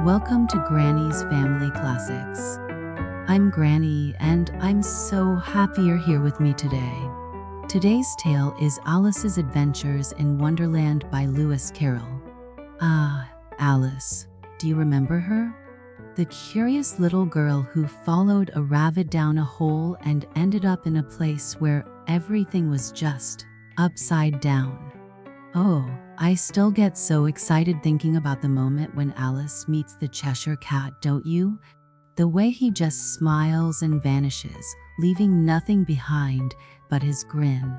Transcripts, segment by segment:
Welcome to Granny's Family Classics. I'm Granny, and I'm so happy you're here with me today. Today's tale is Alice's Adventures in Wonderland by Lewis Carroll. Ah, Alice. Do you remember her? The curious little girl who followed a rabbit down a hole and ended up in a place where everything was just upside down. Oh, I still get so excited thinking about the moment when Alice meets the Cheshire Cat, don't you? The way he just smiles and vanishes, leaving nothing behind but his grin.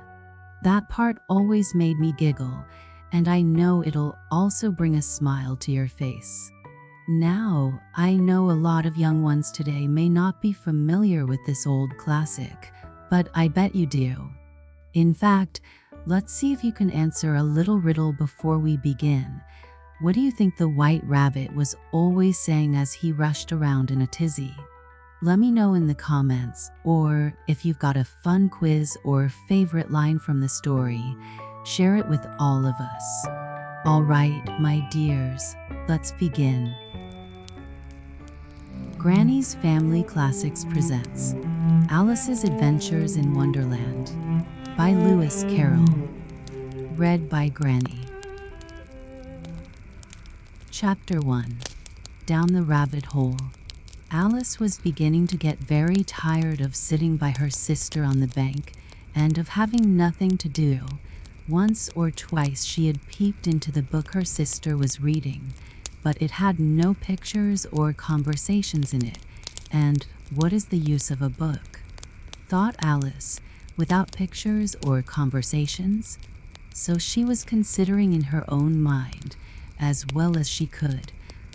That part always made me giggle, and I know it'll also bring a smile to your face. Now, I know a lot of young ones today may not be familiar with this old classic, but I bet you do. In fact, let's see if you can answer a little riddle before we begin. What do you think the white rabbit was always saying as he rushed around in a tizzy? Let me know in the comments, or if you've got a fun quiz or favorite line from the story, share it with all of us. All right, my dears, let's begin. Granny's Family Classics presents Alice's Adventures in Wonderland by Lewis Carroll. Read by Granny. Chapter 1. Down the Rabbit Hole. Alice was beginning to get very tired of sitting by her sister on the bank and of having nothing to do. Once or twice she had peeped into the book her sister was reading, but it had no pictures or conversations in it, and what is the use of a book? Thought Alice, without pictures or conversations? So she was considering in her own mind, as well as she could,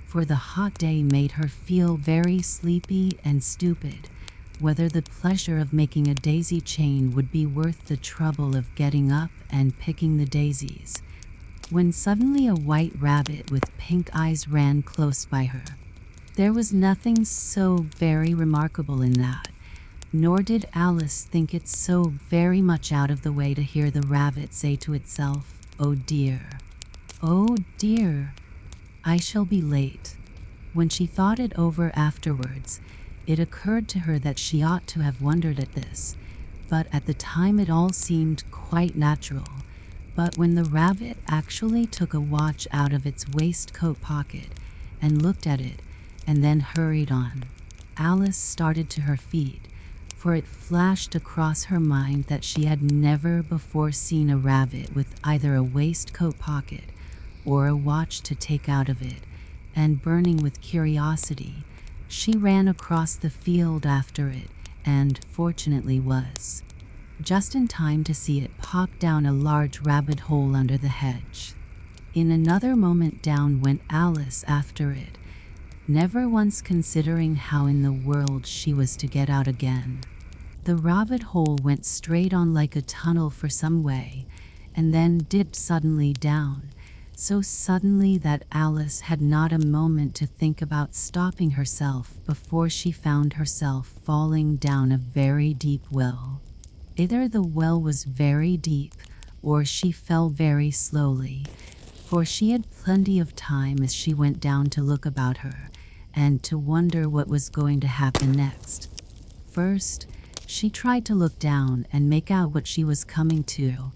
for the hot day made her feel very sleepy and stupid, whether the pleasure of making a daisy chain would be worth the trouble of getting up and picking the daisies, when suddenly a white rabbit with pink eyes ran close by her. There was nothing so very remarkable in that, nor did Alice think it so very much out of the way to hear the rabbit say to itself, "Oh dear, I shall be late." When she thought it over afterwards, it occurred to her that she ought to have wondered at this, but at the time it all seemed quite natural. But when the rabbit actually took a watch out of its waistcoat pocket and looked at it, and then hurried on, Alice started to her feet, for it flashed across her mind that she had never before seen a rabbit with either a waistcoat pocket or a watch to take out of it, and burning with curiosity, she ran across the field after it, and fortunately was just in time to see it pop down a large rabbit hole under the hedge. In another moment down went Alice after it, never once considering how in the world she was to get out again. The rabbit hole went straight on like a tunnel for some way, and then dipped suddenly down, so suddenly that Alice had not a moment to think about stopping herself before she found herself falling down a very deep well. Either the well was very deep, or she fell very slowly, for she had plenty of time as she went down to look about her, and to wonder what was going to happen next. First, she tried to look down and make out what she was coming to,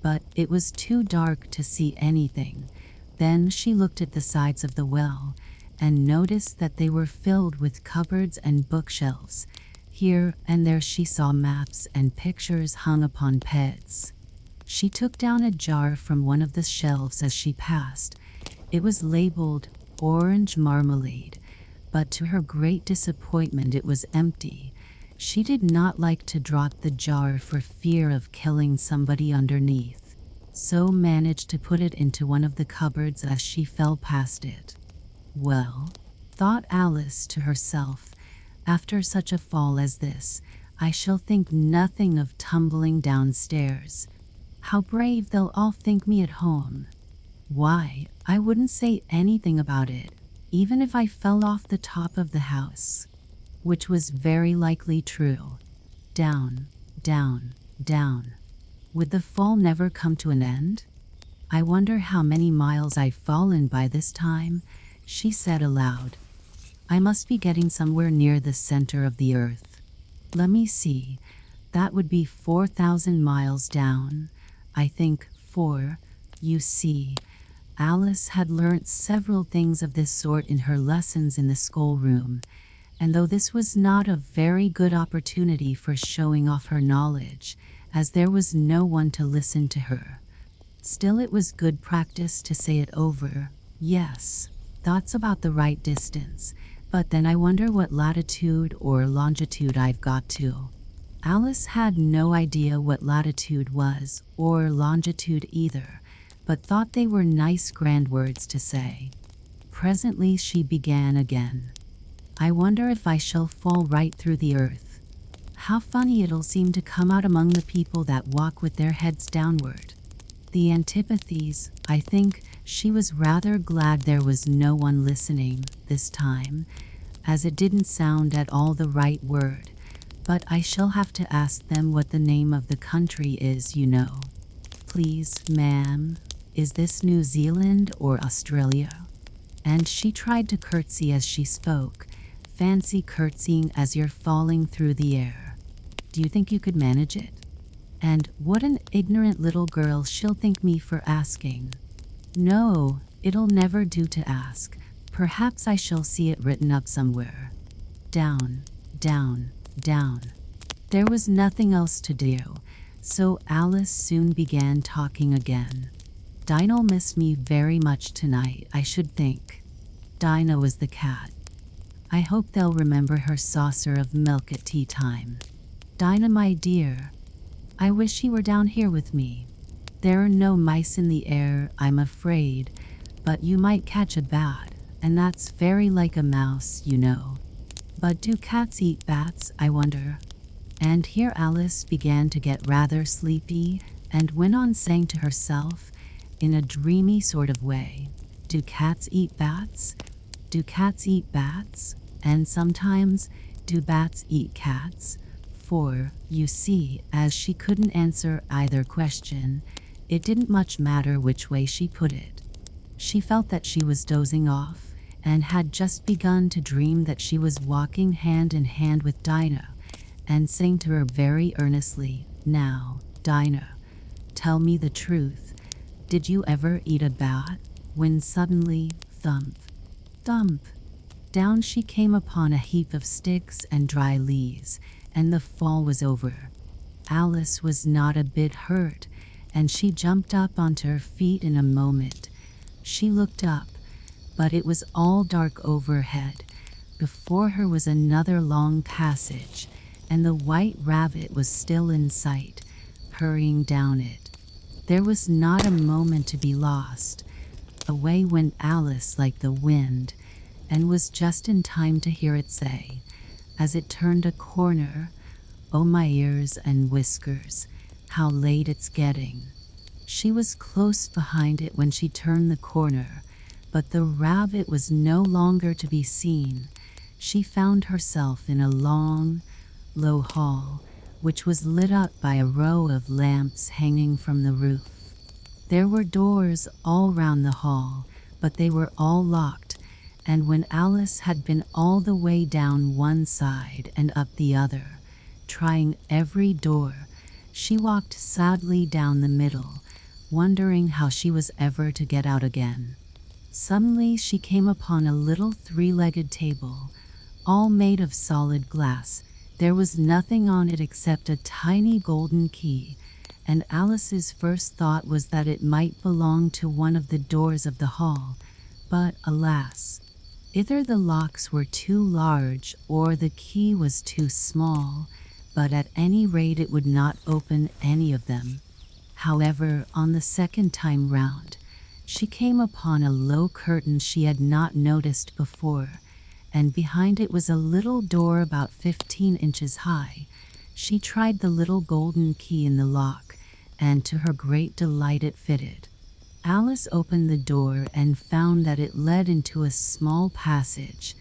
but it was too dark to see anything. Then she looked at the sides of the well, and noticed that they were filled with cupboards and bookshelves. Here and there she saw maps and pictures hung upon pegs. She took down a jar from one of the shelves as she passed. It was labeled orange marmalade, but to her great disappointment it was empty. She did not like to drop the jar for fear of killing somebody underneath, so managed to put it into one of the cupboards as she fell past it. Well, thought Alice to herself, after such a fall as this, I shall think nothing of tumbling downstairs. How brave they'll all think me at home. Why, I wouldn't say anything about it, even if I fell off the top of the house. Which was very likely true. Down, down, down. Would the fall never come to an end? I wonder how many miles I've fallen by this time, she said aloud, I must be getting somewhere near the center of the earth. Let me see. That would be 4,000 miles down. I think 4. You see, Alice had learnt several things of this sort in her lessons in the schoolroom, and though this was not a very good opportunity for showing off her knowledge, as there was no one to listen to her, still it was good practice to say it over. Yes, that's about the right distance, but then I wonder what latitude or longitude I've got to. Alice had no idea what latitude was, or longitude either, but thought they were nice grand words to say. Presently she began again. I wonder if I shall fall right through the earth. How funny it'll seem to come out among the people that walk with their heads downward. The antipathies, I think she was rather glad there was no one listening this time, as it didn't sound at all the right word, but I shall have to ask them what the name of the country is, you know. Please, ma'am, is this New Zealand or Australia? And she tried to curtsy as she spoke. Fancy curtsying as you're falling through the air. Do you think you could manage it? And what an ignorant little girl she'll think me for asking. No, it'll never do to ask. Perhaps I shall see it written up somewhere. Down, down, down. There was nothing else to do, so Alice soon began talking again. Dinah'll miss me very much tonight, I should think. Dinah was the cat. I hope they'll remember her saucer of milk at tea time. Dinah, my dear, I wish you were down here with me. There are no mice in the air, I'm afraid, but you might catch a bat, and that's very like a mouse, you know. But do cats eat bats, I wonder? And here Alice began to get rather sleepy, and went on saying to herself, in a dreamy sort of way, do cats eat bats? Do cats eat bats? And sometimes, do bats eat cats? For, you see, as she couldn't answer either question, it didn't much matter which way she put it. She felt that she was dozing off, and had just begun to dream that she was walking hand in hand with Dinah, and saying to her very earnestly, "Now, Dinah, tell me the truth. Did you ever eat a bat?" When suddenly, thump, thump, down she came upon a heap of sticks and dry leaves, and the fall was over. Alice was not a bit hurt, and she jumped up onto her feet in a moment. She looked up, but it was all dark overhead. Before her was another long passage, and the white rabbit was still in sight, hurrying down it. There was not a moment to be lost. Away went Alice like the wind, and was just in time to hear it say, as it turned a corner, "Oh, my ears and whiskers, how late it's getting." She was close behind it when she turned the corner, but the rabbit was no longer to be seen. She found herself in a long, low hall, which was lit up by a row of lamps hanging from the roof. There were doors all round the hall, but they were all locked, and when Alice had been all the way down one side and up the other, trying every door, she walked sadly down the middle, wondering how she was ever to get out again. Suddenly she came upon a little three-legged table, all made of solid glass. There was nothing on it except a tiny golden key, and Alice's first thought was that it might belong to one of the doors of the hall, but alas, either the locks were too large or the key was too small, but at any rate it would not open any of them. However, on the second time round, she came upon a low curtain she had not noticed before, and behind it was a little door about 15 inches high. She tried the little golden key in the lock, and to her great delight it fitted. Alice opened the door and found that it led into a small passage,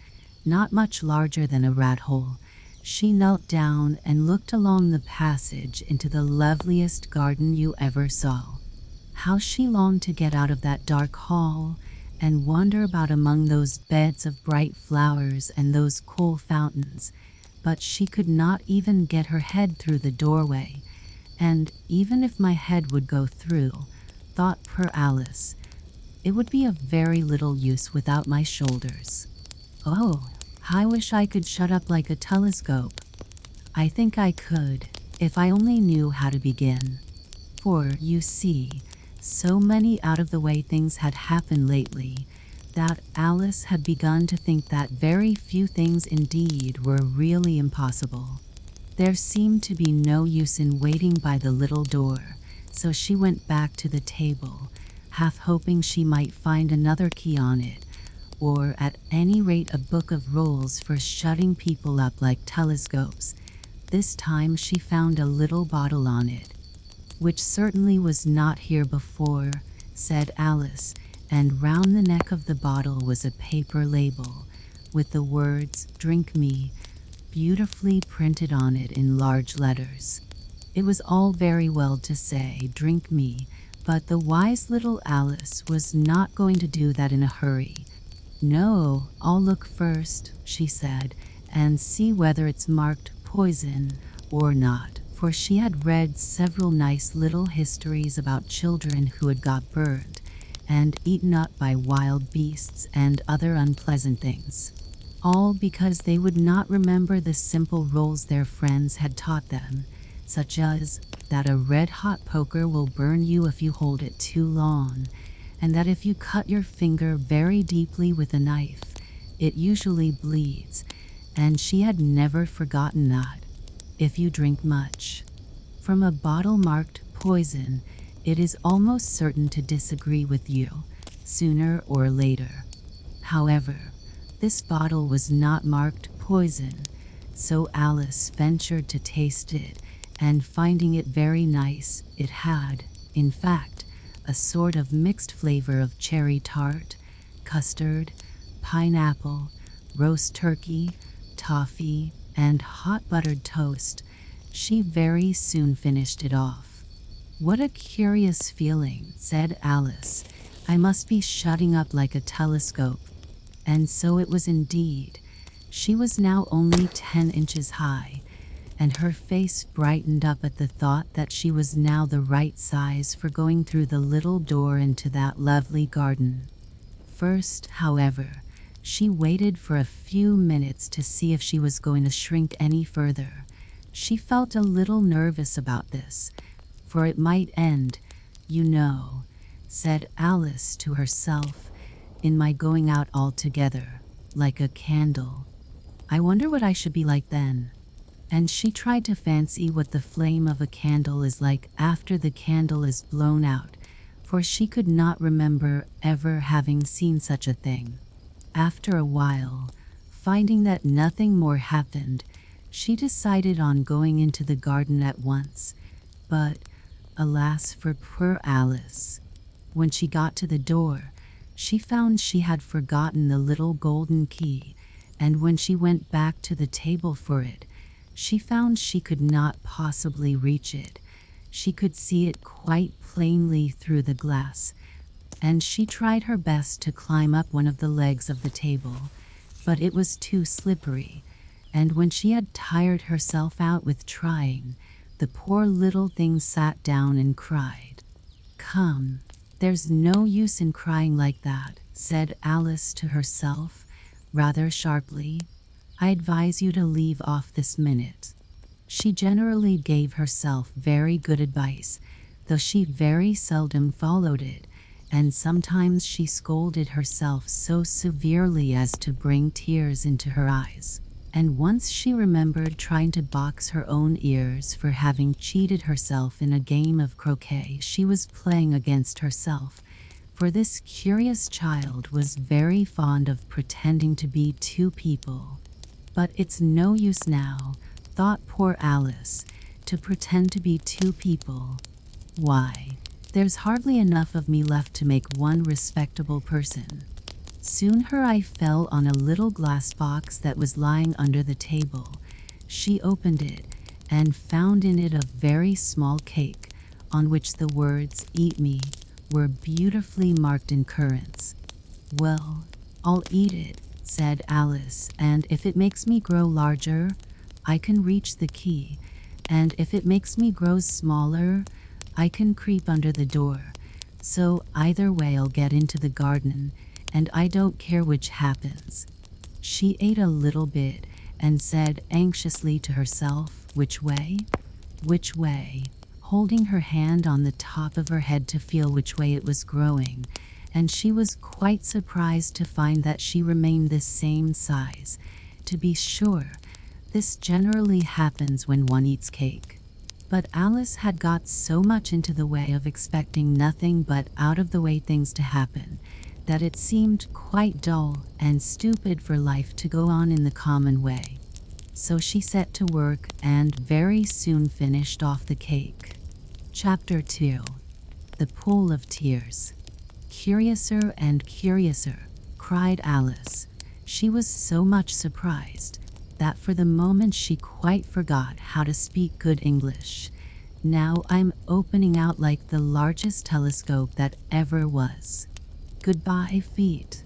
not much larger than a rat hole. She knelt down and looked along the passage into the loveliest garden you ever saw. How she longed to get out of that dark hall and wander about among those beds of bright flowers and those cool fountains, but she could not even get her head through the doorway, and even if my head would go through, thought poor Alice, it would be of very little use without my shoulders. Oh, I wish I could shut up like a telescope. I think I could, if I only knew how to begin. For, you see, so many out-of-the-way things had happened lately that Alice had begun to think that very few things indeed were really impossible. There seemed to be no use in waiting by the little door, so she went back to the table, half hoping she might find another key on it, or at any rate a book of rules for shutting people up like telescopes. This time she found a little bottle on it, which certainly was not here before, said Alice, and round the neck of the bottle was a paper label, with the words, "Drink me," beautifully printed on it in large letters. It was all very well to say, "Drink me," but the wise little Alice was not going to do that in a hurry. "No, I'll look first," she said, "and see whether it's marked poison or not," for she had read several nice little histories about children who had got burned and eaten up by wild beasts and other unpleasant things, all because they would not remember the simple rules their friends had taught them, such as that a red-hot poker will burn you if you hold it too long, and that if you cut your finger very deeply with a knife, it usually bleeds, and she had never forgotten that. If you drink much from a bottle marked poison, it is almost certain to disagree with you, sooner or later. However, this bottle was not marked poison, so Alice ventured to taste it, and finding it very nice, it had, in fact, a sort of mixed flavor of cherry tart, custard, pineapple, roast turkey, toffee, and hot buttered toast. She very soon finished it off. "What a curious feeling," said Alice. "I must be shutting up like a telescope." And so it was indeed. She was now only 10 inches high, and her face brightened up at the thought that she was now the right size for going through the little door into that lovely garden. First, however, she waited for a few minutes to see if she was going to shrink any further. She felt a little nervous about this, for it might end, "You know," said Alice to herself, "in my going out altogether, like a candle. I wonder what I should be like then." And she tried to fancy what the flame of a candle is like after the candle is blown out, for she could not remember ever having seen such a thing. After a while, finding that nothing more happened, she decided on going into the garden at once. But, alas for poor Alice, when she got to the door, she found she had forgotten the little golden key, and when she went back to the table for it, she found she could not possibly reach it. She could see it quite plainly through the glass, and she tried her best to climb up one of the legs of the table, but it was too slippery, and when she had tired herself out with trying, the poor little thing sat down and cried. "Come, there's no use in crying like that," said Alice to herself, rather sharply. "I advise you to leave off this minute." She generally gave herself very good advice, though she very seldom followed it, and sometimes she scolded herself so severely as to bring tears into her eyes. And once she remembered trying to box her own ears for having cheated herself in a game of croquet she was playing against herself, for this curious child was very fond of pretending to be two people. "But it's no use now," thought poor Alice, "to pretend to be two people. Why, there's hardly enough of me left to make one respectable person." Soon her eye fell on a little glass box that was lying under the table. She opened it and found in it a very small cake, on which the words "Eat me" were beautifully marked in currants. "Well, I'll eat it," said Alice, "and if it makes me grow larger, I can reach the key, and if it makes me grow smaller, I can creep under the door. So either way I'll get into the garden, and I don't care which happens." She ate a little bit and said anxiously to herself, "Which way? Which way?" holding her hand on the top of her head to feel which way it was growing, and she was quite surprised to find that she remained the same size. To be sure, this generally happens when one eats cake. But Alice had got so much into the way of expecting nothing but out-of-the-way things to happen, that it seemed quite dull and stupid for life to go on in the common way. So she set to work and very soon finished off the cake. Chapter 2. The Pool of Tears. "Curiouser and curiouser," cried Alice. She was so much surprised that for the moment she quite forgot how to speak good English. "Now I'm opening out like the largest telescope that ever was. Goodbye, feet."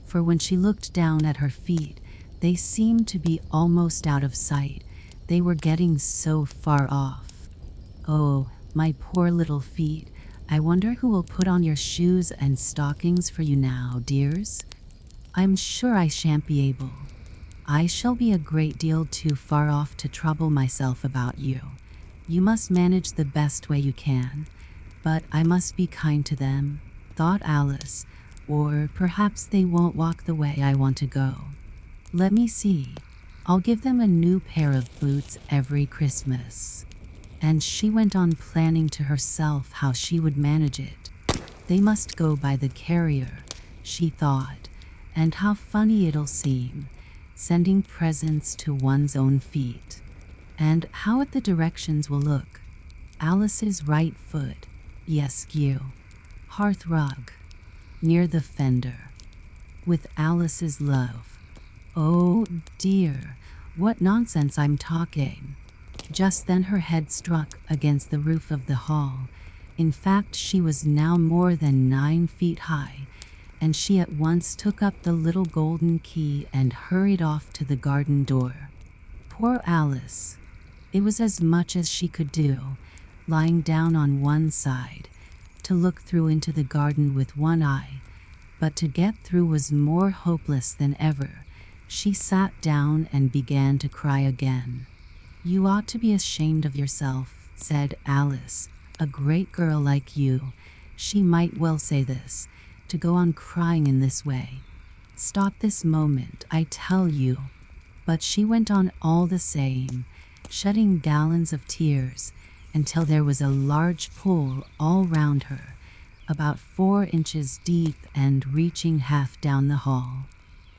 For when she looked down at her feet, they seemed to be almost out of sight. They were getting so far off. "Oh, my poor little feet. I wonder who will put on your shoes and stockings for you now, dears? I'm sure I shan't be able. I shall be a great deal too far off to trouble myself about you. You must manage the best way you can. But I must be kind to them," thought Alice, "or perhaps they won't walk the way I want to go. Let me see. I'll give them a new pair of boots every Christmas." And she went on planning to herself how she would manage it. "They must go by the carrier," she thought, "and how funny it'll seem, sending presents to one's own feet. And how the directions will look. Alice's right foot, yeskew, hearth rug, near the fender. With Alice's love. Oh dear, what nonsense I'm talking." Just then her head struck against the roof of the hall. In fact, she was now more than 9 feet high, and she at once took up the little golden key and hurried off to the garden door. Poor Alice! It was as much as she could do, lying down on one side, to look through into the garden with one eye, but to get through was more hopeless than ever. She sat down and began to cry again. "You ought to be ashamed of yourself," said Alice. "A great girl like you," she might well say this, "to go on crying in this way. Stop this moment, I tell you." But she went on all the same, shedding gallons of tears, until there was a large pool all round her, about 4 inches deep and reaching half down the hall.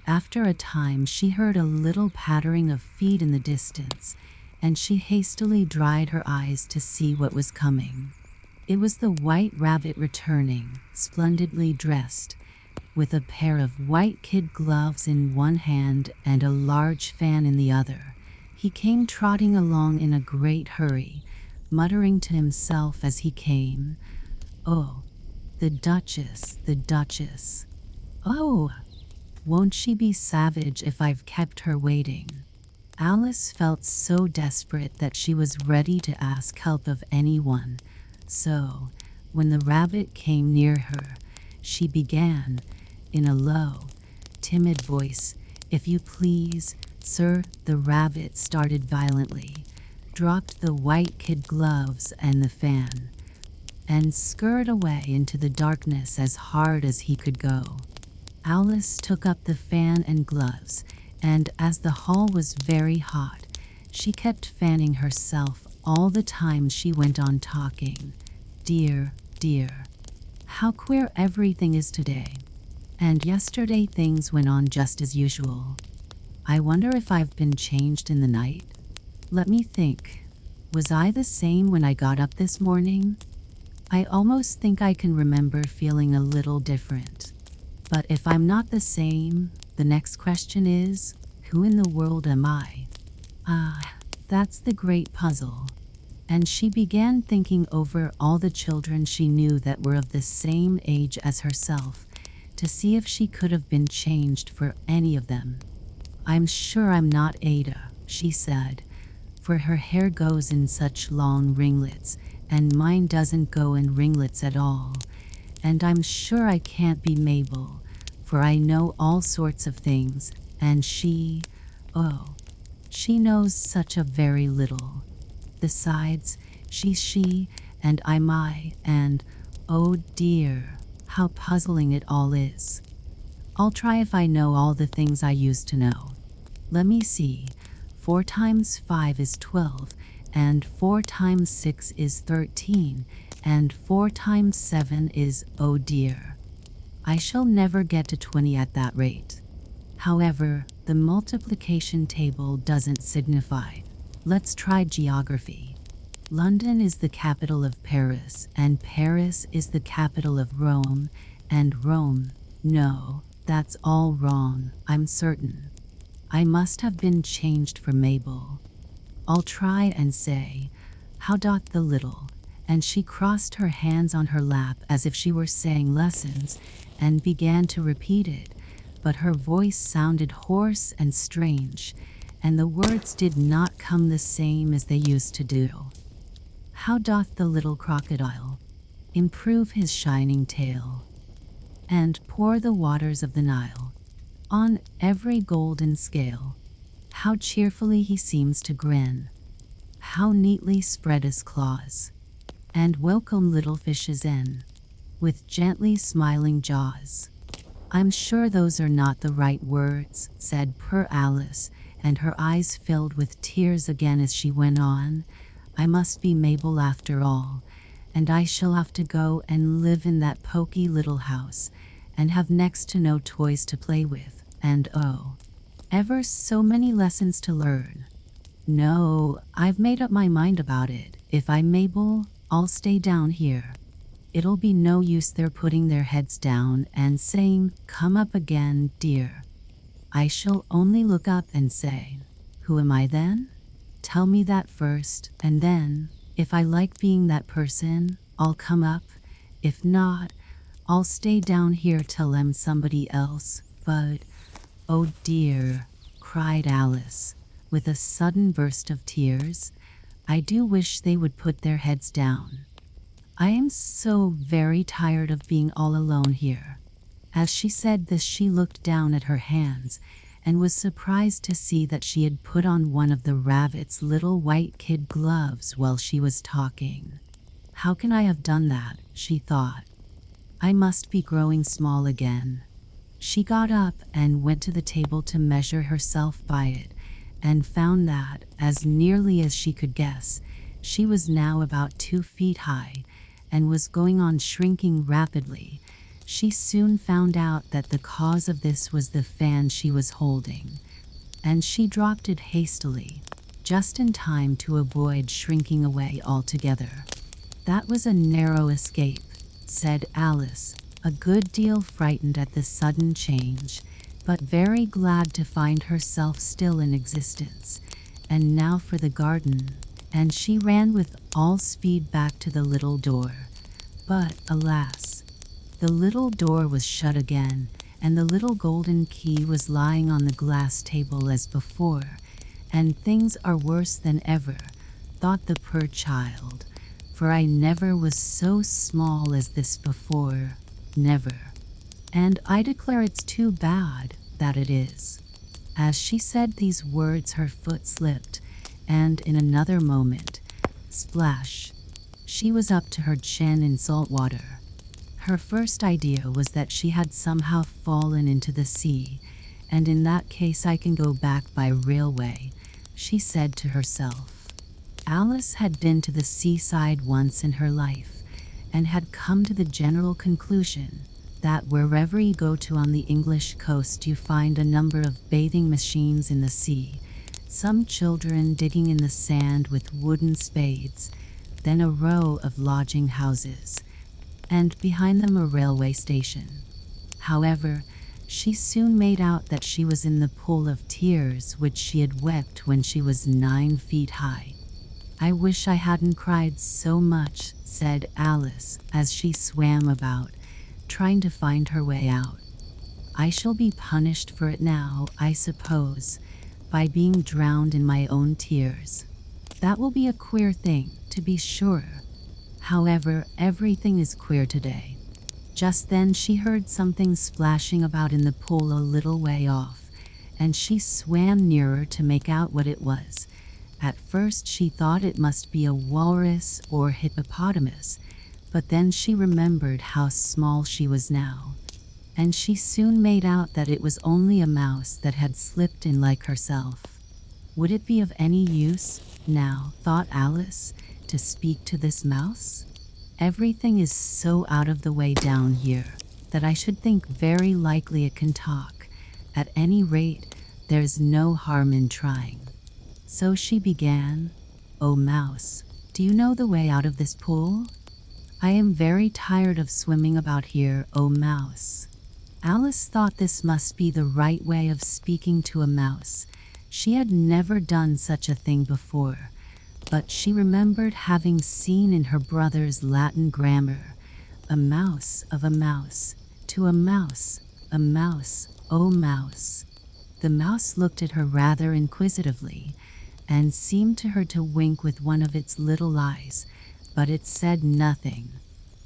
After a time she heard a little pattering of feet in the distance, and she hastily dried her eyes to see what was coming. It was the White Rabbit returning, splendidly dressed, with a pair of white kid gloves in one hand and a large fan in the other. He came trotting along in a great hurry, muttering to himself as he came, "Oh, the Duchess, the Duchess. Oh, won't she be savage if I've kept her waiting?" Alice felt so desperate that she was ready to ask help of anyone. So, when the rabbit came near her, she began, in a low, timid voice, "If you please, sir." The rabbit started violently, dropped the white kid gloves and the fan, and scurried away into the darkness as hard as he could go. Alice took up the fan and gloves, and as the hall was very hot, she kept fanning herself all the time she went on talking. "Dear, dear, how queer everything is today. And yesterday things went on just as usual. I wonder if I've been changed in the night. Let me think. Was I the same when I got up this morning? I almost think I can remember feeling a little different. But if I'm not the same, the next question is, who in the world am I? Ah, that's the great puzzle." And she began thinking over all the children she knew that were of the same age as herself, to see if she could have been changed for any of them. "I'm sure I'm not Ada," she said, "for her hair goes in such long ringlets, and mine doesn't go in ringlets at all. And I'm sure I can't be Mabel, for I know all sorts of things, and oh, she knows such a very little. Besides, she's she, and I'm I, and oh dear, how puzzling it all is. I'll try if I know all the things I used to know. Let me see. 4 times 5 is 12, and 4 times 6 is 13, and 4 times 7 is, oh dear. I shall never get to 20 at that rate. However, the multiplication table doesn't signify. Let's try geography. London is the capital of Paris, and Paris is the capital of Rome, and Rome, no, that's all wrong, I'm certain. I must have been changed for Mabel. I'll try and say, how doth the little, and she crossed her hands on her lap as if she were saying lessons, and began to repeat it, but her voice sounded hoarse and strange, and the words did not come the same as they used to do. How doth the little crocodile improve his shining tail, and pour the waters of the Nile on every golden scale? How cheerfully he seems to grin, how neatly spread his claws, and welcome little fishes in, with gently smiling jaws. I'm sure those are not the right words, said poor Alice, and her eyes filled with tears again as she went on. I must be Mabel after all, and I shall have to go and live in that poky little house, and have next to no toys to play with, and oh, ever so many lessons to learn. No, I've made up my mind about it. If I'm Mabel, I'll stay down here. It'll be no use their putting their heads down and saying, "Come up again, dear." I shall only look up and say, "Who am I then? Tell me that first, and then, if I like being that person, I'll come up. If not, I'll stay down here till I'm somebody else." But, oh dear, cried Alice, with a sudden burst of tears, I do wish they would put their heads down. I am so very tired of being all alone here. As she said this, she looked down at her hands and was surprised to see that she had put on one of the rabbit's little white kid gloves while she was talking. How can I have done that? She thought. I must be growing small again. She got up and went to the table to measure herself by it, and found that, as nearly as she could guess, she was now about 2 feet high, and was going on shrinking rapidly. She soon found out that the cause of this was the fan she was holding, and she dropped it hastily, just in time to avoid shrinking away altogether. That was a narrow escape, said Alice, a good deal frightened at the sudden change, but very glad to find herself still in existence. And now for the garden, and she ran with all speed back to the little door. But, alas, the little door was shut again, and the little golden key was lying on the glass table as before, and things are worse than ever, thought the poor child, for I never was so small as this before, never. And I declare it's too bad, that it is. As she said these words, her foot slipped, and in another moment, splash, she was up to her chin in salt water. Her first idea was that she had somehow fallen into the sea, and in that case I can go back by railway, she said to herself. Alice had been to the seaside once in her life, and had come to the general conclusion that wherever you go to on the English coast you find a number of bathing machines in the sea, some children digging in the sand with wooden spades, then a row of lodging houses, and behind them a railway station. However, she soon made out that she was in the pool of tears which she had wept when she was 9 feet high. I wish I hadn't cried so much, said Alice, as she swam about, trying to find her way out. I shall be punished for it now, I suppose, by being drowned in my own tears. That will be a queer thing, to be sure. However, everything is queer today. Just then she heard something splashing about in the pool a little way off, and she swam nearer to make out what it was. At first she thought it must be a walrus or hippopotamus, but then she remembered how small she was now, and she soon made out that it was only a mouse that had slipped in like herself. Would it be of any use, now, thought Alice, to speak to this mouse? Everything is so out of the way down here that I should think very likely it can talk. At any rate, there's no harm in trying. So she began, "Oh, mouse, do you know the way out of this pool? I am very tired of swimming about here, oh mouse." Alice thought this must be the right way of speaking to a mouse. She had never done such a thing before, but she remembered having seen in her brother's Latin grammar, "A mouse of a mouse, to a mouse, oh mouse." The mouse looked at her rather inquisitively, and seemed to her to wink with one of its little eyes, but it said nothing.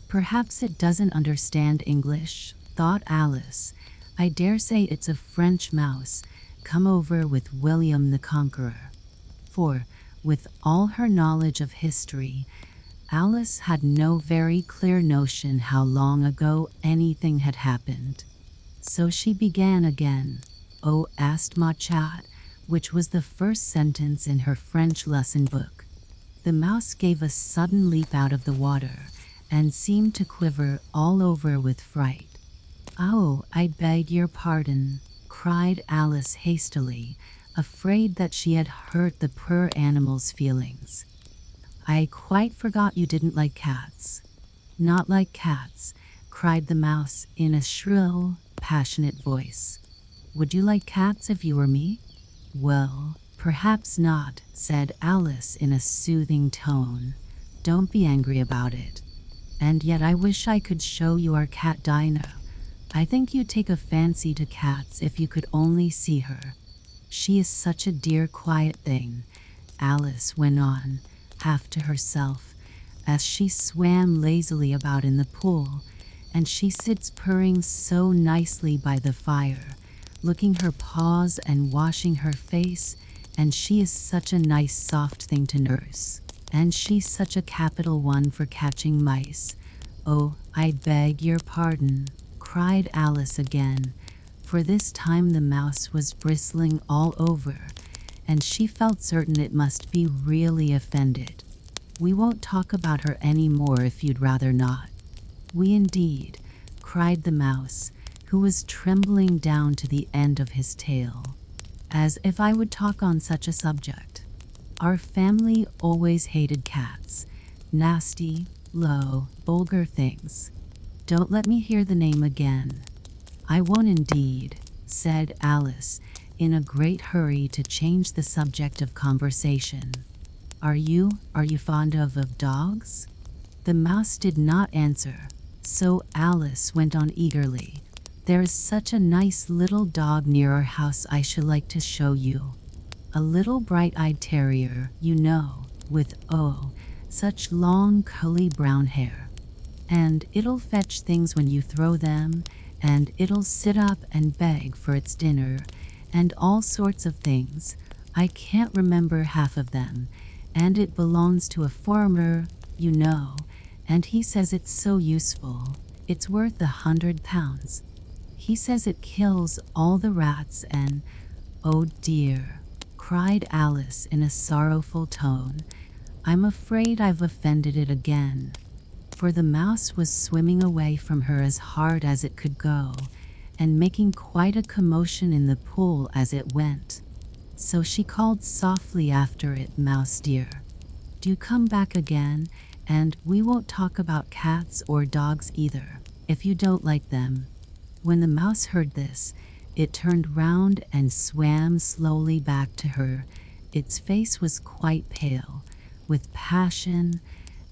"Perhaps it doesn't understand English," thought Alice. "I dare say it's a French mouse, come over with William the Conqueror." For, with all her knowledge of history, Alice had no very clear notion how long ago anything had happened. So she began again, "Oh, asked ma chat," which was the first sentence in her French lesson book. The mouse gave a sudden leap out of the water, and seemed to quiver all over with fright. "Oh, I beg your pardon," cried Alice hastily, afraid that she had hurt the poor animal's feelings. "I quite forgot you didn't like cats." "Not like cats," cried the mouse in a shrill, passionate voice. "Would you like cats if you were me?" "Well, perhaps not," said Alice in a soothing tone. "Don't be angry about it. And yet I wish I could show you our cat Dinah. I think you'd take a fancy to cats if you could only see her. She is such a dear quiet thing," Alice went on, half to herself, as she swam lazily about in the pool, "and she sits purring so nicely by the fire, licking her paws and washing her face, and she is such a nice soft thing to nurse, and she's such a capital one for catching mice." "Oh, I beg your pardon," cried Alice again, for this time the mouse was bristling all over, and she felt certain it must be really offended. "We won't talk about her any more if you'd rather not." "We indeed," cried the mouse, who was trembling down to the end of his tail. "As if I would talk on such a subject. Our family always hated cats. Nasty, low, vulgar things. Don't let me hear the name again." "I won't indeed," said Alice, in a great hurry to change the subject of conversation. Are you fond of dogs?" The mouse did not answer, so Alice went on eagerly. "There is such a nice little dog near our house I should like to show you. A little bright-eyed terrier, you know, with, oh, such long curly brown hair. And it'll fetch things when you throw them, and it'll sit up and beg for its dinner, and all sorts of things. I can't remember half of them, and it belongs to a farmer, you know, and he says it's so useful. It's worth £100. He says it kills all the rats and—" "Oh dear," cried Alice in a sorrowful tone, "I'm afraid I've offended it again." For the mouse was swimming away from her as hard as it could go, and making quite a commotion in the pool as it went. So she called softly after it, "Mouse dear, do come back again, and we won't talk about cats or dogs either, if you don't like them." When the mouse heard this, it turned round and swam slowly back to her. Its face was quite pale, with passion,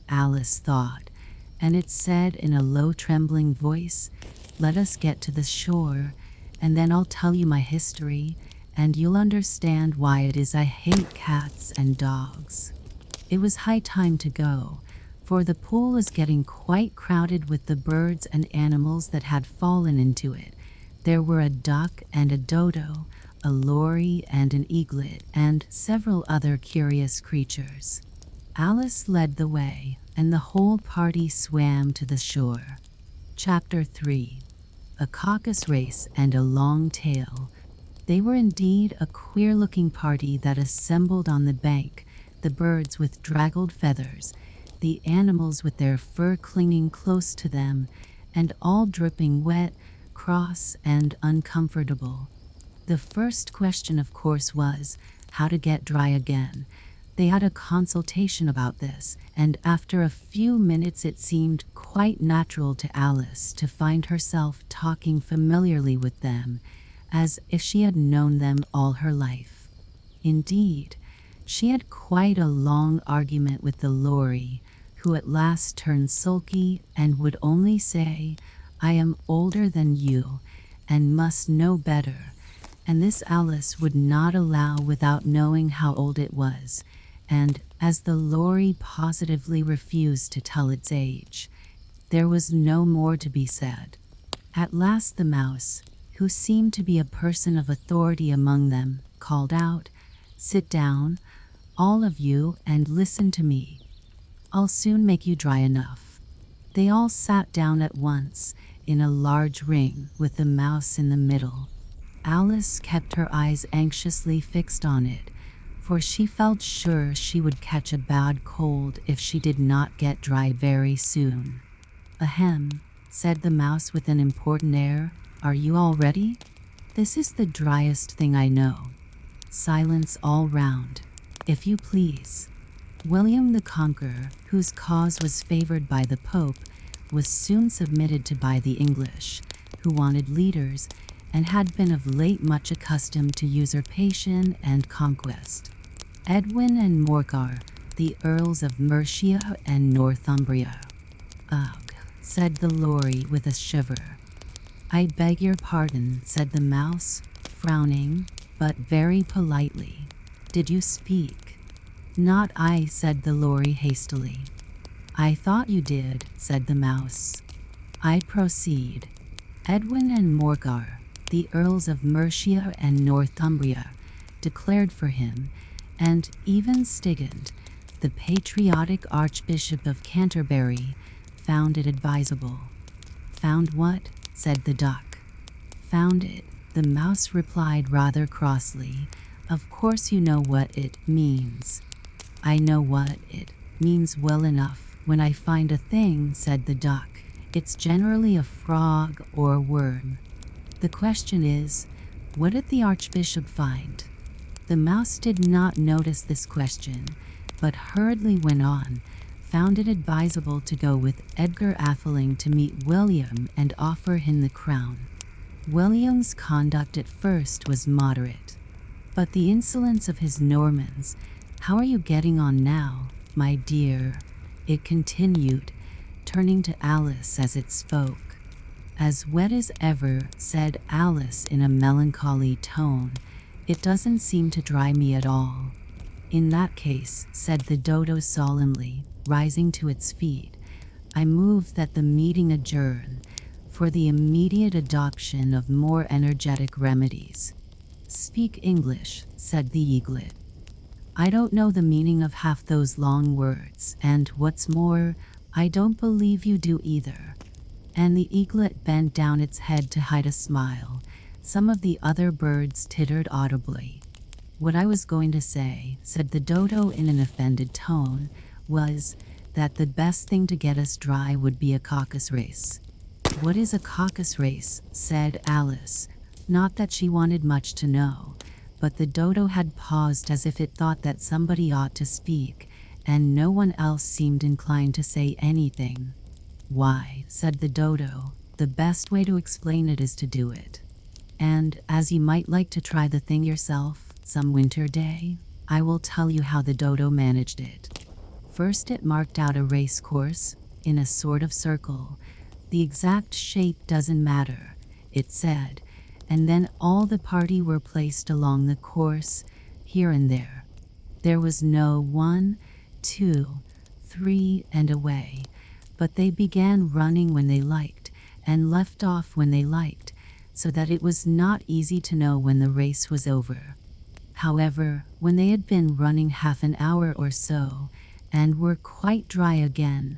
Alice thought, and it said in a low trembling voice, "Let us get to the shore, and then I'll tell you my history, and you'll understand why it is I hate cats and dogs." It was high time to go, for the pool was getting quite crowded with the birds and animals that had fallen into it. There were a duck and a dodo, a lory and an eaglet, and several other curious creatures. Alice led the way, and the whole party swam to the shore. Chapter 3. A Caucus Race and a Long Tail. They were indeed a queer-looking party that assembled on the bank, the birds with draggled feathers, the animals with their fur clinging close to them, and all dripping wet, cross, and uncomfortable. The first question, of course, was how to get dry again. They had a consultation about this, and after a few minutes it seemed quite natural to Alice to find herself talking familiarly with them, as if she had known them all her life. Indeed, she had quite a long argument with the lory, who at last turned sulky and would only say, "I am older than you, and must know better," and this Alice would not allow without knowing how old it was, and as the lory positively refused to tell its age, there was no more to be said. At last the mouse, who seemed to be a person of authority among them, called out, "Sit down, all of you, and listen to me. I'll soon make you dry enough." They all sat down at once, in a large ring, with the mouse in the middle. Alice kept her eyes anxiously fixed on it, for she felt sure she would catch a bad cold if she did not get dry very soon. "Ahem," said the mouse with an important air. "Are you all ready? This is the driest thing I know." Silence all round. "If you please." William the Conqueror, whose cause was favored by the Pope, was soon submitted to by the English, who wanted leaders and had been of late much accustomed to usurpation and conquest. Edwin and Morcar, the Earls of Mercia and Northumbria. "Ugh," said the lory with a shiver. "I beg your pardon," said the mouse, frowning, but very politely. "Did you speak?" "Not I," said the lory hastily. "I thought you did," said the mouse. "I proceed. Edwin and Morcar, the Earls of Mercia and Northumbria, declared for him, and even Stigand, the patriotic Archbishop of Canterbury, found it advisable." "Found what?" said the duck. "Found it," the mouse replied rather crossly. "Of course you know what it means." "I know what it means well enough. When I find a thing," said the duck, "it's generally a frog or a worm. The question is, what did the Archbishop find?" The mouse did not notice this question, but hurriedly went on, "Found it advisable to go with Edgar Atheling to meet William and offer him the crown. William's conduct at first was moderate, but the insolence of his Normans— How are you getting on now, my dear?" it continued, turning to Alice as it spoke. "As wet as ever," said Alice in a melancholy tone. "It doesn't seem to dry me at all." "In that case," said the dodo solemnly, rising to its feet, "I move that the meeting adjourn, for the immediate adoption of more energetic remedies." "Speak English," said the eaglet. "I don't know the meaning of half those long words, and what's more, I don't believe you do either." And the eaglet bent down its head to hide a smile. Some of the other birds tittered audibly. "What I was going to say," said the dodo in an offended tone, "was that the best thing to get us dry would be a caucus race." "What is a caucus race?" said Alice. Not that she wanted much to know, but the dodo had paused as if it thought that somebody ought to speak, and no one else seemed inclined to say anything. "Why," said the dodo, "the best way to explain it is to do it. And, as you might like to try the thing yourself, some winter day, I will tell you how the dodo managed it. First it marked out a race course, in a sort of circle. The exact shape doesn't matter, it said, and then all the party were placed along the course, here and there. There was no 1, 2, 3, and away, but they began running when they liked, and left off when they liked, so that it was not easy to know when the race was over. However, when they had been running half an hour or so, and were quite dry again,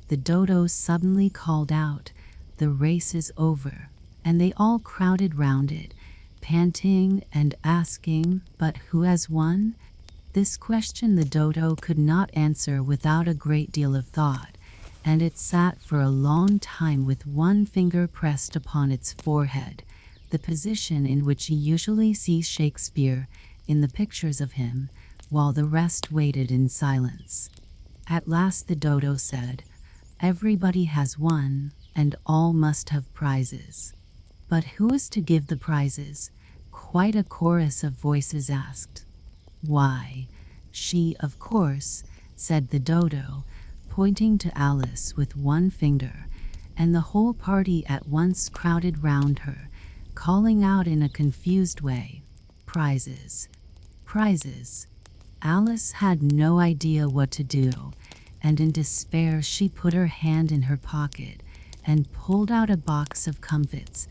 the dodo suddenly called out, "The race is over," and they all crowded round it, panting and asking, "But who has won?" This question the dodo could not answer without a great deal of thought, and it sat for a long time with one finger pressed upon its forehead, the position in which he usually sees Shakespeare in the pictures of him, while the rest waited in silence. At last the dodo said, "Everybody has won, and all must have prizes." "But who is to give the prizes?" quite a chorus of voices asked. "Why, she, of course," said the dodo, pointing to Alice with one finger, and the whole party at once crowded round her, calling out in a confused way, "Prizes! Prizes!" Alice had no idea what to do, and in despair she put her hand in her pocket and pulled out a box of comfits.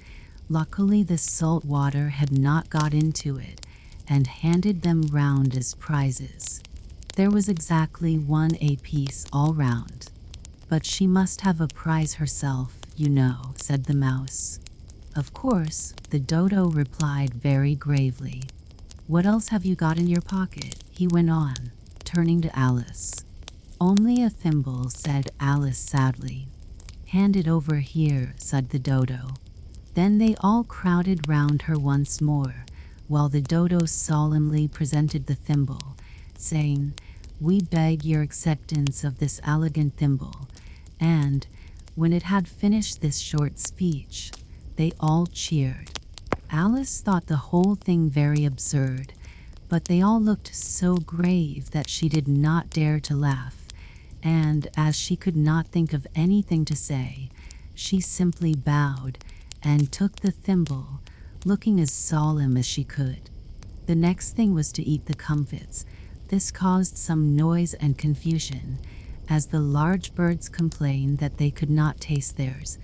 Luckily the salt water had not got into it, and handed them round as prizes. There was exactly 1 apiece all round. "But she must have a prize herself, you know," said the mouse. "Of course," the dodo replied very gravely. "What else have you got in your pocket?" he went on, turning to Alice. "Only a thimble," said Alice sadly. "Hand it over here," said the dodo. Then they all crowded round her once more, while the dodo solemnly presented the thimble, saying, "We beg your acceptance of this elegant thimble," and, when it had finished this short speech, they all cheered. Alice thought the whole thing very absurd, but they all looked so grave that she did not dare to laugh, and as she could not think of anything to say, she simply bowed and took the thimble, looking as solemn as she could. The next thing was to eat the comfits. This caused some noise and confusion, as the large birds complained that they could not taste theirs,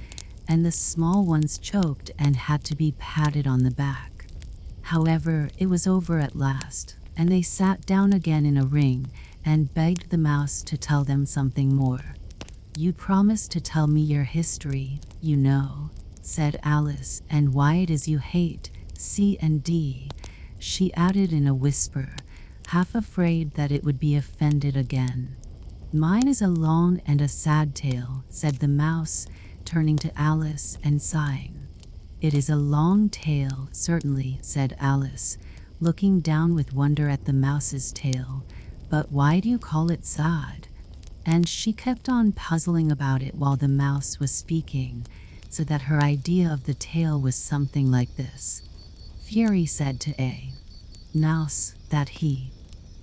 and the small ones choked and had to be patted on the back. However, it was over at last, and they sat down again in a ring and begged the mouse to tell them something more. "You promised to tell me your history, you know," said Alice, "and why it is you hate C and D," she added in a whisper, half afraid that it would be offended again. "Mine is a long and a sad tale," said the mouse, turning to Alice and sighing. "It is a long tale, certainly," said Alice, looking down with wonder at the mouse's tail, "but why do you call it sad?" And she kept on puzzling about it while the mouse was speaking, so that her idea of the tale was something like this. Fury said to A mouse that he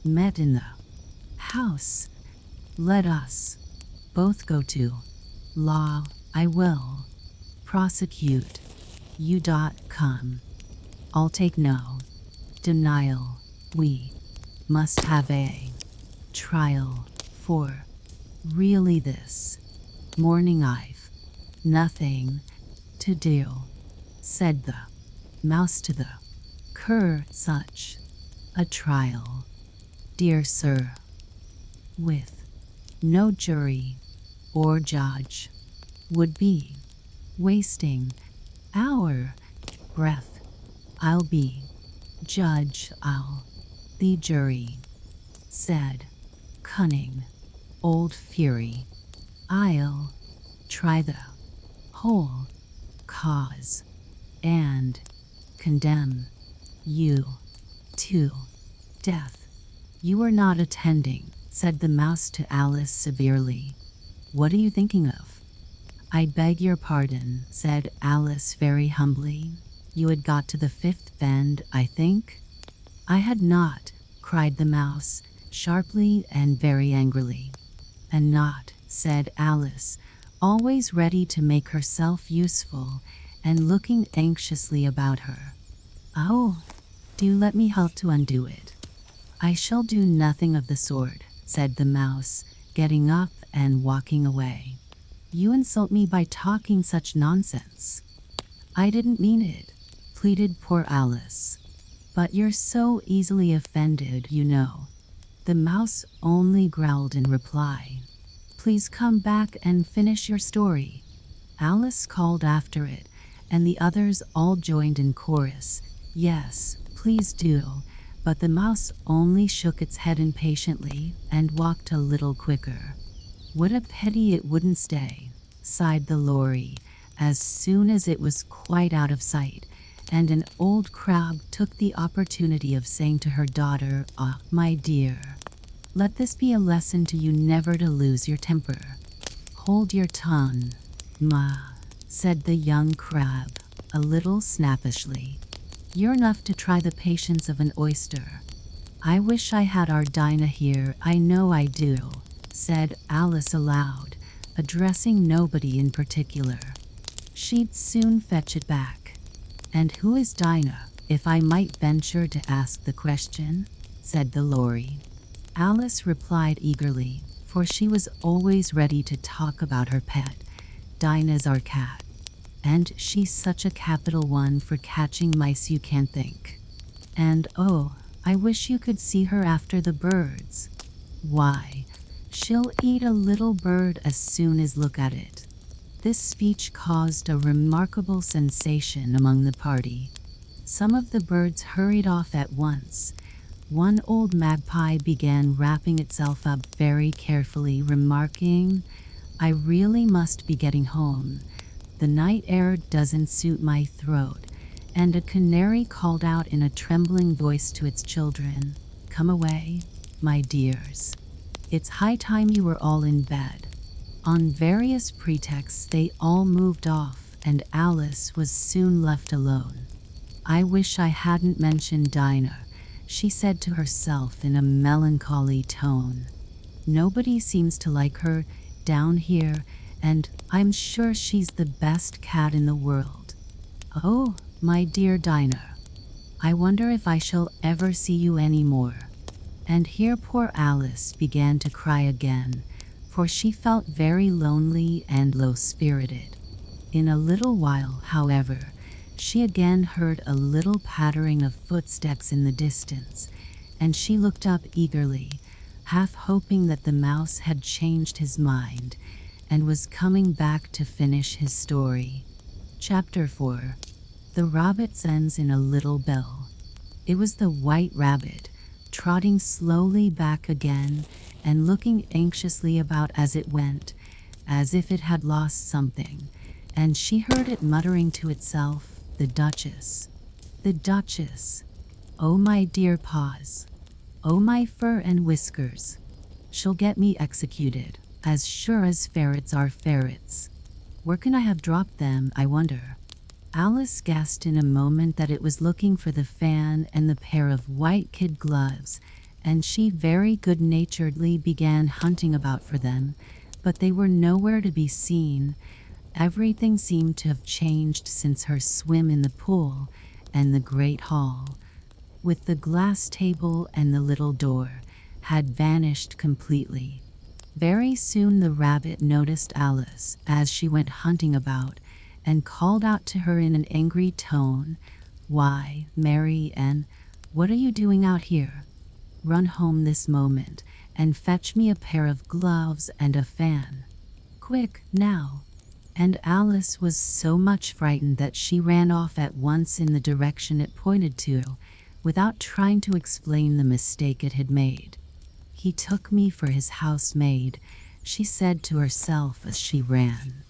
met in the house, "Let us both go to law. I will prosecute you. Come. I'll take no denial. We must have a trial, for really this morning I've nothing to do," said the mouse to the cur. "Such a trial, dear sir, with no jury or judge, would be wasting our breath. I'll be judge, I'll the jury," said cunning old Fury. "I'll try the whole cause and condemn you to death." "You are not attending," said the mouse to Alice severely. "What are you thinking of?" "I beg your pardon," said Alice very humbly. "You had got to the 5th bend, I think?" "I had not," cried the mouse, sharply and very angrily. "And not," said Alice, always ready to make herself useful, and looking anxiously about her. "Oh, do let me help to undo it." "I shall do nothing of the sort," said the mouse, getting up and walking away. "You insult me by talking such nonsense." "I didn't mean it," pleaded poor Alice. "But you're so easily offended, you know." The mouse only growled in reply. "Please come back and finish your story." Alice called after it, and the others all joined in chorus. "Yes, please do." But the mouse only shook its head impatiently and walked a little quicker. "What a pity it wouldn't stay," sighed the lorry, as soon as it was quite out of sight, and an old crab took the opportunity of saying to her daughter, "Ah, my dear, let this be a lesson to you never to lose your temper. Hold your tongue." "Ma," said the young crab, a little snappishly. "You're enough to try the patience of an oyster." "I wish I had our Dinah here, I know I do," said Alice aloud, addressing nobody in particular. "She'd soon fetch it back." "And who is Dinah, if I might venture to ask the question?" said the lorry. Alice replied eagerly, for she was always ready to talk about her pet. "Dinah's our cat. And she's such a capital one for catching mice you can't think. And oh, I wish you could see her after the birds. Why, she'll eat a little bird as soon as look at it." This speech caused a remarkable sensation among the party. Some of the birds hurried off at once. One old magpie began wrapping itself up very carefully, remarking, "I really must be getting home. The night air doesn't suit my throat." And a canary called out in a trembling voice to its children, "Come away, my dears. It's high time you were all in bed." On various pretexts they all moved off, and Alice was soon left alone. "I wish I hadn't mentioned Dinah," she said to herself in a melancholy tone. "Nobody seems to like her down here, and I'm sure she's the best cat in the world. Oh, my dear Dinah, I wonder if I shall ever see you any more." And here poor Alice began to cry again, for she felt very lonely and low-spirited. In a little while, however, she again heard a little pattering of footsteps in the distance, and she looked up eagerly, half hoping that the mouse had changed his mind and was coming back to finish his story. Chapter 4. The Rabbit Ends in a Little Bell. It was the White Rabbit, trotting slowly back again and looking anxiously about as it went, as if it had lost something, and she heard it muttering to itself, "The Duchess, the Duchess. Oh, my dear paws. Oh, my fur and whiskers. She'll get me executed, as sure as ferrets are ferrets. Where can I have dropped them, I wonder?" Alice guessed in a moment that it was looking for the fan and the pair of white kid gloves, and she very good-naturedly began hunting about for them, but they were nowhere to be seen. Everything seemed to have changed since her swim in the pool, and the great hall, with the glass table and the little door, had vanished completely. Very soon the rabbit noticed Alice as she went hunting about, and called out to her in an angry tone, "Why, Mary Ann, what are you doing out here? Run home this moment, and fetch me a pair of gloves and a fan. Quick, now." And Alice was so much frightened that she ran off at once in the direction it pointed to, without trying to explain the mistake it had made. "He took me for his housemaid," she said to herself as she ran.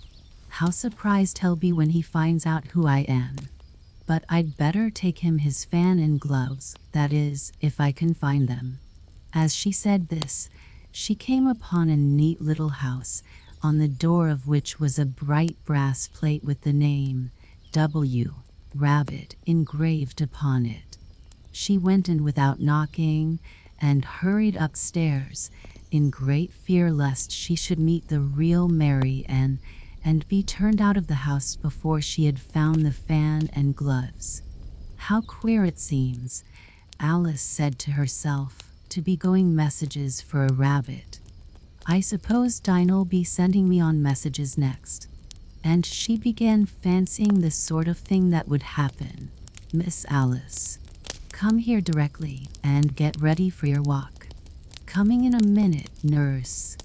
"How surprised he'll be when he finds out who I am. But I'd better take him his fan and gloves, that is, if I can find them." As she said this, she came upon a neat little house, on the door of which was a bright brass plate with the name W. Rabbit engraved upon it. She went in without knocking, and hurried upstairs, in great fear lest she should meet the real Mary Ann, and be turned out of the house before she had found the fan and gloves. How queer it seems, Alice said to herself, to be going messages for a rabbit. I suppose Dinah'll be sending me on messages next. And she began fancying the sort of thing that would happen. Miss Alice, come here directly and get ready for your walk. Coming in a minute, nurse.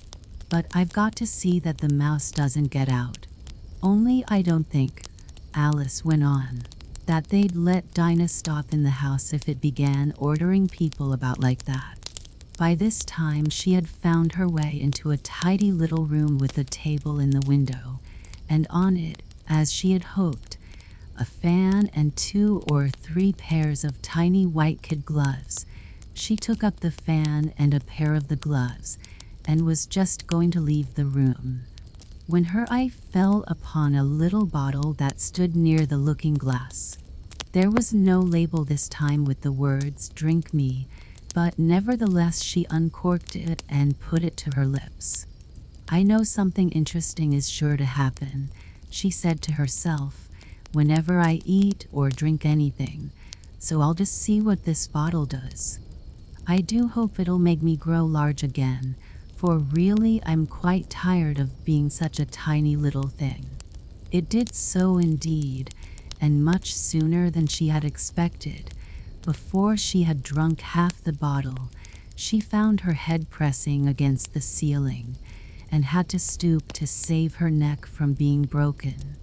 But I've got to see that the mouse doesn't get out. Only I don't think, Alice went on, that they'd let Dinah stop in the house if it began ordering people about like that. By this time she had found her way into a tidy little room with a table in the window, and on it, as she had hoped, a fan and 2 or 3 pairs of tiny white kid gloves. She took up the fan and a pair of the gloves, and was just going to leave the room, when her eye fell upon a little bottle that stood near the looking glass. There was no label this time with the words, "Drink me," but nevertheless she uncorked it and put it to her lips. I know something interesting is sure to happen, she said to herself, whenever I eat or drink anything, so I'll just see what this bottle does. I do hope it'll make me grow large again, for really I'm quite tired of being such a tiny little thing. It did so indeed, and much sooner than she had expected. Before she had drunk half the bottle, she found her head pressing against the ceiling, and had to stoop to save her neck from being broken.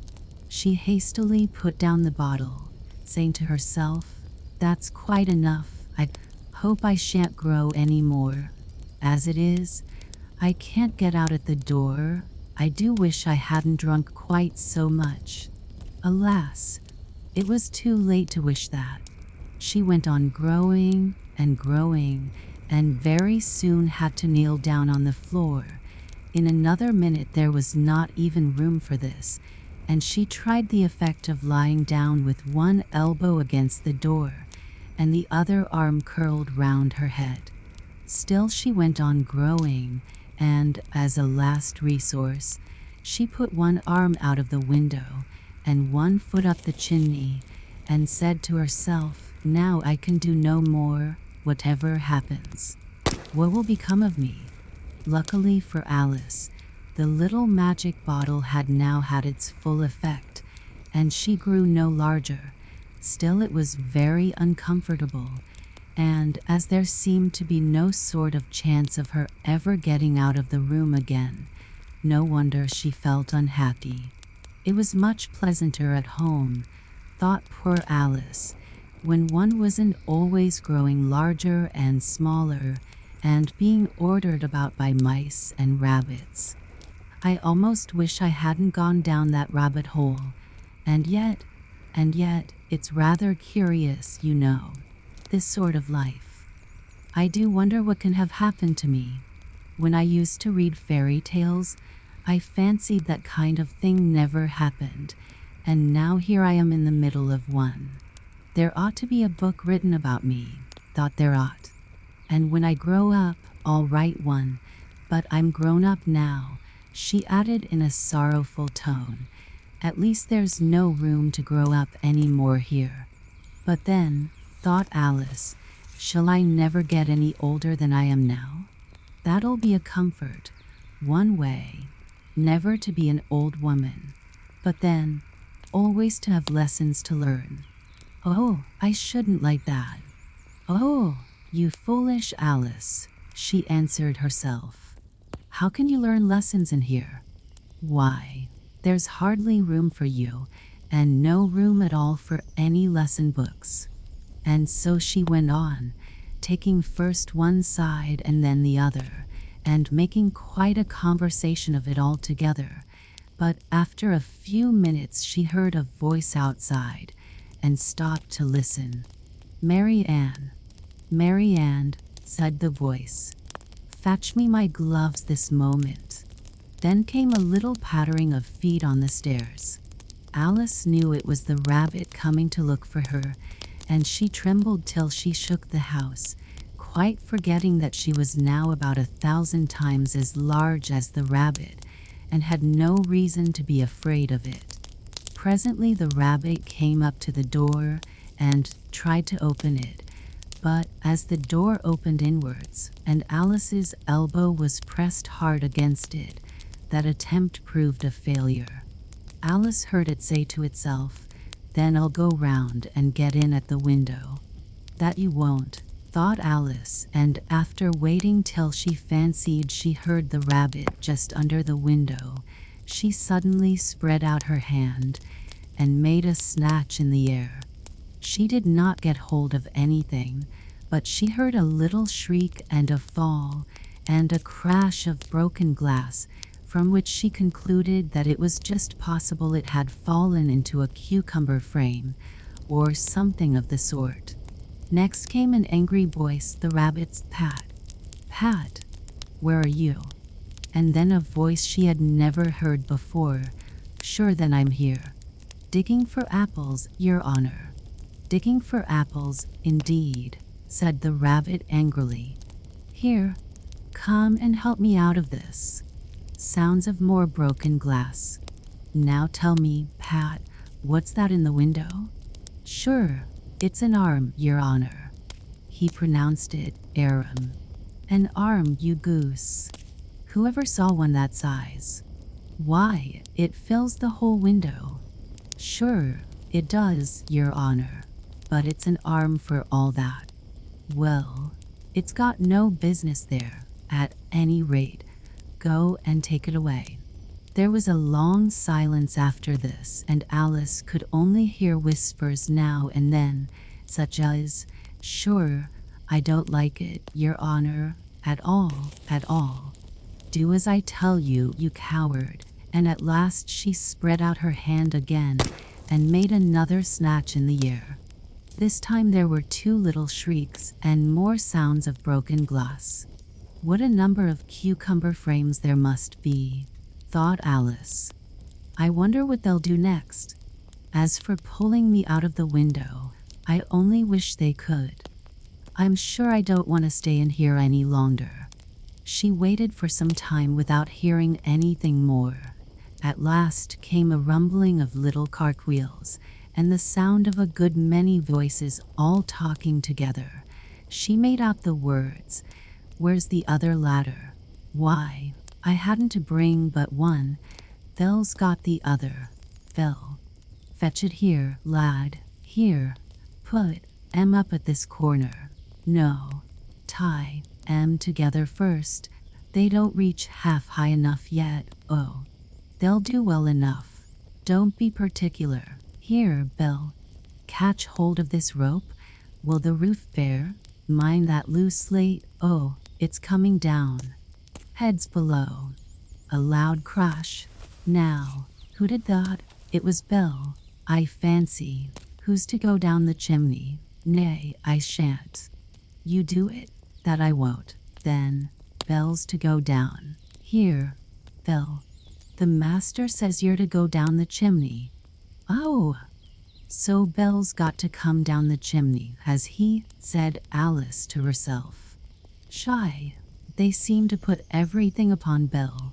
She hastily put down the bottle, saying to herself, "That's quite enough. I hope I shan't grow any more. As it is, I can't get out at the door. I do wish I hadn't drunk quite so much." Alas, it was too late to wish that. She went on growing and growing, and very soon had to kneel down on the floor. In another minute there was not even room for this, and she tried the effect of lying down with one elbow against the door, and the other arm curled round her head. Still she went on growing, and, as a last resource, she put one arm out of the window and one foot up the chimney, and said to herself, "Now I can do no more, whatever happens. What will become of me?" Luckily for Alice, the little magic bottle had now had its full effect, and she grew no larger. Still it was very uncomfortable, and as there seemed to be no sort of chance of her ever getting out of the room again, no wonder she felt unhappy. It was much pleasanter at home, thought poor Alice, when one wasn't always growing larger and smaller, and being ordered about by mice and rabbits. I almost wish I hadn't gone down that rabbit hole, and yet, it's rather curious, you know, this sort of life. I do wonder what can have happened to me. When I used to read fairy tales, I fancied that kind of thing never happened, and now here I am in the middle of one. There ought to be a book written about me, thought there ought. And when I grow up, I'll write one, but I'm grown up now, she added in a sorrowful tone. At least there's no room to grow up any more here. But then, thought Alice, shall I never get any older than I am now? That'll be a comfort, one way, never to be an old woman, but then, always to have lessons to learn. Oh, I shouldn't like that. Oh, you foolish Alice, she answered herself. How can you learn lessons in here? Why, there's hardly room for you, and no room at all for any lesson books. And so she went on, taking first one side and then the other, and making quite a conversation of it all together. But after a few minutes she heard a voice outside, and stopped to listen. "Mary Ann, Mary Ann," said the voice. "Fetch me my gloves this moment." Then came a little pattering of feet on the stairs. Alice knew it was the rabbit coming to look for her, and she trembled till she shook the house, quite forgetting that she was now about 1,000 times as large as the rabbit, and had no reason to be afraid of it. Presently the rabbit came up to the door, and tried to open it. But as the door opened inwards and Alice's elbow was pressed hard against it, that attempt proved a failure. Alice heard it say to itself, "Then I'll go round and get in at the window." "That you won't," thought Alice, and after waiting till she fancied she heard the rabbit just under the window, she suddenly spread out her hand and made a snatch in the air. She did not get hold of anything, but she heard a little shriek and a fall, and a crash of broken glass, from which she concluded that it was just possible it had fallen into a cucumber frame, or something of the sort. Next came an angry voice, the rabbit's "Pat, Pat, where are you?" And then a voice she had never heard before, "Sure, then I'm here. Digging for apples, Your Honor." "Digging for apples, indeed," said the rabbit angrily. "Here, come and help me out of this." Sounds of more broken glass. "Now tell me, Pat, what's that in the window?" "Sure, it's an arm, Your Honor." He pronounced it arum. "An arm, you goose. Whoever saw one that size? Why, it fills the whole window." "Sure, it does, Your Honor, but it's an arm for all that." "Well, it's got no business there, at any rate. Go and take it away." There was a long silence after this, and Alice could only hear whispers now and then, such as, "Sure, I don't like it, Your Honor, at all, at all. Do as I tell you, you coward." And at last she spread out her hand again and made another snatch in the air. This time there were two little shrieks and more sounds of broken glass. "What a number of cucumber frames there must be," thought Alice. "I wonder what they'll do next. As for pulling me out of the window, I only wish they could. I'm sure I don't want to stay in here any longer." She waited for some time without hearing anything more. At last came a rumbling of little cartwheels and the sound of a good many voices all talking together. She made out the words, "Where's the other ladder? Why, I hadn't to bring but one. Fell's got the other. Fell. Fetch it here, lad. Here. Put 'em up at this corner. No. Tie 'em together first. They don't reach half high enough yet. Oh, they'll do well enough. Don't be particular. Here, Belle. Catch hold of this rope. Will the roof bear? Mind that loose slate. Oh, it's coming down. Heads below." A loud crash. Now, who did that? It was Belle, I fancy. "Who's to go down the chimney?" "Nay, I shan't." "You do it?" "That I won't." "Then, Belle's to go down." "Here, Belle. The master says you're to go down the chimney." "Oh, so Belle's got to come down the chimney, has he?" said Alice to herself. "Shy. They seem to put everything upon Belle.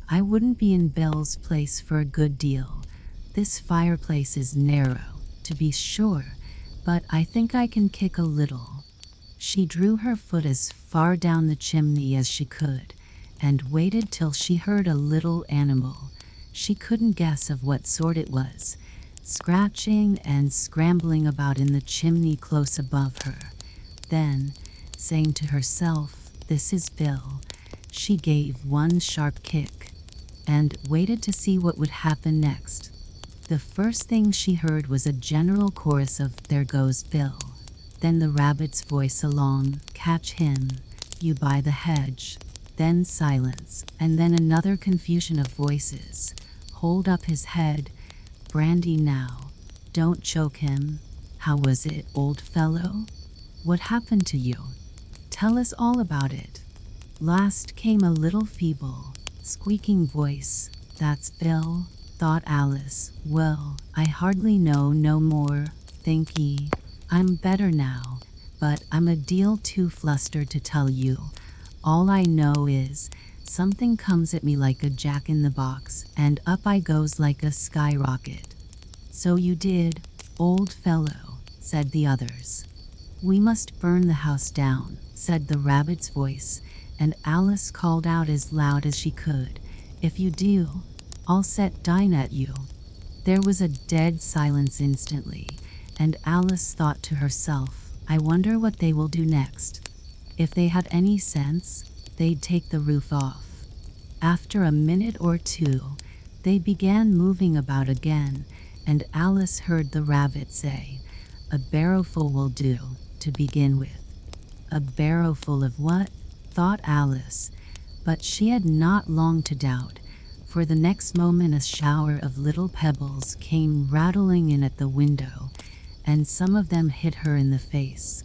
I wouldn't be in Belle's place for a good deal. This fireplace is narrow, to be sure, but I think I can kick a little." She drew her foot as far down the chimney as she could, and waited till she heard a little animal, she couldn't guess of what sort it was, scratching and scrambling about in the chimney close above her. Then, saying to herself, "This is Bill," she gave one sharp kick, and waited to see what would happen next. The first thing she heard was a general chorus of "There goes Bill." Then the rabbit's voice along, "Catch him, you by the hedge." Then silence, and then another confusion of voices. "Hold up his head. Brandy now. Don't choke him. How was it, old fellow? What happened to you? Tell us all about it." Last came a little feeble, squeaking voice. "That's Bill," thought Alice. "Well, I hardly know no more, think ye. I'm better now, but I'm a deal too flustered to tell you. All I know is, something comes at me like a jack-in-the-box, and up I goes like a skyrocket." "So you did, old fellow," said the others. "We must burn the house down," said the rabbit's voice, and Alice called out as loud as she could, "If you do, I'll set Dine at you." There was a dead silence instantly, and Alice thought to herself, "I wonder what they will do next. If they had any sense, they'd take the roof off." After a minute or two, they began moving about again, and Alice heard the rabbit say, "A barrowful will do, to begin with." A barrowful of what? Thought Alice, but she had not long to doubt, for the next moment a shower of little pebbles came rattling in at the window, and some of them hit her in the face.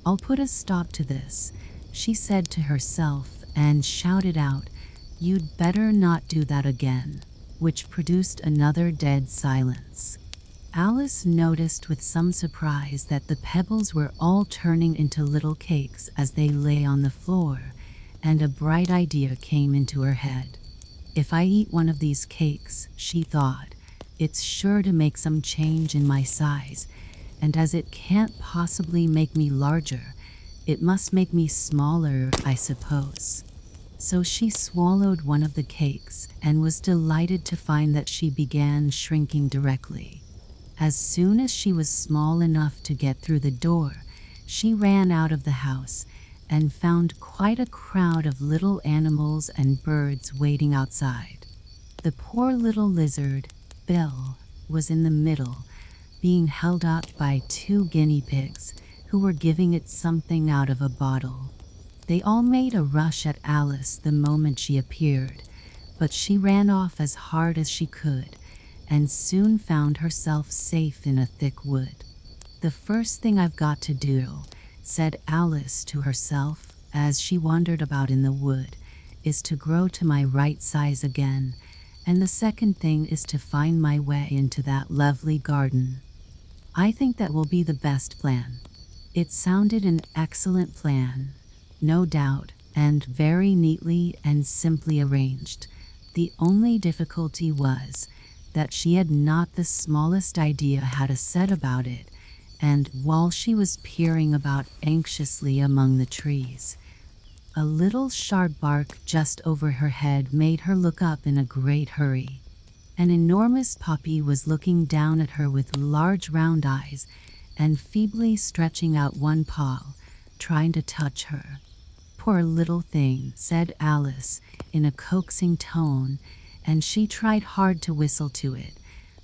"I'll put a stop to this," she said to herself, and shouted out, "You'd better not do that again," which produced another dead silence. Alice noticed with some surprise that the pebbles were all turning into little cakes as they lay on the floor, and a bright idea came into her head. "If I eat one of these cakes," she thought, "it's sure to make some change in my size, and as it can't possibly make me larger, it must make me smaller, I suppose." So she swallowed one of the cakes and was delighted to find that she began shrinking directly. As soon as she was small enough to get through the door, she ran out of the house and found quite a crowd of little animals and birds waiting outside. The poor little lizard, Bill, was in the middle, being held up by 2 guinea pigs who were giving it something out of a bottle. They all made a rush at Alice the moment she appeared, but she ran off as hard as she could and soon found herself safe in a thick wood. "The first thing I've got to do," said Alice to herself as she wandered about in the wood, "is to grow to my right size again, and the second thing is to find my way into that lovely garden. I think that will be the best plan." It sounded an excellent plan, no doubt, and very neatly and simply arranged. The only difficulty was that she had not the smallest idea how to set about it, and while she was peering about anxiously among the trees, a little sharp bark just over her head made her look up in a great hurry. An enormous puppy was looking down at her with large round eyes and feebly stretching out one paw, trying to touch her. "Poor little thing," said Alice in a coaxing tone, and she tried hard to whistle to it,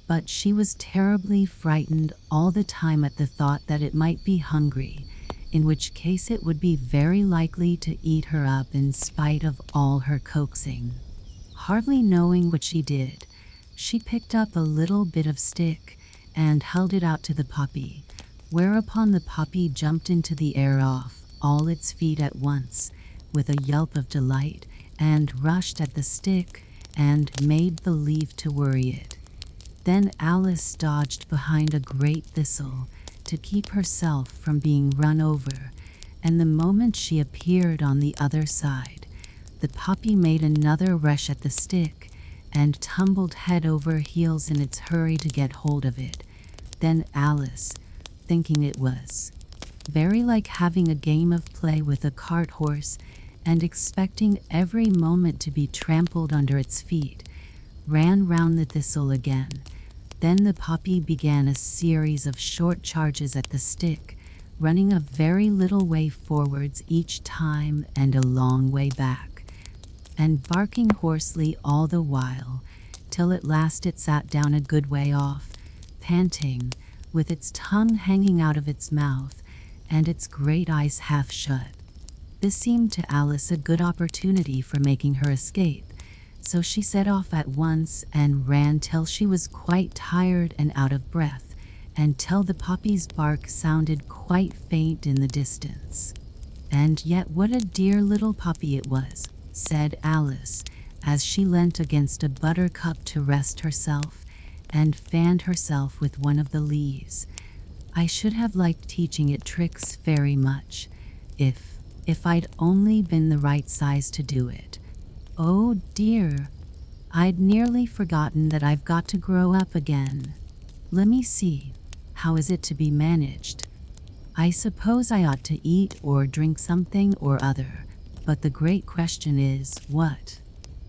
but she was terribly frightened all the time at the thought that it might be hungry, in which case it would be very likely to eat her up in spite of all her coaxing. Hardly knowing what she did, she picked up a little bit of stick and held it out to the puppy, whereupon the puppy jumped into the air off all its feet at once, with a yelp of delight, and rushed at the stick and made believe to worry it. Then Alice dodged behind a great thistle to keep herself from being run over, and the moment she appeared on the other side, the puppy made another rush at the stick and tumbled head over heels in its hurry to get hold of it. Then Alice, thinking it was very like having a game of play with a cart horse and expecting every moment to be trampled under its feet, ran round the thistle again. Then the puppy began a series of short charges at the stick, running a very little way forwards each time and a long way back, and barking hoarsely all the while, till at last it sat down a good way off, panting, with its tongue hanging out of its mouth and its great eyes half shut. This seemed to Alice a good opportunity for making her escape, so she set off at once and ran till she was quite tired and out of breath, and till the puppy's bark sounded quite faint in the distance. "And yet what a dear little puppy it was," said Alice, as she leant against a buttercup to rest herself and fanned herself with one of the leaves. "I should have liked teaching it tricks very much, if I'd only been the right size to do it. Oh dear, I'd nearly forgotten that I've got to grow up again. Let me see, How is it to be managed? I suppose I ought to eat or drink something or other, but the great question is, what?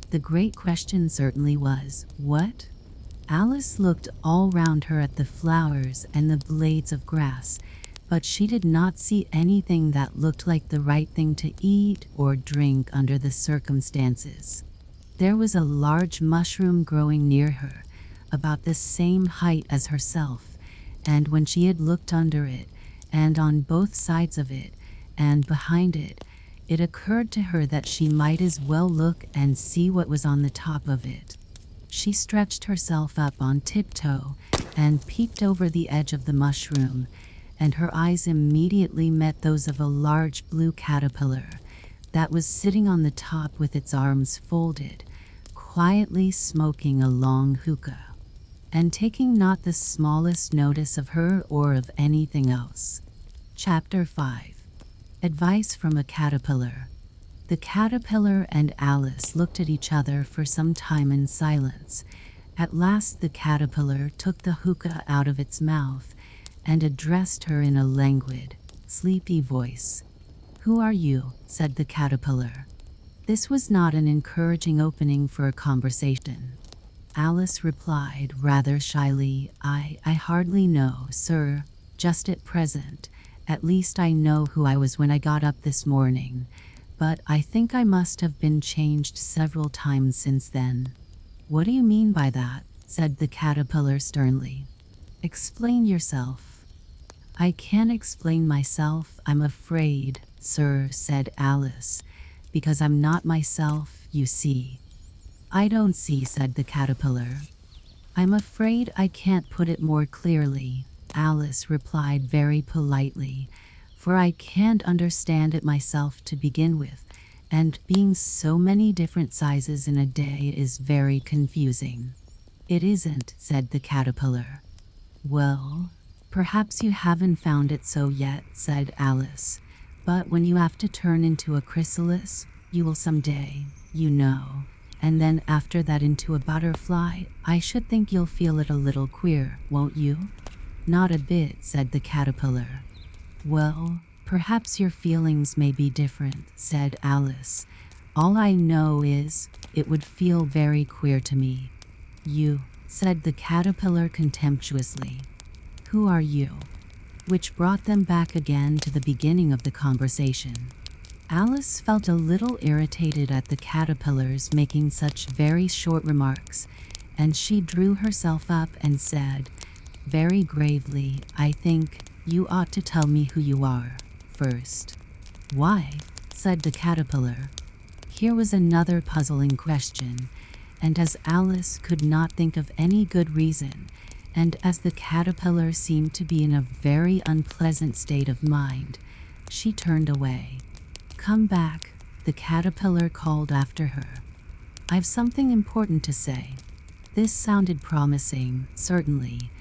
The great question certainly was, what? Alice looked all round her at the flowers and the blades of grass, but she did not see anything that looked like the right thing to eat or drink under the circumstances. There was a large mushroom growing near her, about the same height as herself, and when she had looked under it, and on both sides of it, and behind it, it occurred to her that she might as well look and see what was on the top of it. She stretched herself up on tiptoe and peeked over the edge of the mushroom, and her eyes immediately met those of a large blue caterpillar that was sitting on the top with its arms folded, quietly smoking a long hookah, and taking not the smallest notice of her or of anything else. Chapter 5. Advice from a Caterpillar. The caterpillar and Alice looked at each other for some time in silence. At last the caterpillar took the hookah out of its mouth and addressed her in a languid, sleepy voice. "Who are you?" said the caterpillar. This was not an encouraging opening for a conversation. Alice replied rather shyly, I hardly know, sir, just at present. At least I know who I was when I got up this morning, but I think I must have been changed several times since then." "What do you mean by that?" said the caterpillar sternly. "Explain yourself." "I can't explain myself, I'm afraid, sir," said Alice, "because I'm not myself, you see." "I don't see," said the caterpillar. "I'm afraid I can't put it more clearly," Alice replied very politely, "for I can't understand it myself to begin with, and being so many different sizes in a day is very confusing." "It isn't," said the caterpillar. "Well, perhaps you haven't found it so yet," said Alice, "but when you have to turn into a chrysalis, you will someday, you know, and then after that into a butterfly, I should think you'll feel it a little queer, won't you?" "Not a bit," said the caterpillar. "Well, perhaps your feelings may be different," said Alice. "All I know is, it would feel very queer to me." "You," said the caterpillar contemptuously. "Who are you?" Which brought them back again to the beginning of the conversation. Alice felt a little irritated at the caterpillars making such very short remarks, and she drew herself up and said, very gravely, "I think you ought to tell me who you are first." "Why?" said the caterpillar. Here was another puzzling question, and as Alice could not think of any good reason, and as the caterpillar seemed to be in a very unpleasant state of mind, she turned away. "Come back," the caterpillar called after her. "I've something important to say." This sounded promising, certainly.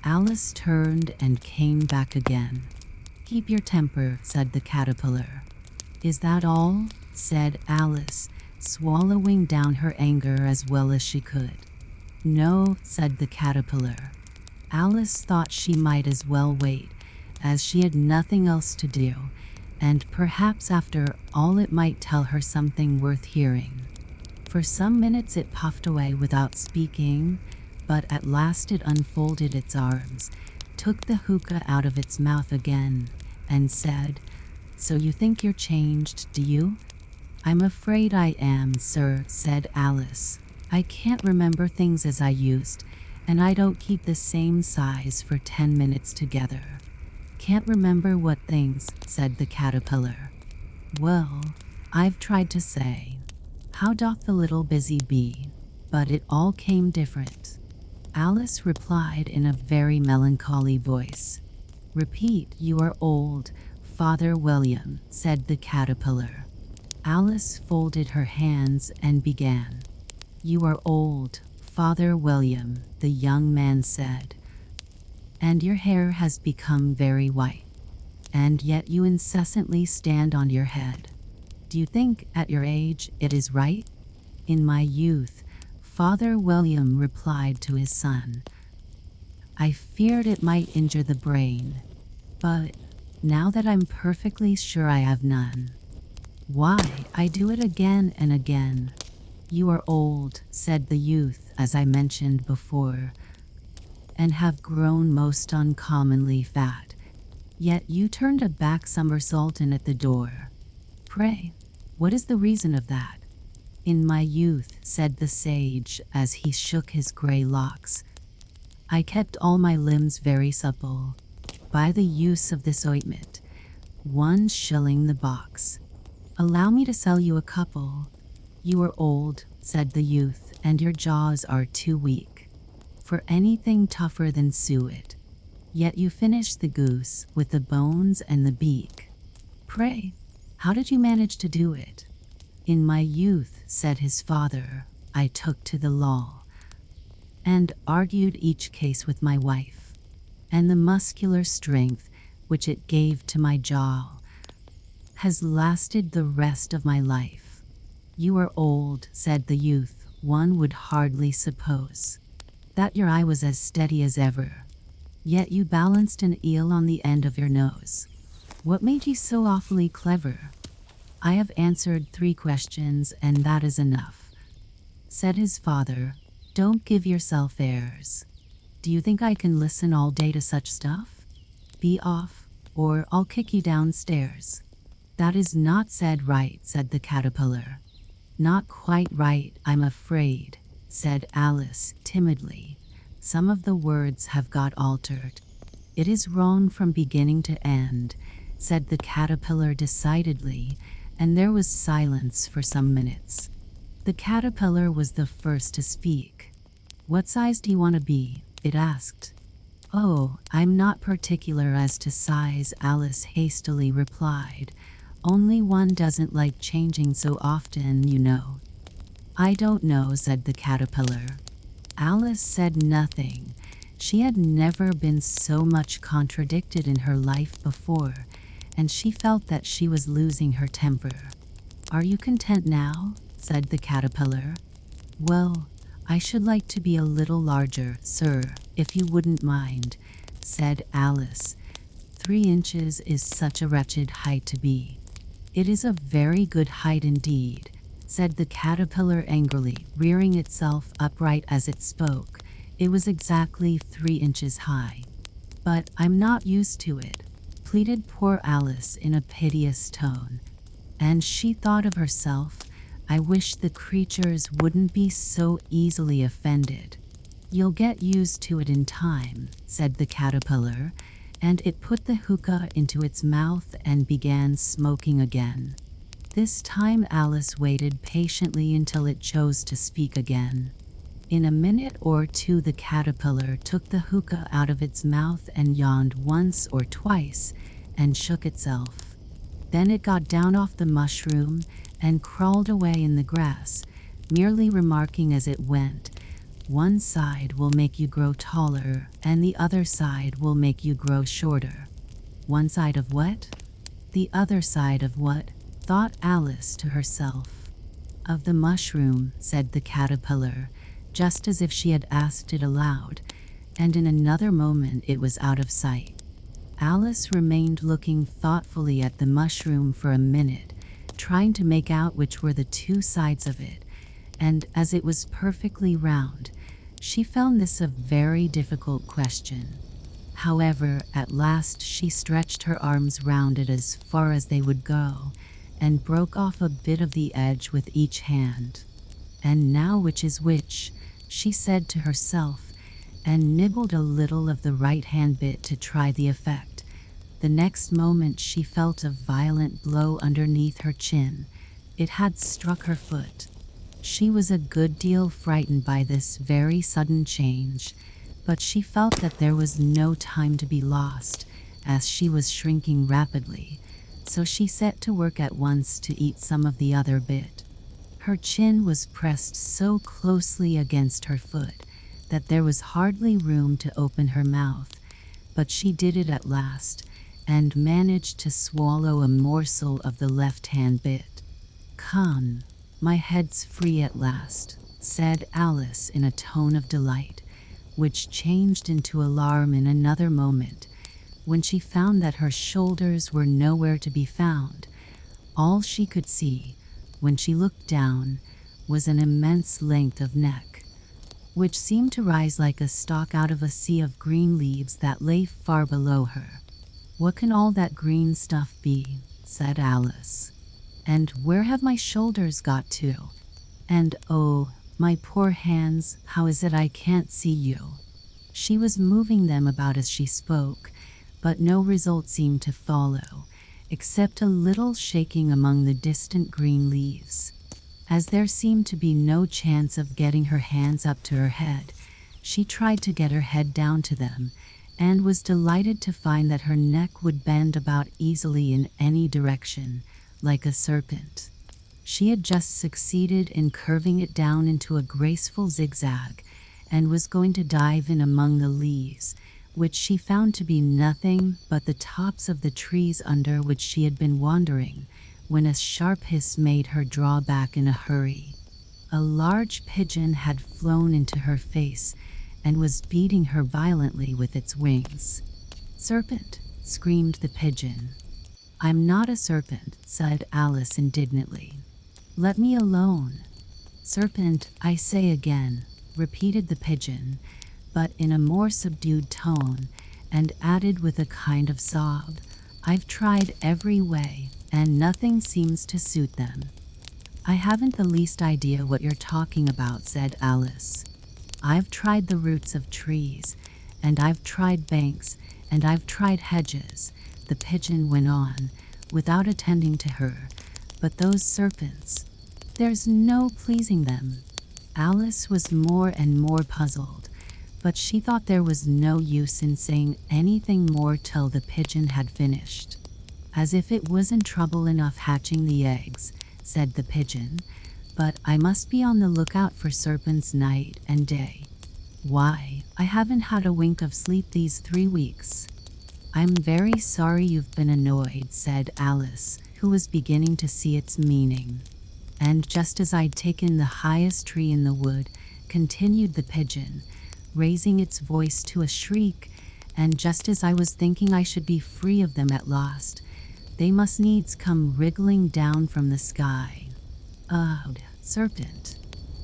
Alice turned and came back again. "Keep your temper," said the caterpillar. "Is that all?" said Alice, swallowing down her anger as well as she could. "No," said the caterpillar. Alice thought she might as well wait, as she had nothing else to do, and perhaps after all it might tell her something worth hearing. For some minutes it puffed away without speaking, but at last it unfolded its arms, took the hookah out of its mouth again, and said, "So you think you're changed, do you?" "I'm afraid I am, sir," said Alice. "I can't remember things as I used, and I don't keep the same size for 10 minutes together." "Can't remember what things?" said the caterpillar. "Well, I've tried to say, 'How doth the little busy bee?' but it all came different." Alice replied in a very melancholy voice. "Repeat, 'You are old, Father William,'" said the caterpillar. Alice folded her hands and began. "You are old, Father William," the young man said, "and your hair has become very white, and yet you incessantly stand on your head. Do you think, at your age, it is right?" "In my youth," Father William replied to his son, I feared it might injure the brain. But now that I'm perfectly sure I have none, why, I do it again and again. You are old, said the youth, as I mentioned before, and have grown most uncommonly fat. Yet you turned a back somersault in at the door. Pray, what is the reason of that? In my youth, said the sage, as he shook his gray locks, I kept all my limbs very supple, by the use of this ointment, 1 shilling the box. Allow me to sell you a couple. You are old, said the youth, and your jaws are too weak for anything tougher than suet. Yet you finished the goose with the bones and the beak. Pray, how did you manage to do it? In my youth, said his father, I took to the law and argued each case with my wife, and the muscular strength which it gave to my jaw has lasted the rest of my life. You are old, said the youth. One would hardly suppose that your eye was as steady as ever, yet you balanced an eel on the end of your nose. What made you so awfully clever? I have answered 3 questions, and that is enough, said his father. Don't give yourself airs. Do you think I can listen all day to such stuff? Be off, or I'll kick you downstairs. That is not said right, said the caterpillar. Not quite right, I'm afraid, said Alice timidly. Some of the words have got altered. It is wrong from beginning to end, said the caterpillar decidedly, and there was silence for some minutes. The caterpillar was the first to speak. What size do you want to be? It asked. Oh, I'm not particular as to size, Alice hastily replied. Only one doesn't like changing so often, you know. I don't know, said the caterpillar. Alice said nothing. She had never been so much contradicted in her life before, and she felt that she was losing her temper. Are you content now? Said the caterpillar. Well, I should like to be a little larger, sir, if you wouldn't mind, said Alice. 3 inches is such a wretched height to be. It is a very good height indeed, said the caterpillar angrily, rearing itself upright as it spoke. It was exactly 3 inches high. But I'm not used to it, pleaded poor Alice in a piteous tone. And she thought of herself, I wish the creatures wouldn't be so easily offended. You'll get used to it in time, said the caterpillar, and it put the hookah into its mouth and began smoking again. This time Alice waited patiently until it chose to speak again. In a minute or 2 the caterpillar took the hookah out of its mouth and yawned once or twice and shook itself. Then it got down off the mushroom and crawled away in the grass, merely remarking as it went, one side will make you grow taller, and the other side will make you grow shorter. One side of what? The other side of what? Thought Alice to herself. Of the mushroom, said the caterpillar, just as if she had asked it aloud, and in another moment it was out of sight. Alice remained looking thoughtfully at the mushroom for a minute, trying to make out which were the 2 sides of it, and as it was perfectly round, she found this a very difficult question. However, at last she stretched her arms round it as far as they would go, and broke off a bit of the edge with each hand. And now which is which, she said to herself, and nibbled a little of the right-hand bit to try the effect. The next moment she felt a violent blow underneath her chin. It had struck her foot. She was a good deal frightened by this very sudden change, but she felt that there was no time to be lost, as she was shrinking rapidly, so she set to work at once to eat some of the other bit. Her chin was pressed so closely against her foot that there was hardly room to open her mouth, but she did it at last, and managed to swallow a morsel of the left-hand bit. Come, my head's free at last, said Alice in a tone of delight. which changed into alarm in another moment when she found that her shoulders were nowhere to be found. All she could see, when she looked down, was an immense length of neck, which seemed to rise like a stalk out of a sea of green leaves that lay far below her. "What can all that green stuff be?" said Alice. "And where have my shoulders got to? And oh, my poor hands, how is it I can't see you?" She was moving them about as she spoke, but no result seemed to follow, except a little shaking among the distant green leaves. As there seemed to be no chance of getting her hands up to her head, she tried to get her head down to them, and was delighted to find that her neck would bend about easily in any direction, like a serpent. She had just succeeded in curving it down into a graceful zigzag, and was going to dive in among the leaves, which she found to be nothing but the tops of the trees under which she had been wandering, when a sharp hiss made her draw back in a hurry. A large pigeon had flown into her face and was beating her violently with its wings. "Serpent!" screamed the pigeon. "I'm not a serpent," said Alice indignantly. "Let me alone." "Serpent, I say again," repeated the pigeon, but in a more subdued tone, and added with a kind of sob, "I've tried every way, and nothing seems to suit them." "I haven't the least idea what you're talking about," said Alice. "I've tried the roots of trees, and I've tried banks, and I've tried hedges," the pigeon went on, without attending to her. "But those serpents, there's no pleasing them." Alice was more and more puzzled, but she thought there was no use in saying anything more till the pigeon had finished. "As if it wasn't trouble enough hatching the eggs," said the pigeon, "but I must be on the lookout for serpents night and day. Why, I haven't had a wink of sleep these 3 weeks." "I'm very sorry you've been annoyed," said Alice, who was beginning to see its meaning. "And just as I'd taken the highest tree in the wood," continued the pigeon, raising its voice to a shriek, "and just as I was thinking I should be free of them at last, they must needs come wriggling down from the sky. Ugh, serpent."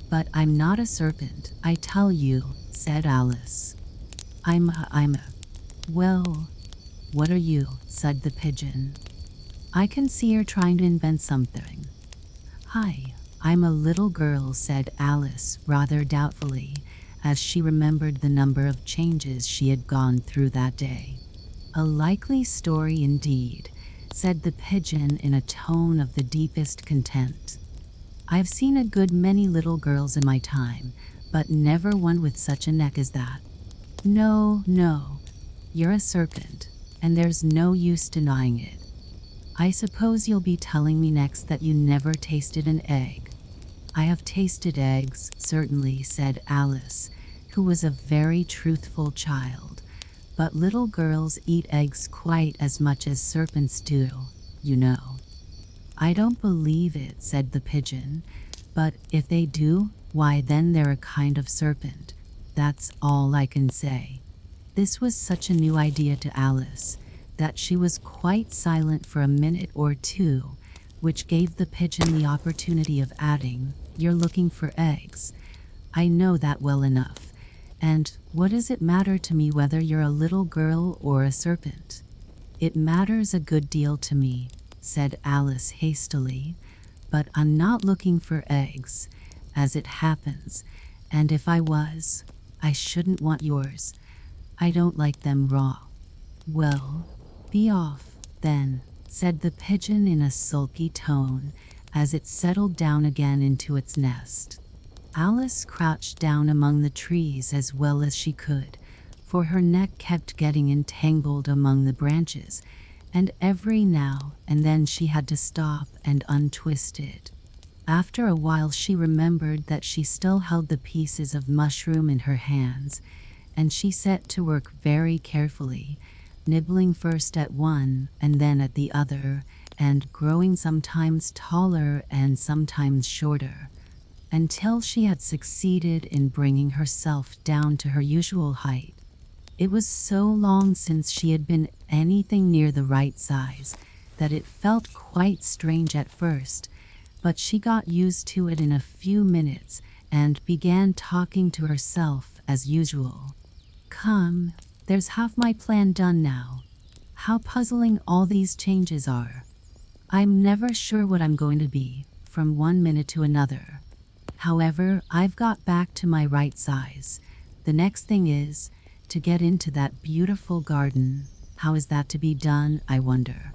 "But I'm not a serpent, I tell you," said Alice. I'm a... "Well, what are you?" said the pigeon. "I can see you're trying to invent something." "Hi, I'm a little girl," said Alice rather doubtfully, as she remembered the number of changes she had gone through that day. "A likely story indeed," said the pigeon in a tone of the deepest contempt. "I've seen a good many little girls in my time, but never one with such a neck as that. No, no, you're a serpent, and there's no use denying it. I suppose you'll be telling me next that you never tasted an egg." "I have tasted eggs, certainly," said Alice, who was a very truthful child, "but little girls eat eggs quite as much as serpents do, you know." "I don't believe it," said the pigeon, "but if they do, why then they're a kind of serpent. That's all I can say." This was such a new idea to Alice that she was quite silent for a minute or two, which gave the pigeon the opportunity of adding, "You're looking for eggs. I know that well enough. And what does it matter to me whether you're a little girl or a serpent?" "It matters a good deal to me," said Alice hastily, "but I'm not looking for eggs, as it happens, and if I was, I shouldn't want yours. I don't like them raw." "Well, be off, then," said the pigeon in a sulky tone, as it settled down again into its nest. Alice crouched down among the trees as well as she could, for her neck kept getting entangled among the branches, and every now and then she had to stop and untwist it. After a while she remembered that she still held the pieces of mushroom in her hands, and she set to work very carefully, nibbling first at one and then at the other, and growing sometimes taller and sometimes shorter. until she had succeeded in bringing herself down to her usual height. It was so long since she had been anything near the right size that it felt quite strange at first, but she got used to it in a few minutes and began talking to herself as usual. Come, there's half my plan done now. How puzzling all these changes are. I'm never sure what I'm going to be from one minute to another. However, I've got back to my right size. The next thing is to get into that beautiful garden. How is that to be done, I wonder?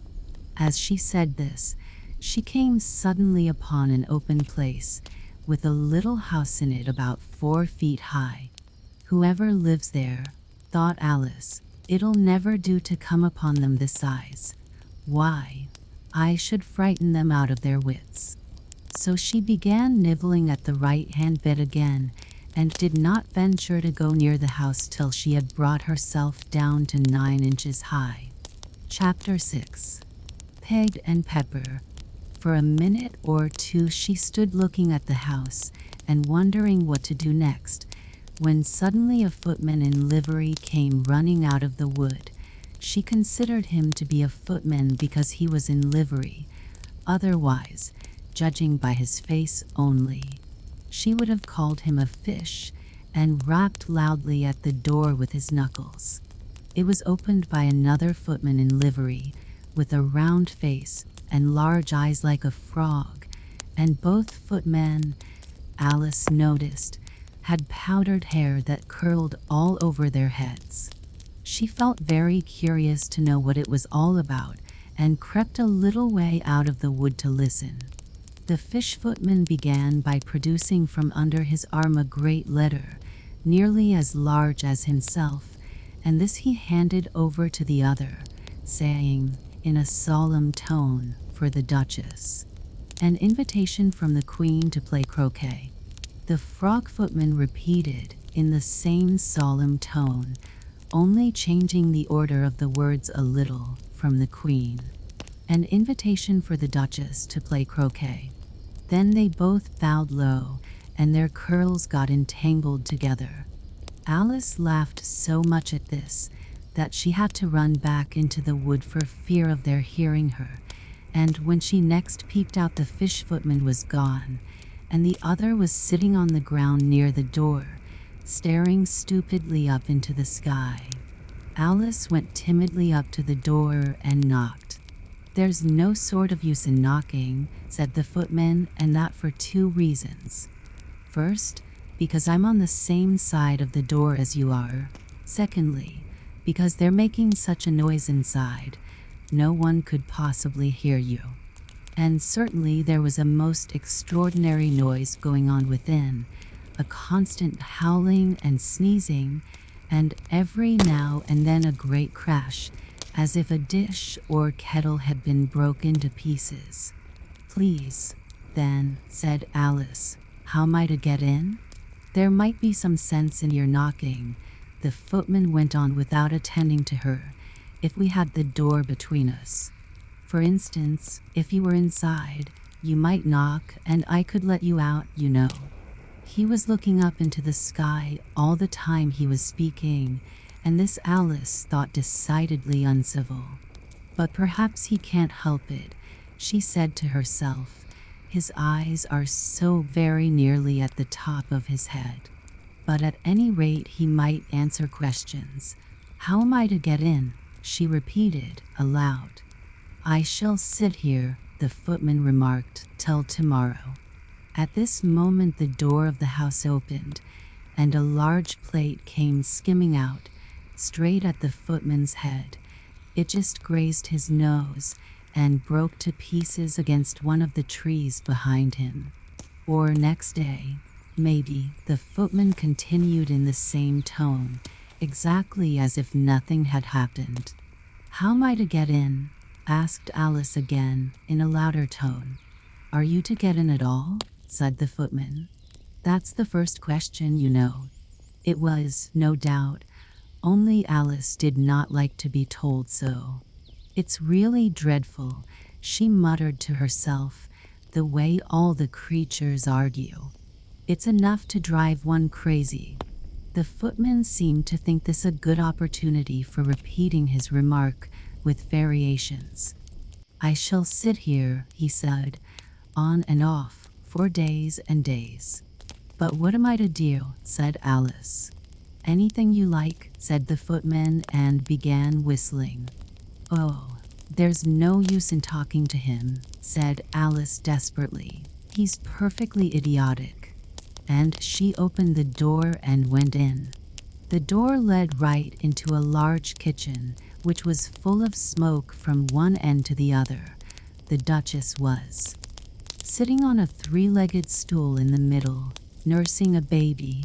As she said this, she came suddenly upon an open place with a little house in it about 4 feet high. Whoever lives there, thought Alice, it'll never do to come upon them this size. Why, I should frighten them out of their wits. So she began nibbling at the right-hand bed again, and did not venture to go near the house till she had brought herself down to 9 inches high. Chapter 6. Peg and Pepper. For a minute or two she stood looking at the house and wondering what to do next, when suddenly a footman in livery came running out of the wood. She considered him to be a footman because he was in livery. Otherwise, judging by his face only, she would have called him a fish, and rapped loudly at the door with his knuckles. It was opened by another footman in livery, with a round face and large eyes like a frog, and both footmen, Alice noticed, had powdered hair that curled all over their heads. She felt very curious to know what it was all about, and crept a little way out of the wood to listen. The fish footman began by producing from under his arm a great letter, nearly as large as himself, and this he handed over to the other, saying, in a solemn tone, for the Duchess, an invitation from the Queen to play croquet. The frog footman repeated, in the same solemn tone, only changing the order of the words a little, from the Queen. An invitation for the Duchess to play croquet. Then they both bowed low, and their curls got entangled together. Alice laughed so much at this that she had to run back into the wood for fear of their hearing her, and when she next peeped out, the fish footman was gone, and the other was sitting on the ground near the door, staring stupidly up into the sky. Alice went timidly up to the door and knocked. "There's no sort of use in knocking," said the footman, "and that for 2 reasons. First, because I'm on the same side of the door as you are. Secondly, because they're making such a noise inside, no one could possibly hear you." And certainly there was a most extraordinary noise going on within, a constant howling and sneezing, and every now and then a great crash, as if a dish or kettle had been broken to pieces. "Please, then," said Alice, "how am I to get in?" "There might be some sense in your knocking," the footman went on without attending to her, "if we had the door between us. For instance, if you were inside, you might knock and I could let you out, you know." He was looking up into the sky all the time he was speaking, and this Alice thought decidedly uncivil. "But perhaps he can't help it," she said to herself. "His eyes are so very nearly at the top of his head. But at any rate he might answer questions. How am I to get in?" she repeated aloud. "I shall sit here," the footman remarked, "till tomorrow." At this moment the door of the house opened, and a large plate came skimming out, straight at the footman's head. It just grazed his nose, and broke to pieces against one of the trees behind him. "Or next day, maybe," the footman continued in the same tone, exactly as if nothing had happened. "How am I to get in?" asked Alice again, in a louder tone. "Are you to get in at all?" said the footman. "That's the first question, you know." It was, no doubt, only Alice did not like to be told so. "It's really dreadful," she muttered to herself, "the way all the creatures argue. It's enough to drive one crazy. The footman seemed to think this a good opportunity for repeating his remark with variations. I shall sit here, he said, on and off, for days and days. But what am I to do? Said Alice. Anything you like, said the footman and began whistling. Oh, there's no use in talking to him, said Alice desperately. He's perfectly idiotic. And she opened the door and went in. The door led right into a large kitchen, which was full of smoke from one end to the other. The Duchess was sitting on a three-legged stool in the middle, nursing a baby.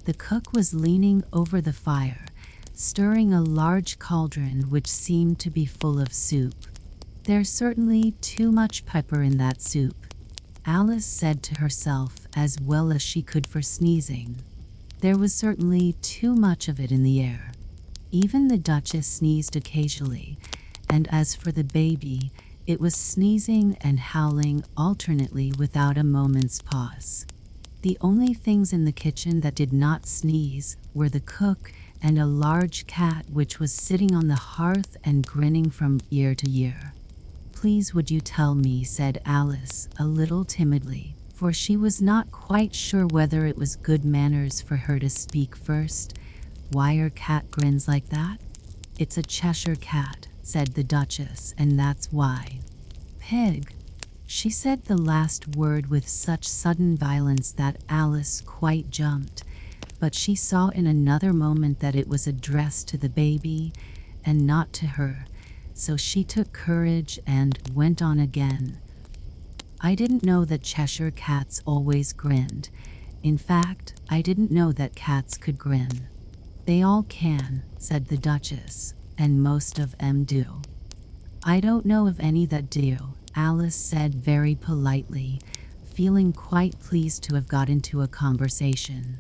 The cook was leaning over the fire, stirring a large cauldron which seemed to be full of soup. There's certainly too much pepper in that soup, Alice said to herself as well as she could for sneezing. There was certainly too much of it in the air. Even the Duchess sneezed occasionally, and as for the baby, it was sneezing and howling alternately without a moment's pause. The only things in the kitchen that did not sneeze were the cook and a large cat which was sitting on the hearth and grinning from ear to ear. Please would you tell me, said Alice, a little timidly, for she was not quite sure whether it was good manners for her to speak first. Why are cat grins like that? It's a Cheshire Cat, said the Duchess, and that's why. Pig. She said the last word with such sudden violence that Alice quite jumped, but she saw in another moment that it was addressed to the baby and not to her, so she took courage and went on again. I didn't know that Cheshire Cats always grinned. In fact, I didn't know that cats could grin. They all can, said the Duchess, and most of 'em do. I don't know of any that do, Alice said very politely, feeling quite pleased to have got into a conversation.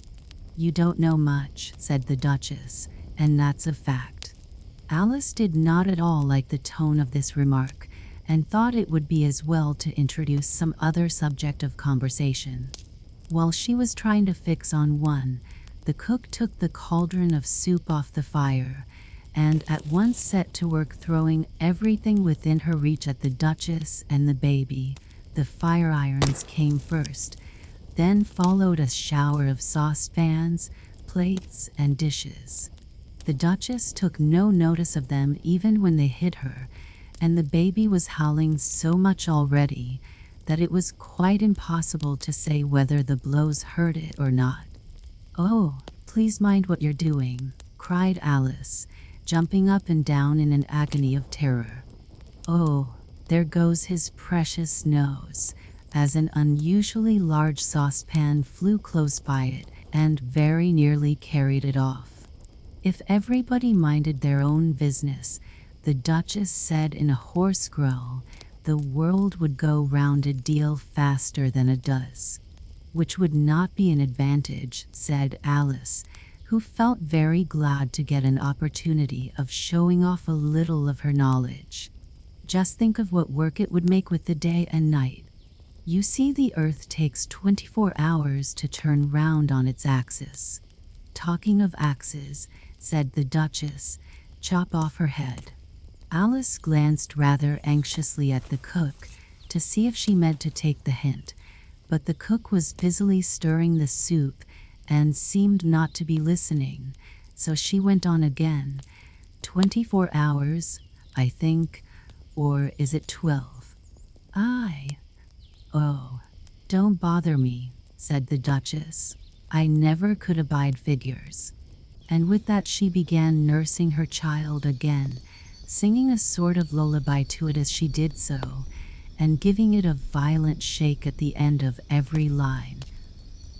You don't know much, said the Duchess, and that's a fact. Alice did not at all like the tone of this remark, and thought it would be as well to introduce some other subject of conversation. While she was trying to fix on one, the cook took the cauldron of soup off the fire, and at once set to work throwing everything within her reach at the Duchess and the baby. The fire irons came first, then followed a shower of saucepans, plates, and dishes. The Duchess took no notice of them even when they hit her, and the baby was howling so much already that it was quite impossible to say whether the blows hurt it or not. Oh, please mind what you're doing, cried Alice, jumping up and down in an agony of terror. Oh, there goes his precious nose, as an unusually large saucepan flew close by it and very nearly carried it off. If everybody minded their own business, the Duchess said in a hoarse growl, the world would go round a deal faster than it does. Which would not be an advantage, said Alice, who felt very glad to get an opportunity of showing off a little of her knowledge. Just think of what work it would make with the day and night. You see, the earth takes 24 hours to turn round on its axis. Talking of axes, said the Duchess, chop off her head. Alice glanced rather anxiously at the cook to see if she meant to take the hint, but the cook was busily stirring the soup and seemed not to be listening, so she went on again. 24 hours, I think, or is it 12? Aye. Oh, don't bother me, said the Duchess. I never could abide figures. And with that she began nursing her child again, singing a sort of lullaby to it as she did so, and giving it a violent shake at the end of every line.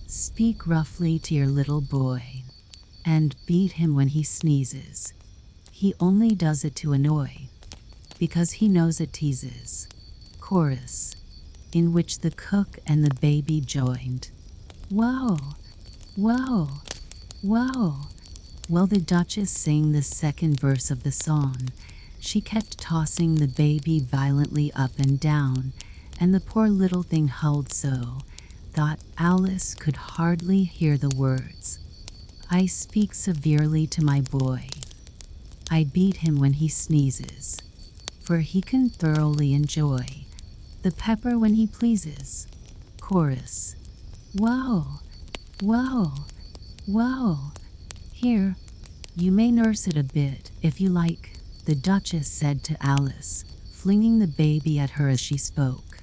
Speak roughly to your little boy, and beat him when he sneezes. He only does it to annoy, because he knows it teases. Chorus, in which the cook and the baby joined. Whoa, whoa, whoa. While the Duchess sang the second verse of the song, she kept tossing the baby violently up and down, and the poor little thing howled so thought Alice could hardly hear the words. I speak severely to my boy. I beat him when he sneezes, for he can thoroughly enjoy the pepper when he pleases. Chorus. Whoa, whoa, whoa. Here, you may nurse it a bit, if you like, the Duchess said to Alice, flinging the baby at her as she spoke.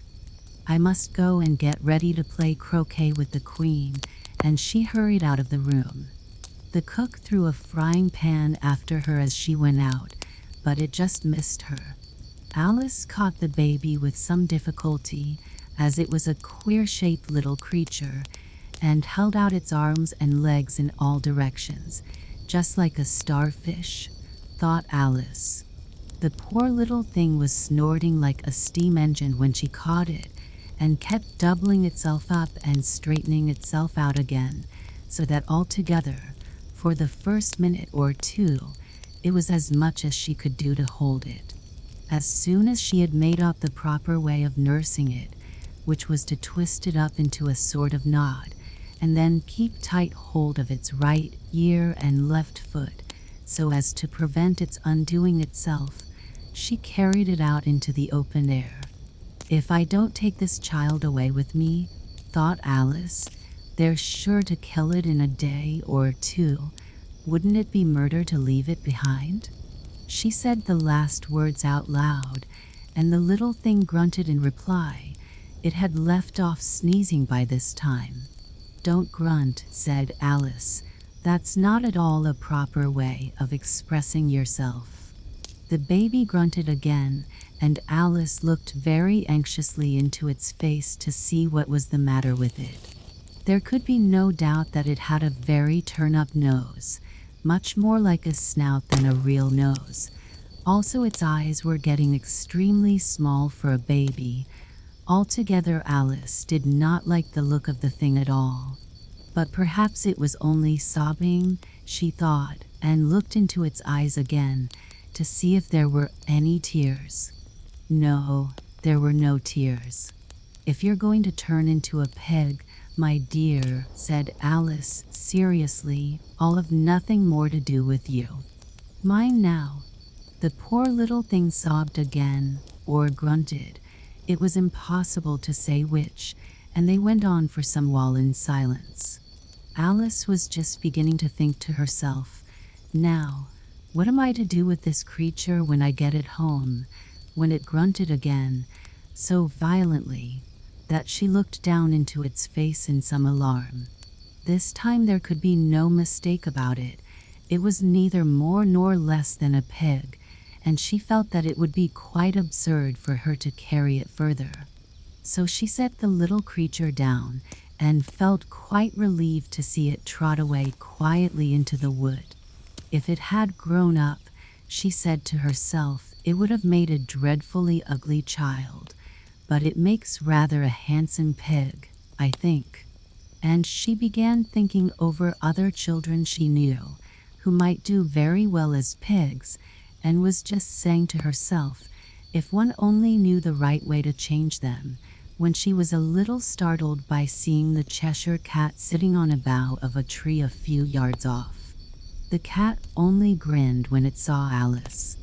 I must go and get ready to play croquet with the Queen, and she hurried out of the room. The cook threw a frying pan after her as she went out, but it just missed her. Alice caught the baby with some difficulty, as it was a queer-shaped little creature, and held out its arms and legs in all directions, just like a starfish, thought Alice. The poor little thing was snorting like a steam engine when she caught it, and kept doubling itself up and straightening itself out again, so that altogether, for the first minute or two, it was as much as she could do to hold it. As soon as she had made up the proper way of nursing it, which was to twist it up into a sort of knot, and then keep tight hold of its right ear and left foot, so as to prevent its undoing itself, she carried it out into the open air. If I don't take this child away with me, thought Alice, they're sure to kill it in a day or two. Wouldn't it be murder to leave it behind? She said the last words out loud, and the little thing grunted in reply. It had left off sneezing by this time. Don't grunt, said Alice. That's not at all a proper way of expressing yourself. The baby grunted again, and Alice looked very anxiously into its face to see what was the matter with it. There could be no doubt that it had a very turn-up nose, much more like a snout than a real nose. Also, its eyes were getting extremely small for a baby. Altogether, Alice did not like the look of the thing at all. But perhaps it was only sobbing, she thought, and looked into its eyes again to see if there were any tears. No, there were no tears. If you're going to turn into a pig, my dear, said Alice seriously, I'll have nothing more to do with you. Mine now. The poor little thing sobbed again, or grunted. It was impossible to say which, and they went on for some while in silence. Alice was just beginning to think to herself, now, what am I to do with this creature when I get it home? When it grunted again, so violently, that she looked down into its face in some alarm. This time there could be no mistake about it. It was neither more nor less than a pig, and she felt that it would be quite absurd for her to carry it further. So she set the little creature down, and felt quite relieved to see it trot away quietly into the wood. If it had grown up, she said to herself, it would have made a dreadfully ugly child. But it makes rather a handsome pig, I think. And she began thinking over other children she knew, who might do very well as pigs, and was just saying to herself, if one only knew the right way to change them, when she was a little startled by seeing the Cheshire Cat sitting on a bough of a tree a few yards off. The cat only grinned when it saw Alice.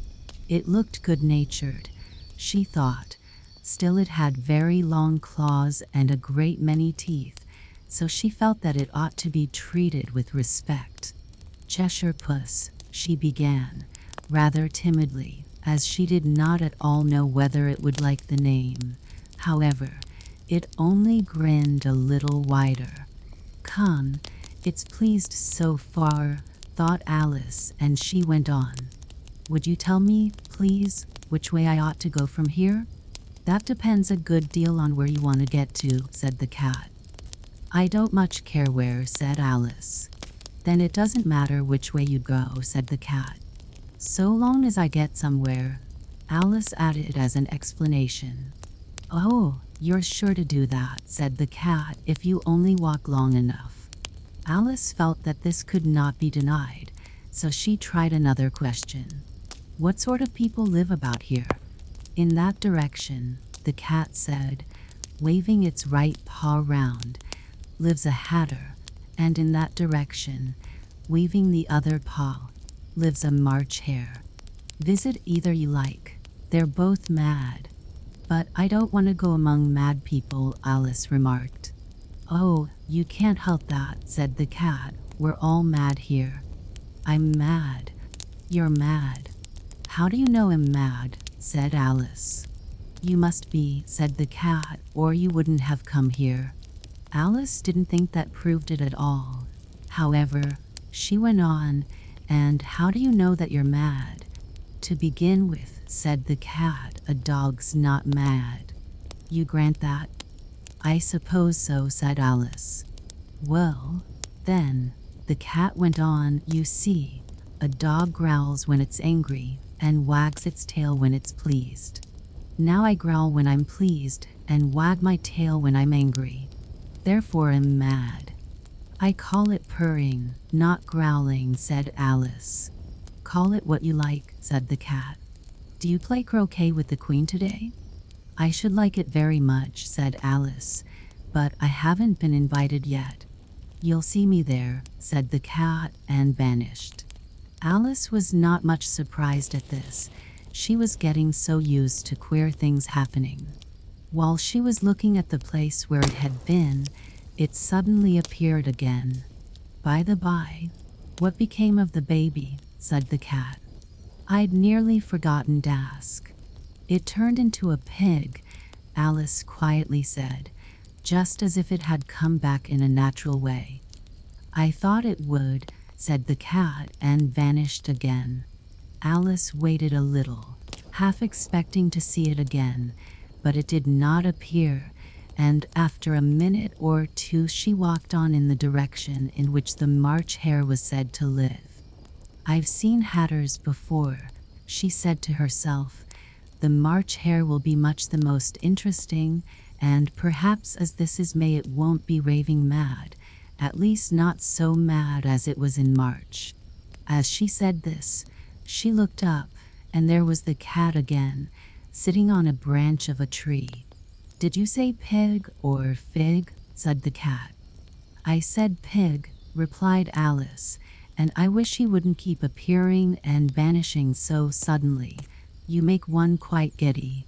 It looked good-natured, she thought. Still, it had very long claws and a great many teeth, so she felt that it ought to be treated with respect. Cheshire Puss, she began, rather timidly, as she did not at all know whether it would like the name. However, it only grinned a little wider. Come, it's pleased so far, thought Alice, and she went on. Would you tell me, please, which way I ought to go from here? That depends a good deal on where you want to get to, said the cat. I don't much care where, said Alice. Then it doesn't matter which way you go, said the cat. So long as I get somewhere, Alice added as an explanation. Oh, you're sure to do that, said the cat, if you only walk long enough. Alice felt that this could not be denied, so she tried another question. What sort of people live about here? In that direction, the cat said, waving its right paw round, lives a hatter, and in that direction, weaving the other paw, lives a March hare. Visit either you like. They're both mad. But I don't want to go among mad people, Alice remarked. Oh, you can't help that, said the cat. We're all mad here. I'm mad. You're mad. How do you know I'm mad? Said Alice. You must be, said the cat, or you wouldn't have come here. Alice didn't think that proved it at all. However, she went on, and how do you know that you're mad? To begin with, said the cat, a dog's not mad. You grant that? I suppose so, said Alice. Well, then, the cat went on, you see, a dog growls when it's angry and wags its tail when it's pleased. Now I growl when I'm pleased and wag my tail when I'm angry. Therefore I'm mad. I call it purring, not growling, said Alice. Call it what you like, said the cat. Do you play croquet with the queen today? I should like it very much, said Alice, but I haven't been invited yet. You'll see me there, said the cat, and vanished. Alice was not much surprised at this. She was getting so used to queer things happening. While she was looking at the place where it had been, it suddenly appeared again. By the by, what became of the baby? Said the cat. I'd nearly forgotten to ask. It turned into a pig, Alice quietly said, just as if it had come back in a natural way. I thought it would, said the cat, and vanished again. Alice waited a little, half expecting to see it again, but it did not appear, and after a minute or two she walked on in the direction in which the March hare was said to live. I've seen hatters before, she said to herself. The March hare will be much the most interesting, and perhaps as this is May it won't be raving mad, at least not so mad as it was in March. As she said this, she looked up, and there was the cat again, sitting on a branch of a tree. Did you say pig or fig? Said the cat. I said pig, replied Alice, and I wish he wouldn't keep appearing and vanishing so suddenly. You make one quite giddy.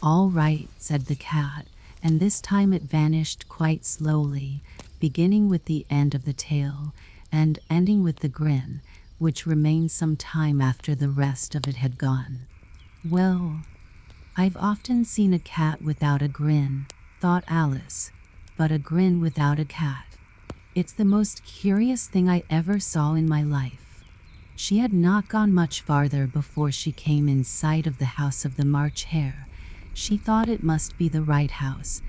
All right, said the cat, and this time it vanished quite slowly, beginning with the end of the tail and ending with the grin, which remained some time after the rest of it had gone. Well, I've often seen a cat without a grin, thought Alice, but a grin without a cat. It's the most curious thing I ever saw in my life. She had not gone much farther before she came in sight of the house of the March hare. She thought it must be the right house,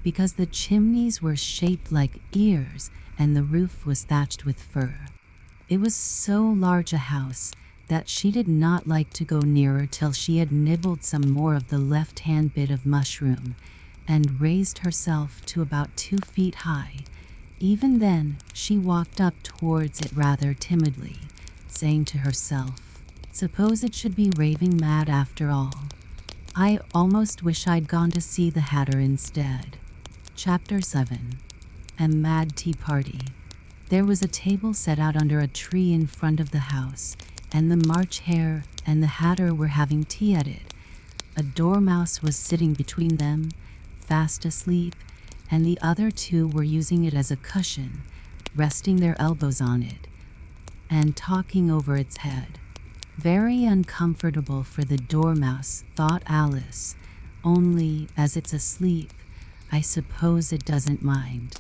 because the chimneys were shaped like ears and the roof was thatched with fur. It was so large a house that she did not like to go nearer till she had nibbled some more of the left-hand bit of mushroom and raised herself to about 2 feet high. Even then, she walked up towards it rather timidly, saying to herself, suppose it should be raving mad after all. I almost wish I'd gone to see the hatter instead. Chapter 7. A Mad Tea Party. There was a table set out under a tree in front of the house, and the March hare and the hatter were having tea at it. A dormouse was sitting between them, fast asleep, and the other two were using it as a cushion, resting their elbows on it, and talking over its head. Very uncomfortable for the dormouse, thought Alice, only, as it's asleep, I suppose it doesn't mind.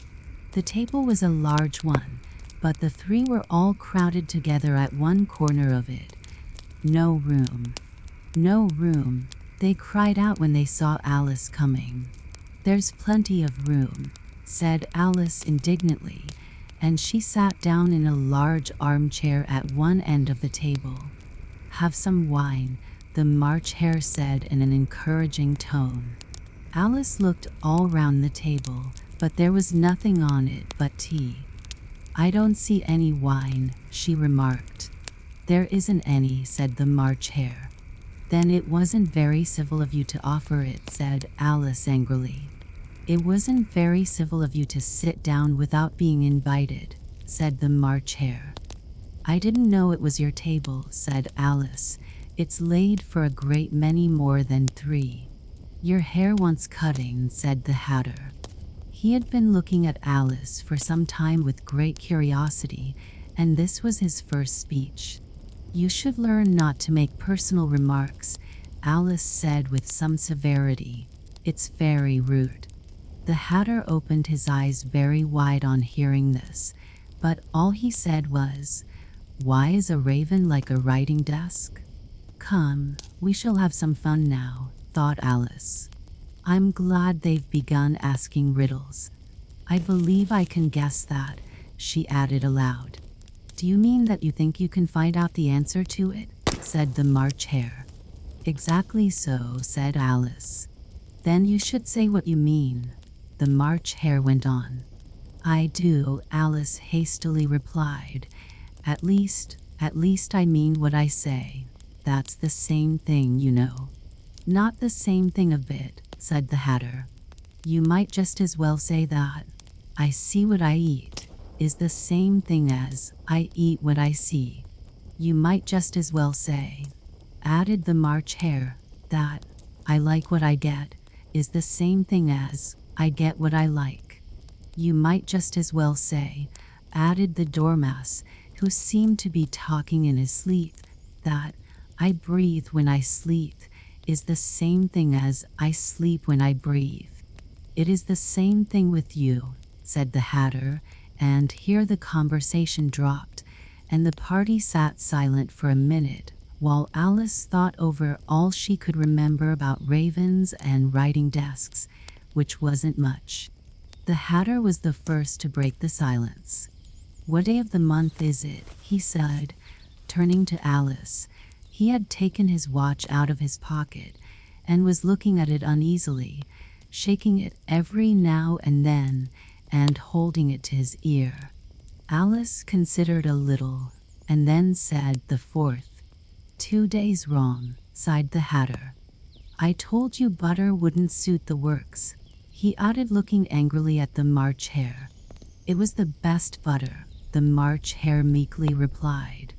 The table was a large one, but the three were all crowded together at one corner of it. No room. No room, they cried out when they saw Alice coming. There's plenty of room, said Alice indignantly, and she sat down in a large armchair at one end of the table. Have some wine, the March hare said in an encouraging tone. Alice looked all round the table, but there was nothing on it but tea. I don't see any wine, she remarked. There isn't any, said the March hare. Then it wasn't very civil of you to offer it, said Alice angrily. "It wasn't very civil of you to sit down without being invited," said the March Hare. "I didn't know it was your table," said Alice. "It's laid for a great many more than 3. "Your hair wants cutting," said the Hatter. He had been looking at Alice for some time with great curiosity, and this was his first speech. "You should learn not to make personal remarks," Alice said with some severity. "It's very rude." The Hatter opened his eyes very wide on hearing this, but all he said was, "Why is a raven like a writing desk?" "Come, we shall have some fun now," thought Alice. "I'm glad they've begun asking riddles. I believe I can guess that," she added aloud. "Do you mean that you think you can find out the answer to it?" said the March Hare. "Exactly so," said Alice. "Then you should say what you mean," the March Hare went on. "I do," Alice hastily replied. At least I mean what I say. That's the same thing, you know." "Not the same thing a bit," said the Hatter. "You might just as well say that 'I see what I eat' is the same thing as 'I eat what I see.' You might just as well say," added the March Hare, "that 'I like what I get' is the same thing as 'I get what I like.' You might just as well say," added the Dormouse, who seemed to be talking in his sleep, "that 'I breathe when I sleep' is the same thing as 'I sleep when I breathe.' It is the same thing with you," said the Hatter, and here the conversation dropped, and the party sat silent for a minute, while Alice thought over all she could remember about ravens and writing desks, which wasn't much. The Hatter was the first to break the silence. "What day of the month is it?" he said, turning to Alice. He had taken his watch out of his pocket and was looking at it uneasily, shaking it every now and then and holding it to his ear. Alice considered a little and then said, "The 4th. 2 days wrong," sighed the Hatter. "I told you butter wouldn't suit the works," he added, looking angrily at the March Hare. "It was the best butter," the March Hare meekly replied.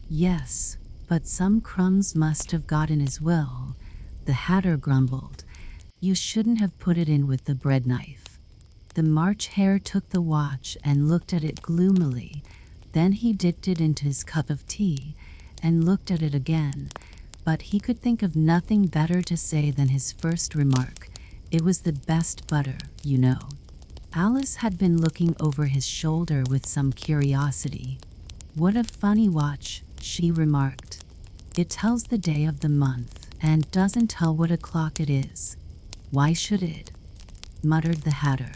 "Yes, but some crumbs must have got in as well," the Hatter grumbled. "You shouldn't have put it in with the bread knife." The March Hare took the watch and looked at it gloomily. Then he dipped it into his cup of tea and looked at it again, but he could think of nothing better to say than his first remark. "It was the best butter, you know." Alice had been looking over his shoulder with some curiosity. "What a funny watch," she remarked. "It tells the day of the month and doesn't tell what o'clock it is." "Why should it?" muttered the Hatter.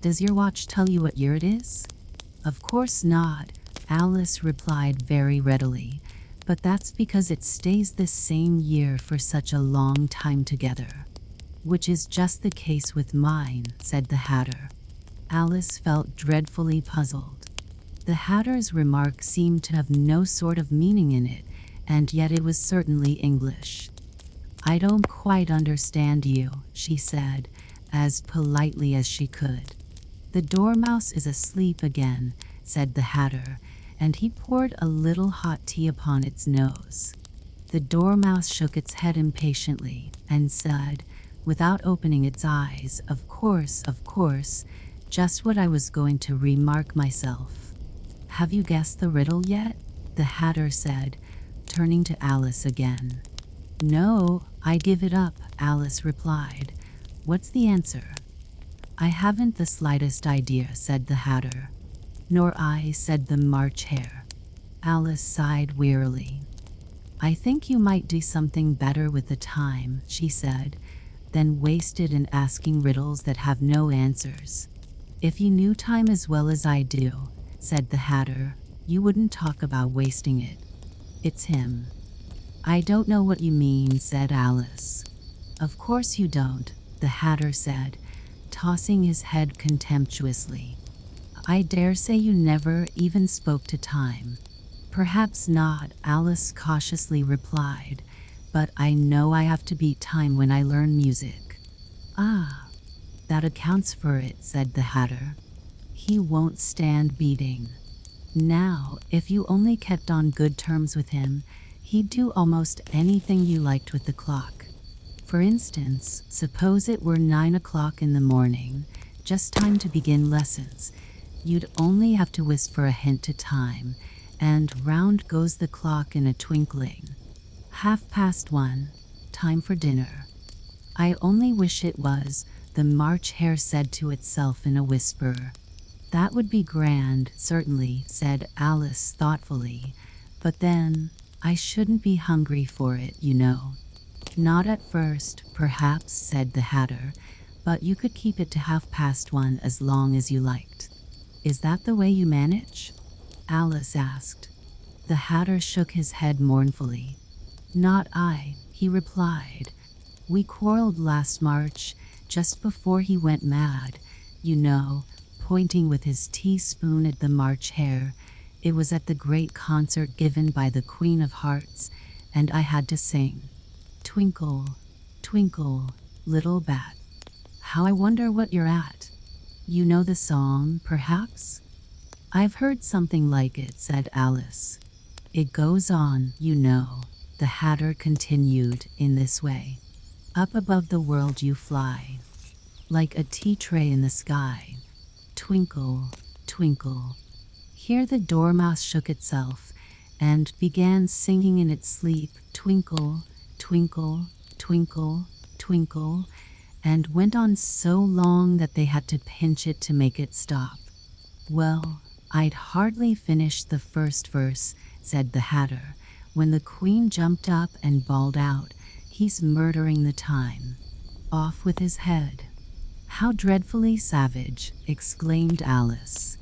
"Does your watch tell you what year it is?" "Of course not," Alice replied very readily, "but that's because it stays the same year for such a long time together." "Which is just the case with mine," said the Hatter. Alice felt dreadfully puzzled. The Hatter's remark seemed to have no sort of meaning in it, and yet it was certainly English. "I don't quite understand you," she said, as politely as she could. "The Dormouse is asleep again," said the Hatter, and he poured a little hot tea upon its nose. The Dormouse shook its head impatiently and said, without opening its eyes, of course, just what I was going to remark myself." "Have you guessed the riddle yet?" the Hatter said, turning to Alice again. "No, I give it up," Alice replied. "What's the answer?" "I haven't the slightest idea," said the Hatter. "Nor I," said the March Hare. Alice sighed wearily. "I think you might do something better with the time," she said, "than waste it in asking riddles that have no answers. If you knew time as well as I do," said the Hatter, "you wouldn't talk about wasting it. It's him." "I don't know what you mean," said Alice. "Of course you don't," the Hatter said, tossing his head contemptuously. "I dare say you never even spoke to time." "Perhaps not," Alice cautiously replied, "but I know I have to beat time when I learn music." "Ah, That accounts for it, said the Hatter. He won't stand beating. Now, if you only kept on good terms with him, he'd do almost anything you liked with the clock. For instance, suppose it were 9 o'clock in the morning, just time to begin lessons. You'd only have to whisper a hint to time, and round goes the clock in a twinkling. 1:30, time for dinner. I only wish it was, the March Hare said to itself in a whisper. That would be grand, certainly, said Alice thoughtfully, but then, I shouldn't be hungry for it, you know. Not at first, perhaps, said the Hatter, but you could keep it to 1:30 as long as you liked. Is that the way you manage? Alice asked. The Hatter shook his head mournfully. Not I, he replied. We quarreled last March, just before he went mad, you know, pointing with his teaspoon at the March Hare. It was at the great concert given by the Queen of Hearts, and I had to sing. Twinkle, twinkle, little bat. How I wonder what you're at. You know the song, perhaps? I've heard something like it, said Alice. It goes on, you know, the Hatter continued in this way. Up above the world you fly, like a tea tray in the sky. Twinkle, twinkle. Here the dormouse shook itself and began singing in its sleep, twinkle, twinkle, twinkle, twinkle, and went on so long that they had to pinch it to make it stop. Well, I'd hardly finished the first verse, said the Hatter, when the Queen jumped up and bawled out, He's murdering the time. Off with his head. How dreadfully savage, exclaimed Alice.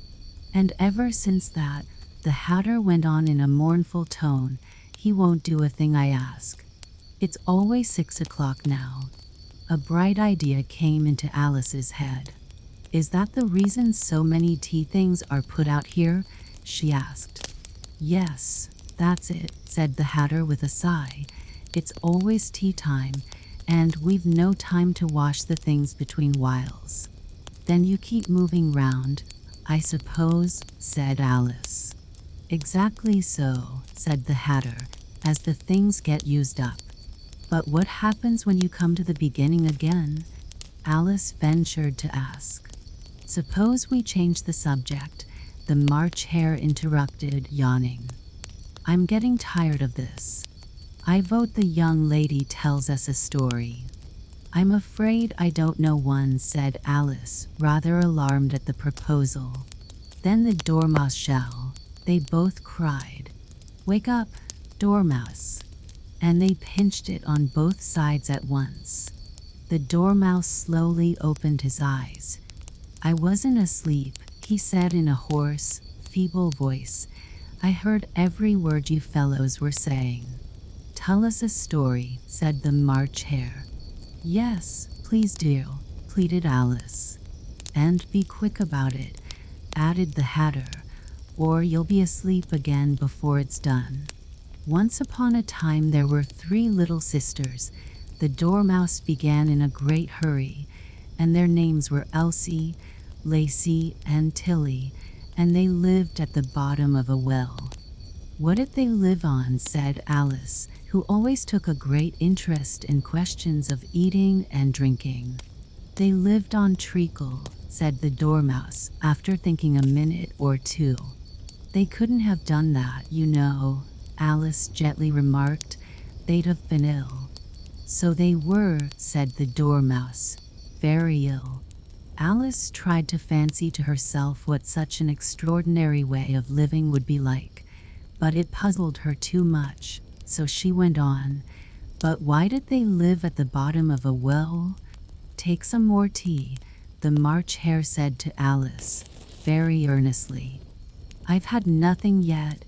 And ever since that, the Hatter went on in a mournful tone, he won't do a thing I ask. It's always 6 o'clock now. A bright idea came into Alice's head. Is that the reason so many tea things are put out here? She asked. Yes, that's it, said the Hatter with a sigh. It's always tea time, and we've no time to wash the things between whiles. Then you keep moving round, I suppose, said Alice. Exactly so, said the Hatter, as the things get used up. But what happens when you come to the beginning again? Alice ventured to ask. Suppose we change the subject, the March Hare interrupted, yawning. I'm getting tired of this. I vote the young lady tells us a story. I'm afraid I don't know one, said Alice, rather alarmed at the proposal. Then the dormouse shall, they both cried. Wake up, dormouse. And they pinched it on both sides at once. The dormouse slowly opened his eyes. I wasn't asleep, he said in a hoarse, feeble voice. I heard every word you fellows were saying. Tell us a story, said the March Hare. Yes, please do, pleaded Alice. And be quick about it, added the Hatter, or you'll be asleep again before it's done. Once upon a time there were 3 little sisters. The dormouse began in a great hurry, and their names were Elsie, Lacey, and Tilly, and they lived at the bottom of a well. What did they live on? Said Alice, who always took a great interest in questions of eating and drinking. They lived on treacle, said the dormouse, after thinking a minute or two. They couldn't have done that, you know, Alice gently remarked. They'd have been ill. So they were, said the dormouse, very ill. Alice tried to fancy to herself what such an extraordinary way of living would be like, but it puzzled her too much, so she went on. But why did they live at the bottom of a well? Take some more tea, the March Hare said to Alice, very earnestly. I've had nothing yet,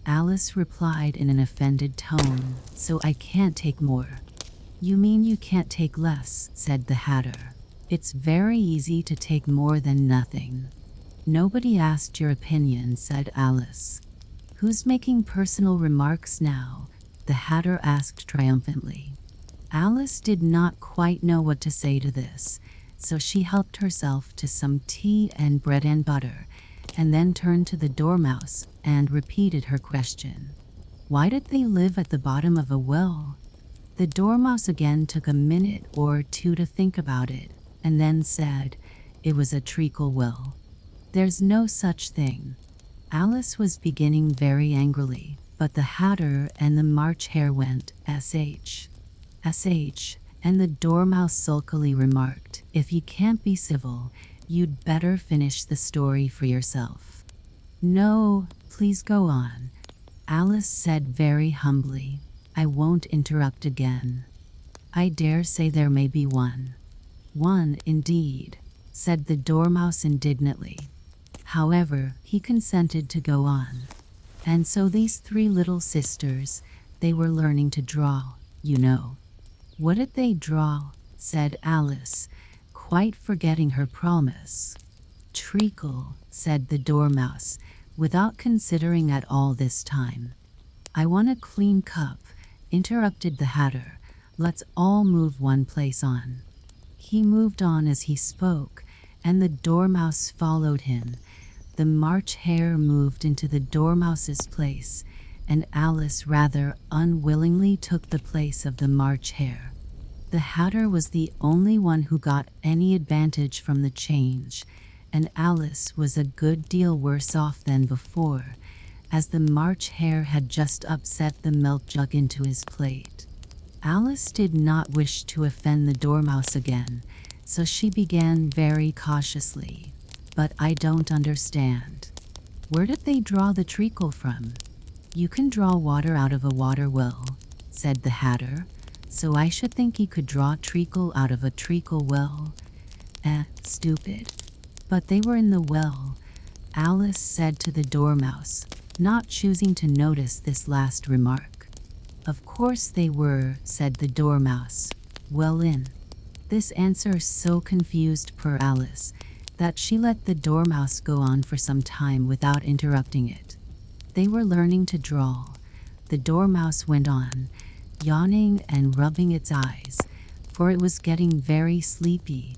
Alice replied in an offended tone, so I can't take more. You mean you can't take less, said the Hatter. It's very easy to take more than nothing. Nobody asked your opinion, said Alice. Who's making personal remarks now? The Hatter asked triumphantly. Alice did not quite know what to say to this, so she helped herself to some tea and bread and butter, and then turned to the Dormouse and repeated her question. Why did they live at the bottom of a well? The Dormouse again took a minute or two to think about it, and then said, it was a treacle well. There's no such thing. Alice was beginning very angrily, but the Hatter and the March Hare went, "sh, sh," and the Dormouse sulkily remarked, if you can't be civil, you'd better finish the story for yourself. No, please go on, Alice said very humbly. I won't interrupt again. I dare say there may be one. One, indeed, said the Dormouse indignantly. However, he consented to go on. And so these three little sisters, they were learning to draw, you know. What did they draw? Said Alice, quite forgetting her promise. Treacle, said the Dormouse, without considering at all this time. I want a clean cup, interrupted the Hatter. Let's all move one place on. He moved on as he spoke, and the Dormouse followed him. The March Hare moved into the Dormouse's place, and Alice rather unwillingly took the place of the March Hare. The Hatter was the only one who got any advantage from the change, and Alice was a good deal worse off than before, as the March Hare had just upset the milk jug into his plate. Alice did not wish to offend the Dormouse again, so she began very cautiously. But I don't understand. Where did they draw the treacle from? You can draw water out of a water well, said the Hatter, so I should think you could draw treacle out of a treacle well. Stupid. But they were in the well, Alice said to the Dormouse, not choosing to notice this last remark. Of course they were, said the Dormouse. Well in. This answer so confused poor Alice that she let the Dormouse go on for some time without interrupting it. They were learning to draw. The Dormouse went on, yawning and rubbing its eyes, for it was getting very sleepy,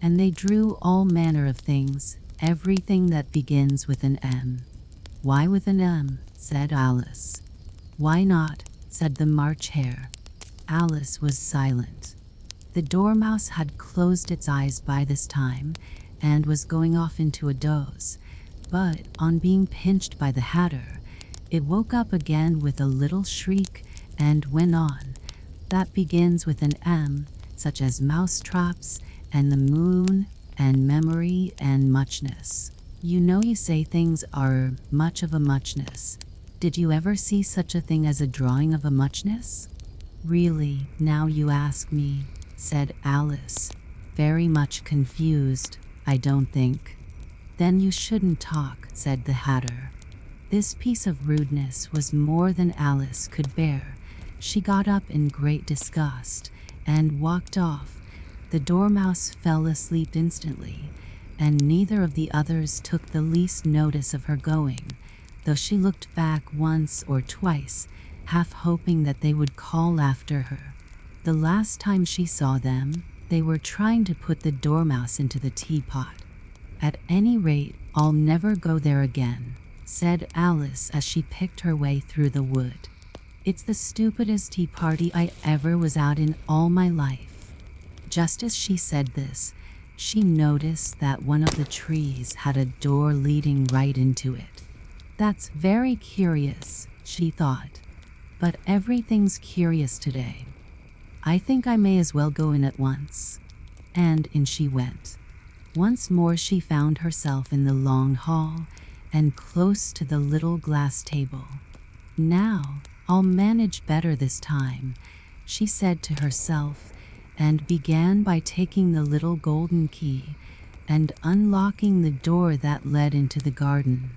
and they drew all manner of things, everything that begins with an M. Why with an M? Said Alice. Why not? Said the March Hare. Alice was silent. The Dormouse had closed its eyes by this time, and was going off into a doze, but on being pinched by the Hatter, it woke up again with a little shriek and went on. That begins with an M, such as mousetraps, and the moon, and memory, and muchness. You know you say things are much of a muchness. Did you ever see such a thing as a drawing of a muchness? Really, now you ask me, said Alice, very much confused. I don't think. Then you shouldn't talk, said the Hatter. This piece of rudeness was more than Alice could bear. She got up in great disgust and walked off. The Dormouse fell asleep instantly, and neither of the others took the least notice of her going, though she looked back once or twice, half hoping that they would call after her. The last time she saw them, they were trying to put the Dormouse into the teapot. At any rate, I'll never go there again, said Alice as she picked her way through the wood. It's the stupidest tea party I ever was at in all my life. Just as she said this, she noticed that one of the trees had a door leading right into it. That's very curious, she thought, but everything's curious today. I think I may as well go in at once. And in she went. Once more she found herself in the long hall and close to the little glass table. Now, I'll manage better this time, she said to herself, and began by taking the little golden key and unlocking the door that led into the garden.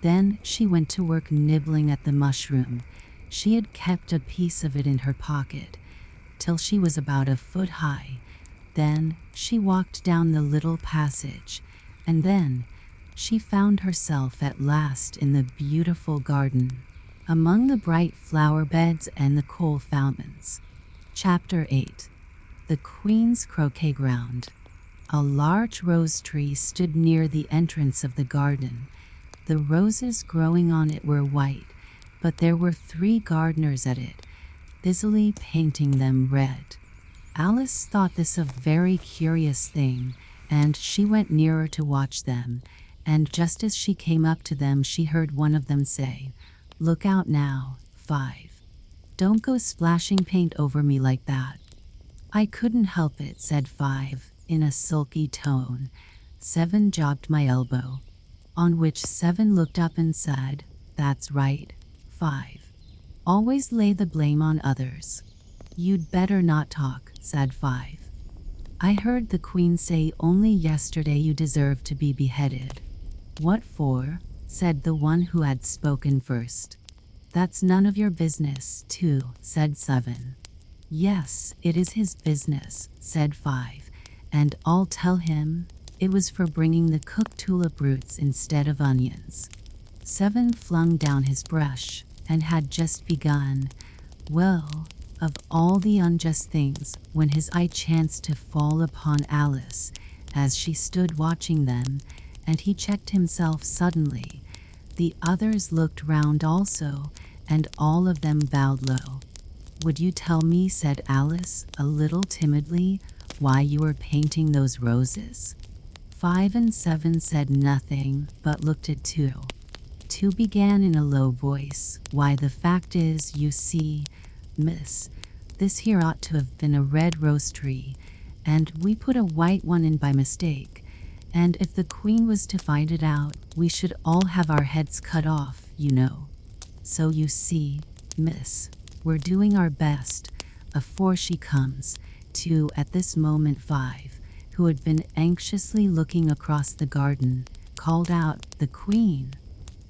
Then she went to work nibbling at the mushroom. She had kept a piece of it in her pocket, till she was about a foot high. Then she walked down the little passage, and then she found herself at last in the beautiful garden, among the bright flower beds and the coal fountains. Chapter 8. The Queen's Croquet Ground. A large rose tree stood near the entrance of the garden. The roses growing on it were white, but there were 3 gardeners at it, busily painting them red. Alice thought this a very curious thing, and she went nearer to watch them, and just as she came up to them she heard one of them say, "Look out now, 5. Don't go splashing paint over me like that." "I couldn't help it," said 5, in a sulky tone. 7 jogged my elbow. On which 7 looked up and said, "That's right, 5. Always lay the blame on others." "You'd better not talk," said 5. "I heard the Queen say only yesterday you deserve to be beheaded." "What for?" said the one who had spoken first. "That's none of your business, too," said 7. "Yes, it is his business," said 5, "and I'll tell him it was for bringing the cooked tulip roots instead of onions." 7 flung down his brush and had just begun, well, of all the unjust things, when his eye chanced to fall upon Alice as she stood watching them, and he checked himself suddenly. The others looked round also, and all of them bowed low. "Would you tell me," said Alice, a little timidly, "why you were painting those roses?" 5 and 7 said nothing, but looked at 2. 2 began in a low voice, "Why, the fact is, you see, miss, this here ought to have been a red rose tree, and we put a white one in by mistake, and if the Queen was to find it out, we should all have our heads cut off, you know. So you see, miss, we're doing our best, afore she comes," to, at this moment 5, who had been anxiously looking across the garden, called out, "The Queen!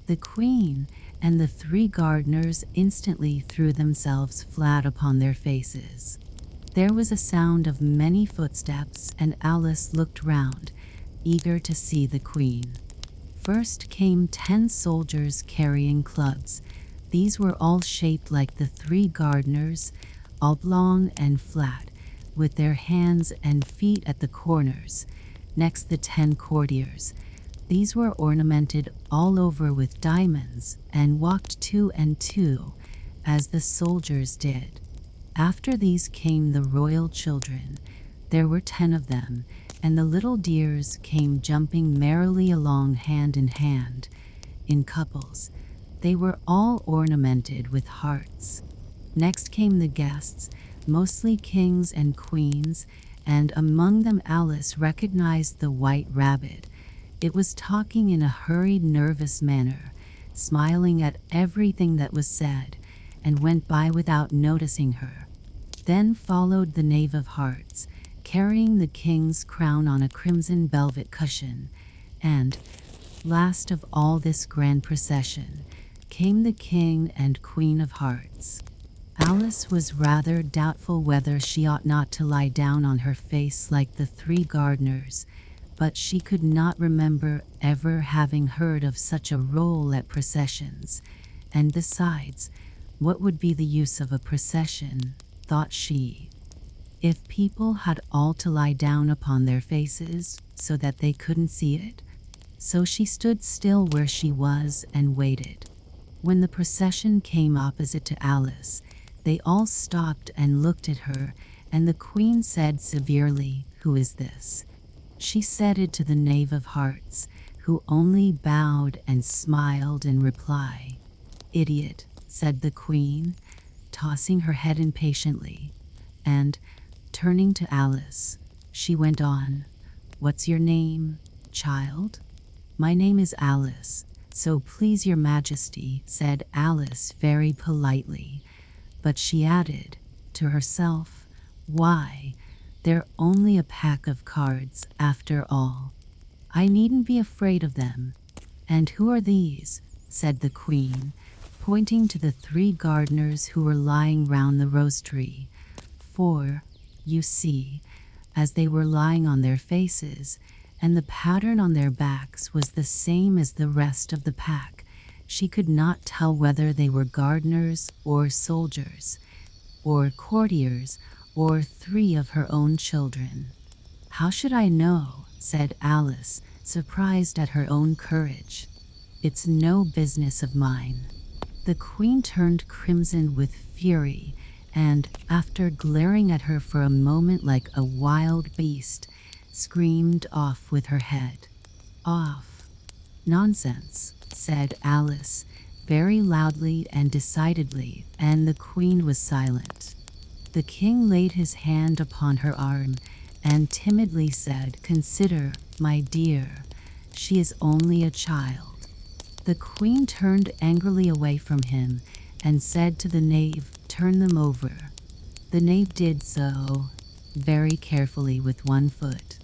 The Queen!" and the 3 gardeners instantly threw themselves flat upon their faces. There was a sound of many footsteps, and Alice looked round, eager to see the Queen. First came 10 soldiers carrying clubs. These were all shaped like the 3 gardeners, oblong and flat, with their hands and feet at the corners. Next the 10 courtiers. These were ornamented all over with diamonds, and walked 2 and 2, as the soldiers did. After these came the royal children. There were 10 of them, and the little dears came jumping merrily along hand in hand, in couples. They were all ornamented with hearts. Next came the guests, mostly kings and queens, and among them Alice recognized the white rabbit. It was talking in a hurried, nervous manner, smiling at everything that was said, and went by without noticing her. Then followed the Knave of Hearts, carrying the king's crown on a crimson velvet cushion, and, last of all this grand procession, came the King and Queen of Hearts. Alice was rather doubtful whether she ought not to lie down on her face like the 3 gardeners, but she could not remember ever having heard of such a role at processions, and besides, what would be the use of a procession, thought she, if people had all to lie down upon their faces so that they couldn't see it? So she stood still where she was and waited. When the procession came opposite to Alice, they all stopped and looked at her, and the Queen said severely, "Who is this?" She said it to the Knave of Hearts, who only bowed and smiled in reply. "Idiot," said the Queen, tossing her head impatiently, and, turning to Alice, she went on, "What's your name, child?" "My name is Alice, so please your Majesty," said Alice very politely, but she added, to herself, "Why, they're only a pack of cards, after all. I needn't be afraid of them." "And who are these?" said the Queen, pointing to the 3 gardeners who were lying round the rose tree. For, you see, as they were lying on their faces, and the pattern on their backs was the same as the rest of the pack, she could not tell whether they were gardeners or soldiers, or courtiers, or 3 of her own children. "How should I know?" said Alice, surprised at her own courage. "It's no business of mine." The queen turned crimson with fury, and, after glaring at her for a moment like a wild beast, screamed off with her head. "Off." "Nonsense," said Alice, very loudly and decidedly, and the queen was silent. The king laid his hand upon her arm and timidly said, "Consider, my dear, she is only a child." The queen turned angrily away from him and said to the knave, "Turn them over." The knave did so, very carefully with one foot.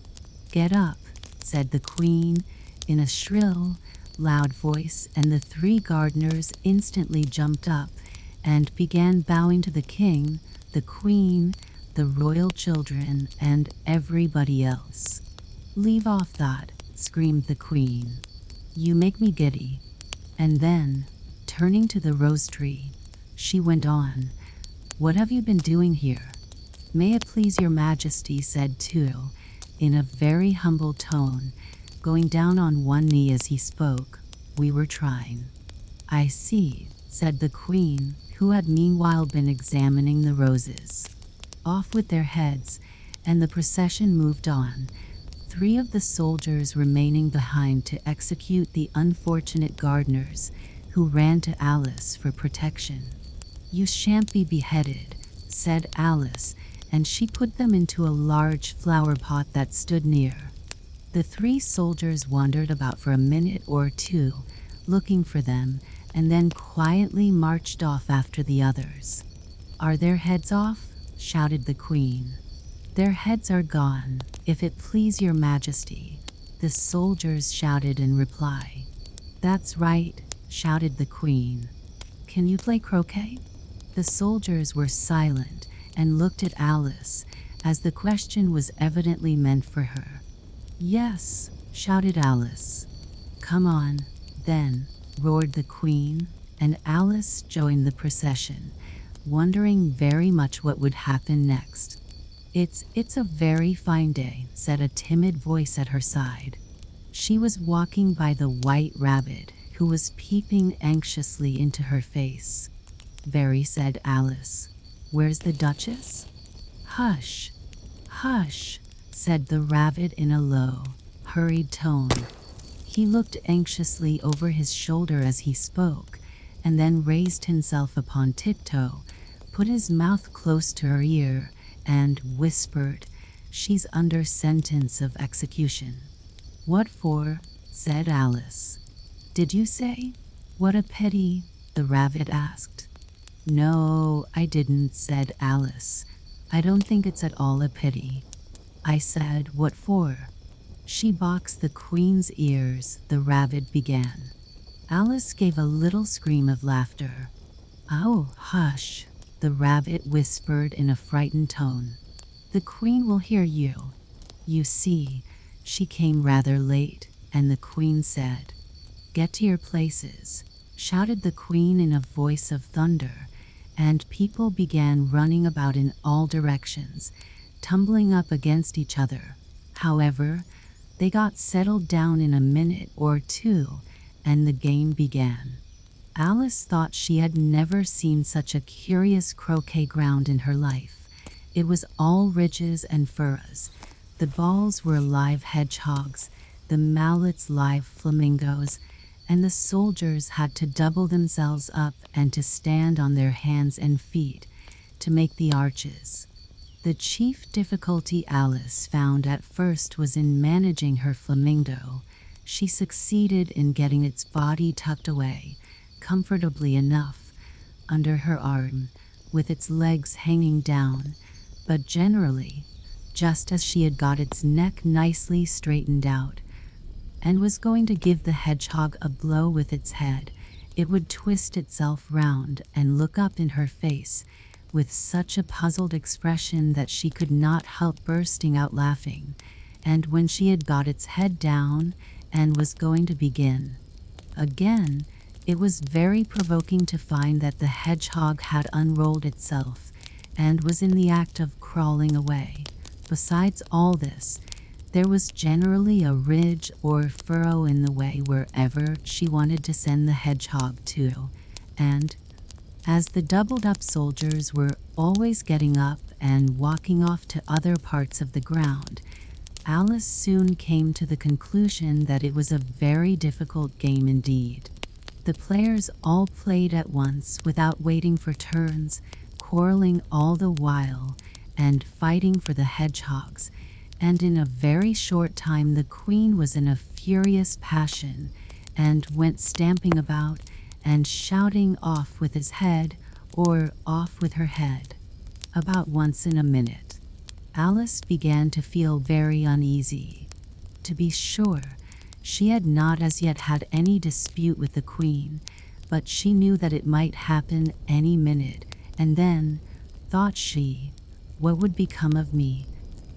"Get up," said the queen, in a shrill, loud voice, and the three gardeners instantly jumped up and began bowing to the king, the queen, the royal children, and everybody else. "Leave off that," screamed the queen. "You make me giddy." And then, turning to the rose tree, she went on, "What have you been doing here?" "May it please your majesty," said Tulle, in a very humble tone, going down on one knee as he spoke, "we were trying." "I see," said the queen, who had meanwhile been examining the roses. Off with their heads, and the procession moved on, three of the soldiers remaining behind to execute the unfortunate gardeners, who ran to Alice for protection. "You shan't be beheaded," said Alice, and she put them into a large flower pot that stood near. The three soldiers wandered about for a minute or two, looking for them, and then quietly marched off after the others. "Are their heads off?" shouted the queen. "Their heads are gone, if it please your majesty," the soldiers shouted in reply. "That's right," shouted the queen. "Can you play croquet?" The soldiers were silent and looked at Alice, as the question was evidently meant for her. "Yes," shouted Alice. "Come on, then," roared the queen, and Alice joined the procession, wondering very much what would happen next. It's a very fine day," said a timid voice at her side. She was walking by the white rabbit, who was peeping anxiously into her face. "Very," said Alice. "Where's the Duchess?" "Hush, hush," said the rabbit in a low, hurried tone. He looked anxiously over his shoulder as he spoke, and then raised himself upon tiptoe, put his mouth close to her ear, and whispered, "She's under sentence of execution." "What for?" said Alice. "Did you say? What a pity," the rabbit asked. "No, I didn't," said Alice. "I don't think it's at all a pity. I said, what for?" "She boxed the queen's ears," the rabbit began. Alice gave a little scream of laughter. "Oh, hush," the rabbit whispered in a frightened tone. "The queen will hear you. You see, she came rather late," and the queen said. "Get to your places," shouted the queen in a voice of thunder, and people began running about in all directions, tumbling up against each other. However, they got settled down in a minute or two, and the game began. Alice thought she had never seen such a curious croquet ground in her life. It was all ridges and furrows. The balls were live hedgehogs, the mallets live flamingos, and the soldiers had to double themselves up and to stand on their hands and feet to make the arches. The chief difficulty Alice found at first was in managing her flamingo. She succeeded in getting its body tucked away, comfortably enough, under her arm, with its legs hanging down, but generally, just as she had got its neck nicely straightened out, and was going to give the hedgehog a blow with its head, it would twist itself round and look up in her face with such a puzzled expression that she could not help bursting out laughing, and when she had got its head down and was going to begin again, it was very provoking to find that the hedgehog had unrolled itself and was in the act of crawling away. Besides all this, There was generally a ridge or furrow in the way wherever she wanted to send the hedgehog to, and as the doubled-up soldiers were always getting up and walking off to other parts of the ground, Alice soon came to the conclusion that it was a very difficult game indeed. The players all played at once without waiting for turns, quarreling all the while, and fighting for the hedgehogs, and in a very short time the queen was in a furious passion, and went stamping about, and shouting off with his head, or off with her head, about once in a minute. Alice began to feel very uneasy. To be sure, she had not as yet had any dispute with the queen, but she knew that it might happen any minute, and then, thought she, what would become of me?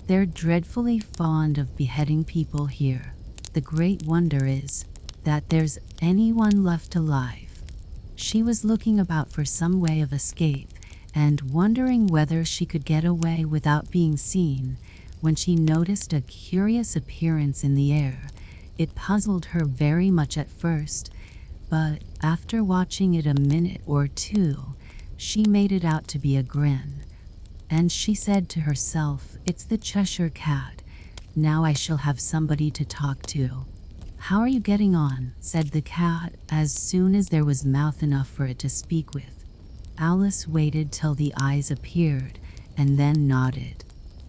They're dreadfully fond of beheading people here. The great wonder is that there's anyone left alive. She was looking about for some way of escape, and wondering whether she could get away without being seen, when she noticed a curious appearance in the air. It puzzled her very much at first, but after watching it a minute or two, she made it out to be a grin. And she said to herself, "It's the Cheshire Cat. Now I shall have somebody to talk to." "How are you getting on?" said the cat, as soon as there was mouth enough for it to speak with. Alice waited till the eyes appeared, and then nodded.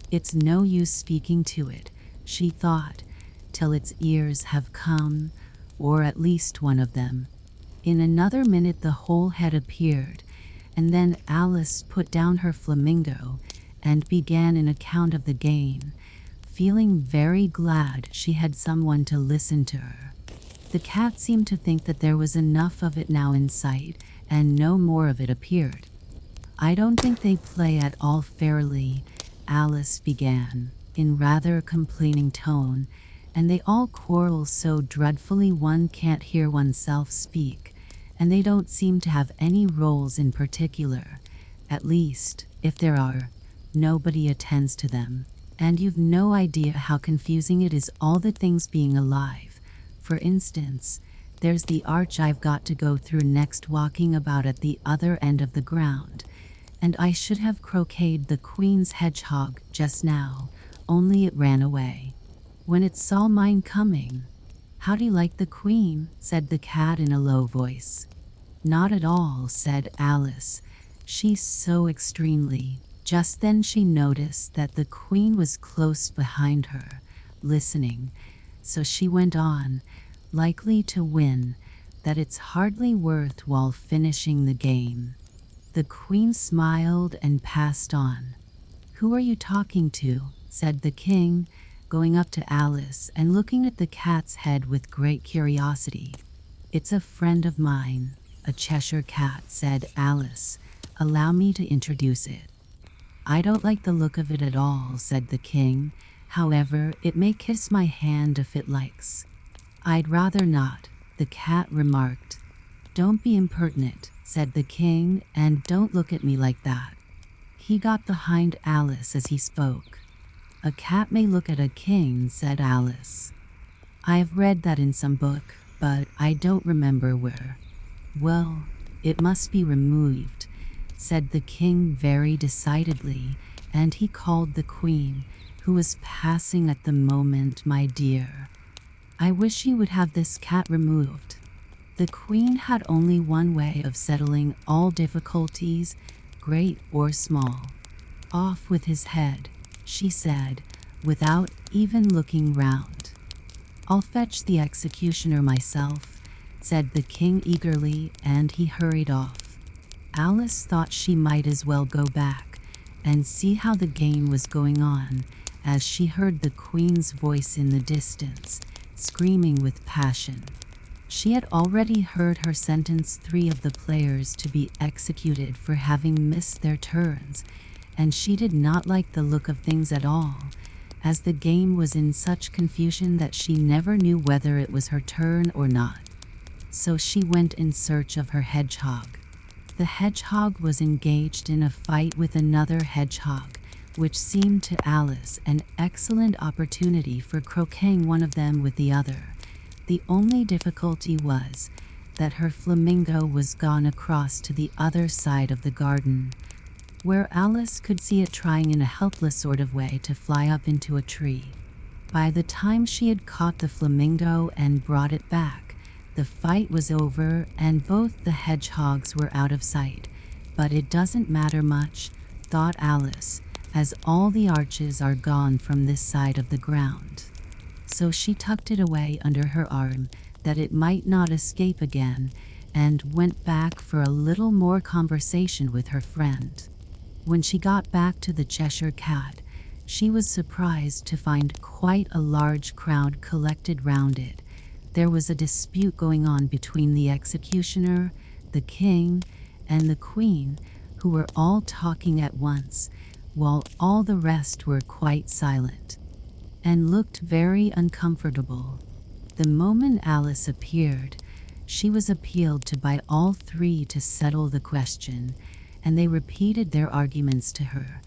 "It's no use speaking to it," she thought, "till its ears have come, or at least one of them." In another minute the whole head appeared, and then Alice put down her flamingo and began an account of the game, feeling very glad she had someone to listen to her. The cat seemed to think that there was enough of it now in sight, and no more of it appeared. "I don't think they play at all fairly," Alice began, in rather a complaining tone, "and they all quarrel so dreadfully one can't hear oneself speak, and they don't seem to have any roles in particular. At least, if there are, nobody attends to them. And you've no idea how confusing it is, all the things being alive. For instance, there's the arch I've got to go through next, walking about at the other end of the ground, and I should have croqueted the queen's hedgehog just now, only it ran away when it saw mine coming." "How do you like the queen?" said the cat in a low voice. "Not at all," said Alice. "She's so extremely—" Just then she noticed that the queen was close behind her, listening, so she went on, likely to win, that it's hardly worth while finishing the game. The queen smiled and passed on. "Who are you talking to?" said the king, going up to Alice and looking at the cat's head with great curiosity. "It's a friend of mine, a Cheshire Cat," said Alice. "Allow me to introduce it." "I don't like the look of it at all," said the king. "However, it may kiss my hand if it likes." "I'd rather not," the cat remarked. "Don't be impertinent," said the king, "and don't look at me like that." He got behind Alice as he spoke. "A cat may look at a king," said Alice. "I have read that in some book, but I don't remember where." "Well, it must be removed," said the king very decidedly, and he called the queen, who was passing at the moment. "My dear, I wish you would have this cat removed." The queen had only one way of settling all difficulties, great or small. "Off with his head," she said, without even looking round. "I'll fetch the executioner myself," said the king eagerly, and he hurried off. Alice thought she might as well go back and see how the game was going on, as she heard the queen's voice in the distance, screaming with passion. She had already heard her sentence 3 of the players to be executed for having missed their turns, and she did not like the look of things at all, as the game was in such confusion that she never knew whether it was her turn or not. So she went in search of her hedgehog. The hedgehog was engaged in a fight with another hedgehog, which seemed to Alice an excellent opportunity for croqueting one of them with the other. The only difficulty was that her flamingo was gone across to the other side of the garden, where Alice could see it trying in a helpless sort of way to fly up into a tree. By the time she had caught the flamingo and brought it back, the fight was over and both the hedgehogs were out of sight. But it doesn't matter much, thought Alice, as all the arches are gone from this side of the ground. So she tucked it away under her arm that it might not escape again, and went back for a little more conversation with her friend. When she got back to the Cheshire Cat, she was surprised to find quite a large crowd collected round it. There was a dispute going on between the executioner, the king, and the queen, who were all talking at once, while all the rest were quite silent, and looked very uncomfortable. The moment Alice appeared, she was appealed to by all three to settle the question, and they repeated their arguments to her,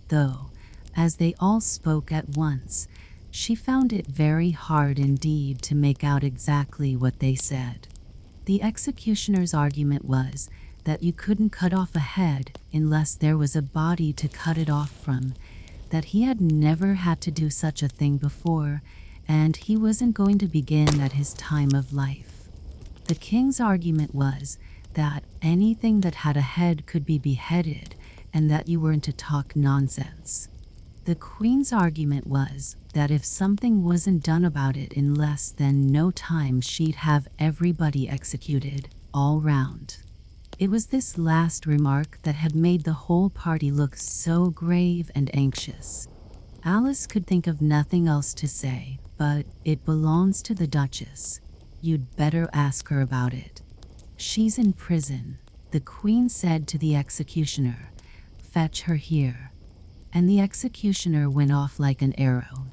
though, as they all spoke at once, she found it very hard indeed to make out exactly what they said. The executioner's argument was that you couldn't cut off a head unless there was a body to cut it off from, that he had never had to do such a thing before, and he wasn't going to begin at his time of life. The king's argument was that anything that had a head could be beheaded, and that you weren't to talk nonsense. The queen's argument was that if something wasn't done about it in less than no time, she'd have everybody executed, all round. It was this last remark that had made the whole party look so grave and anxious. Alice could think of nothing else to say, but it belongs to the Duchess. You'd better ask her about it. She's in prison, the queen said to the executioner. Fetch her here. And the executioner went off like an arrow.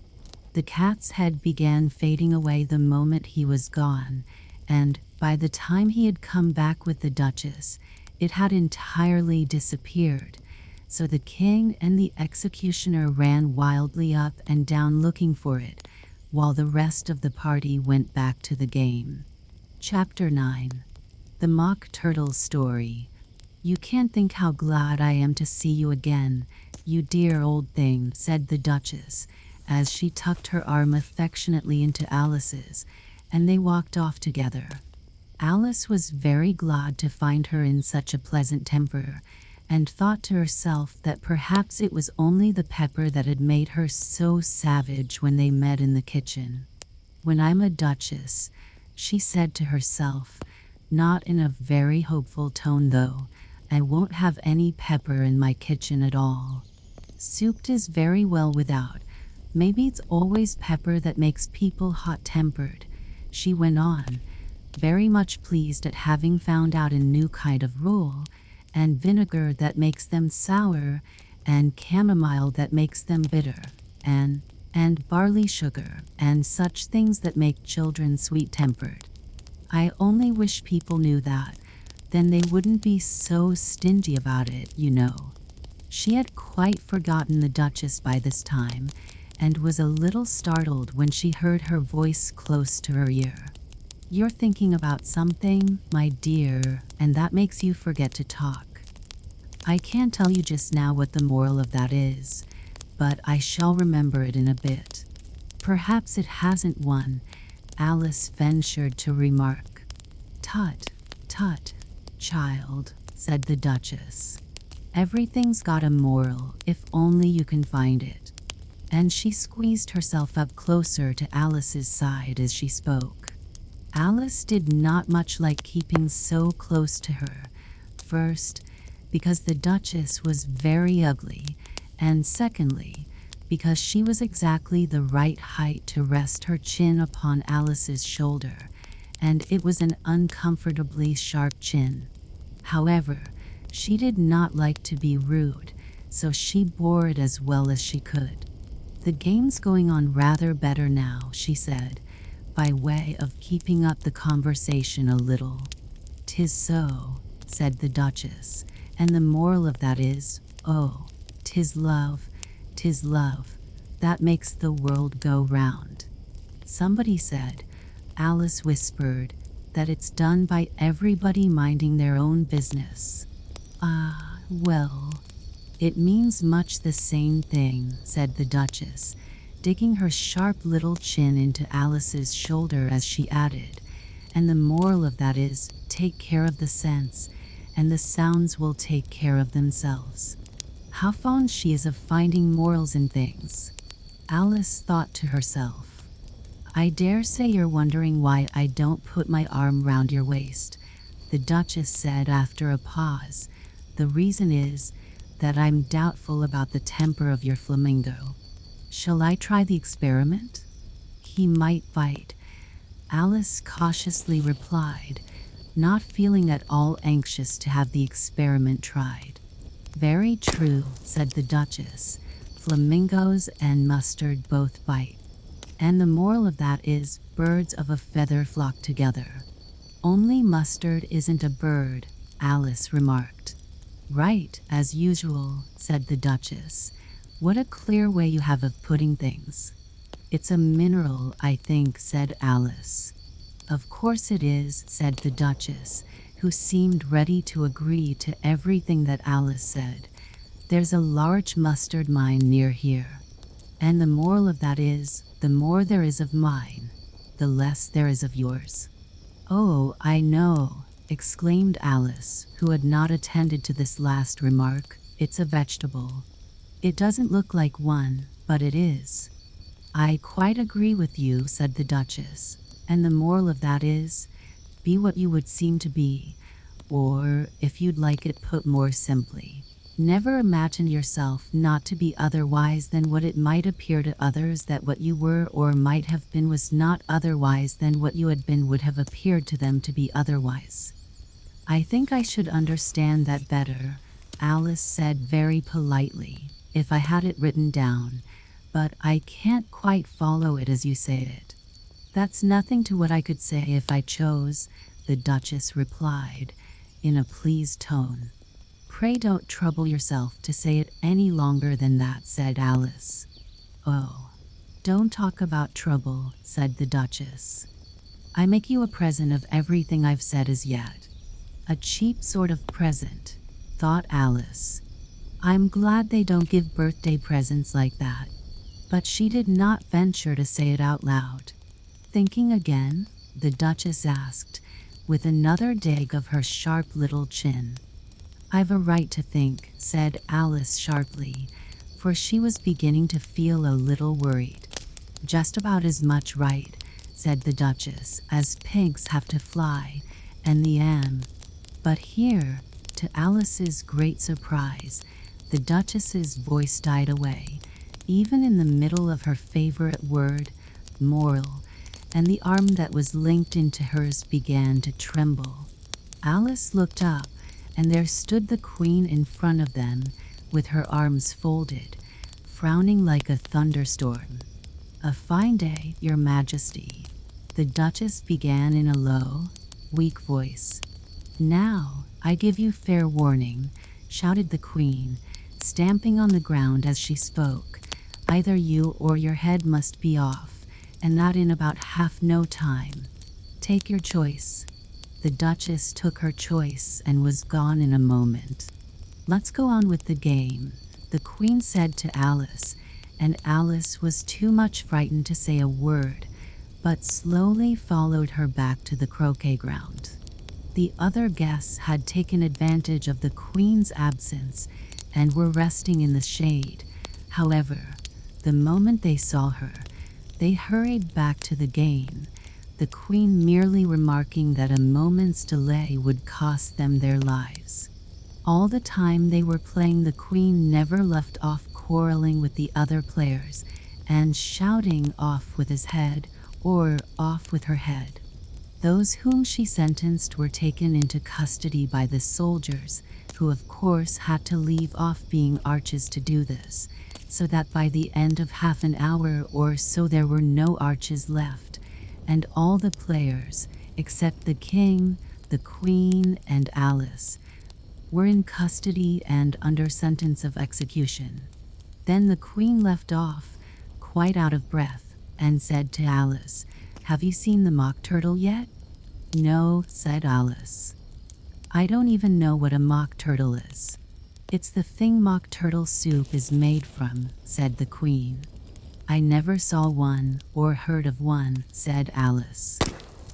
The cat's head began fading away the moment he was gone, and by the time he had come back with the Duchess, it had entirely disappeared. So the king and the executioner ran wildly up and down looking for it, while the rest of the party went back to the game. Chapter 9. The Mock Turtle Story. You can't think how glad I am to see you again, you dear old thing, said the Duchess, as she tucked her arm affectionately into Alice's, and they walked off together. Alice was very glad to find her in such a pleasant temper, and thought to herself that perhaps it was only the pepper that had made her so savage when they met in the kitchen. When I'm a duchess, she said to herself, not in a very hopeful tone though, I won't have any pepper in my kitchen at all. Soup is very well without. Maybe it's always pepper that makes people hot-tempered, she went on, very much pleased at having found out a new kind of rule, and vinegar that makes them sour, and chamomile that makes them bitter, and barley sugar, and such things that make children sweet-tempered. I only wish people knew that, then they wouldn't be so stingy about it, you know. She had quite forgotten the Duchess by this time, and was a little startled when she heard her voice close to her ear. You're thinking about something, my dear, and that makes you forget to talk. I can't tell you just now what the moral of that is, but I shall remember it in a bit. Perhaps it hasn't one, Alice ventured to remark. Tut, tut, child, said the Duchess. Everything's got a moral, if only you can find it. And she squeezed herself up closer to Alice's side as she spoke. Alice did not much like keeping so close to her. First, because the Duchess was very ugly, and secondly, because she was exactly the right height to rest her chin upon Alice's shoulder, and it was an uncomfortably sharp chin. However, she did not like to be rude, so she bore it as well as she could. The game's going on rather better now, she said, by way of keeping up the conversation a little. 'Tis so, said the Duchess, and the moral of that is, oh, 'tis love, 'Tis love that makes the world go round. Somebody said, Alice whispered, that it's done by everybody minding their own business. Ah, well, it means much the same thing, said the Duchess, digging her sharp little chin into Alice's shoulder as she added, and the moral of that is, take care of the sense, and the sounds will take care of themselves. How fond she is of finding morals in things. Alice thought to herself. I dare say you're wondering why I don't put my arm round your waist, the Duchess said after a pause. The reason is that I'm doubtful about the temper of your flamingo. Shall I try the experiment? He might bite, Alice cautiously replied, not feeling at all anxious to have the experiment tried. Very true, said the Duchess. Flamingos and mustard both bite. And the moral of that is, birds of a feather flock together. Only mustard isn't a bird, Alice remarked. Right, as usual, said the Duchess. What a clear way you have of putting things. It's a mineral, I think, said Alice. Of course it is, said the Duchess, who seemed ready to agree to everything that Alice said. There's a large mustard mine near here. And the moral of that is, the more there is of mine, the less there is of yours. Oh, I know, exclaimed Alice, who had not attended to this last remark. It's a vegetable. It doesn't look like one, but it is. I quite agree with you, said the Duchess. And the moral of that is, be what you would seem to be, or, if you'd like it put more simply, never imagine yourself not to be otherwise than what it might appear to others that what you were or might have been was not otherwise than what you had been would have appeared to them to be otherwise. I think I should understand that better, Alice said very politely, if I had it written down, but I can't quite follow it as you say it. That's nothing to what I could say if I chose, the Duchess replied, in a pleased tone. Pray don't trouble yourself to say it any longer than that, said Alice. Oh, don't talk about trouble, said the Duchess. I make you a present of everything I've said as yet. A cheap sort of present, thought Alice. I'm glad they don't give birthday presents like that. But she did not venture to say it out loud. Thinking again, the Duchess asked, with another dig of her sharp little chin. I've a right to think, said Alice sharply, for she was beginning to feel a little worried. Just about as much right, said the Duchess, as pigs have to fly, and the am. But here, to Alice's great surprise, the Duchess's voice died away, even in the middle of her favorite word, moral, and the arm that was linked into hers began to tremble. Alice looked up, and there stood the Queen in front of them, with her arms folded, frowning like a thunderstorm. A fine day, Your Majesty, the Duchess began in a low, weak voice. Now, I give you fair warning, shouted the Queen, stamping on the ground as she spoke. Either you or your head must be off, and that in about half no time. Take your choice. The Duchess took her choice and was gone in a moment. Let's go on with the game, the Queen said to Alice, and Alice was too much frightened to say a word, but slowly followed her back to the croquet ground. The other guests had taken advantage of the Queen's absence and were resting in the shade. However, the moment they saw her, they hurried back to the game, the Queen merely remarking that a moment's delay would cost them their lives. All the time they were playing, the Queen never left off quarreling with the other players and shouting off with his head or off with her head. Those whom she sentenced were taken into custody by the soldiers, who of course had to leave off being arches to do this, so that by the end of half an hour or so there were no arches left, and all the players, except the King, the Queen, and Alice, were in custody and under sentence of execution. Then the queen left off, quite out of breath, and said to Alice, "Have you seen the mock turtle yet?" "No," said Alice. "I don't even know what a mock turtle is." "It's the thing mock turtle soup is made from," said the queen. "I never saw one or heard of one," said Alice.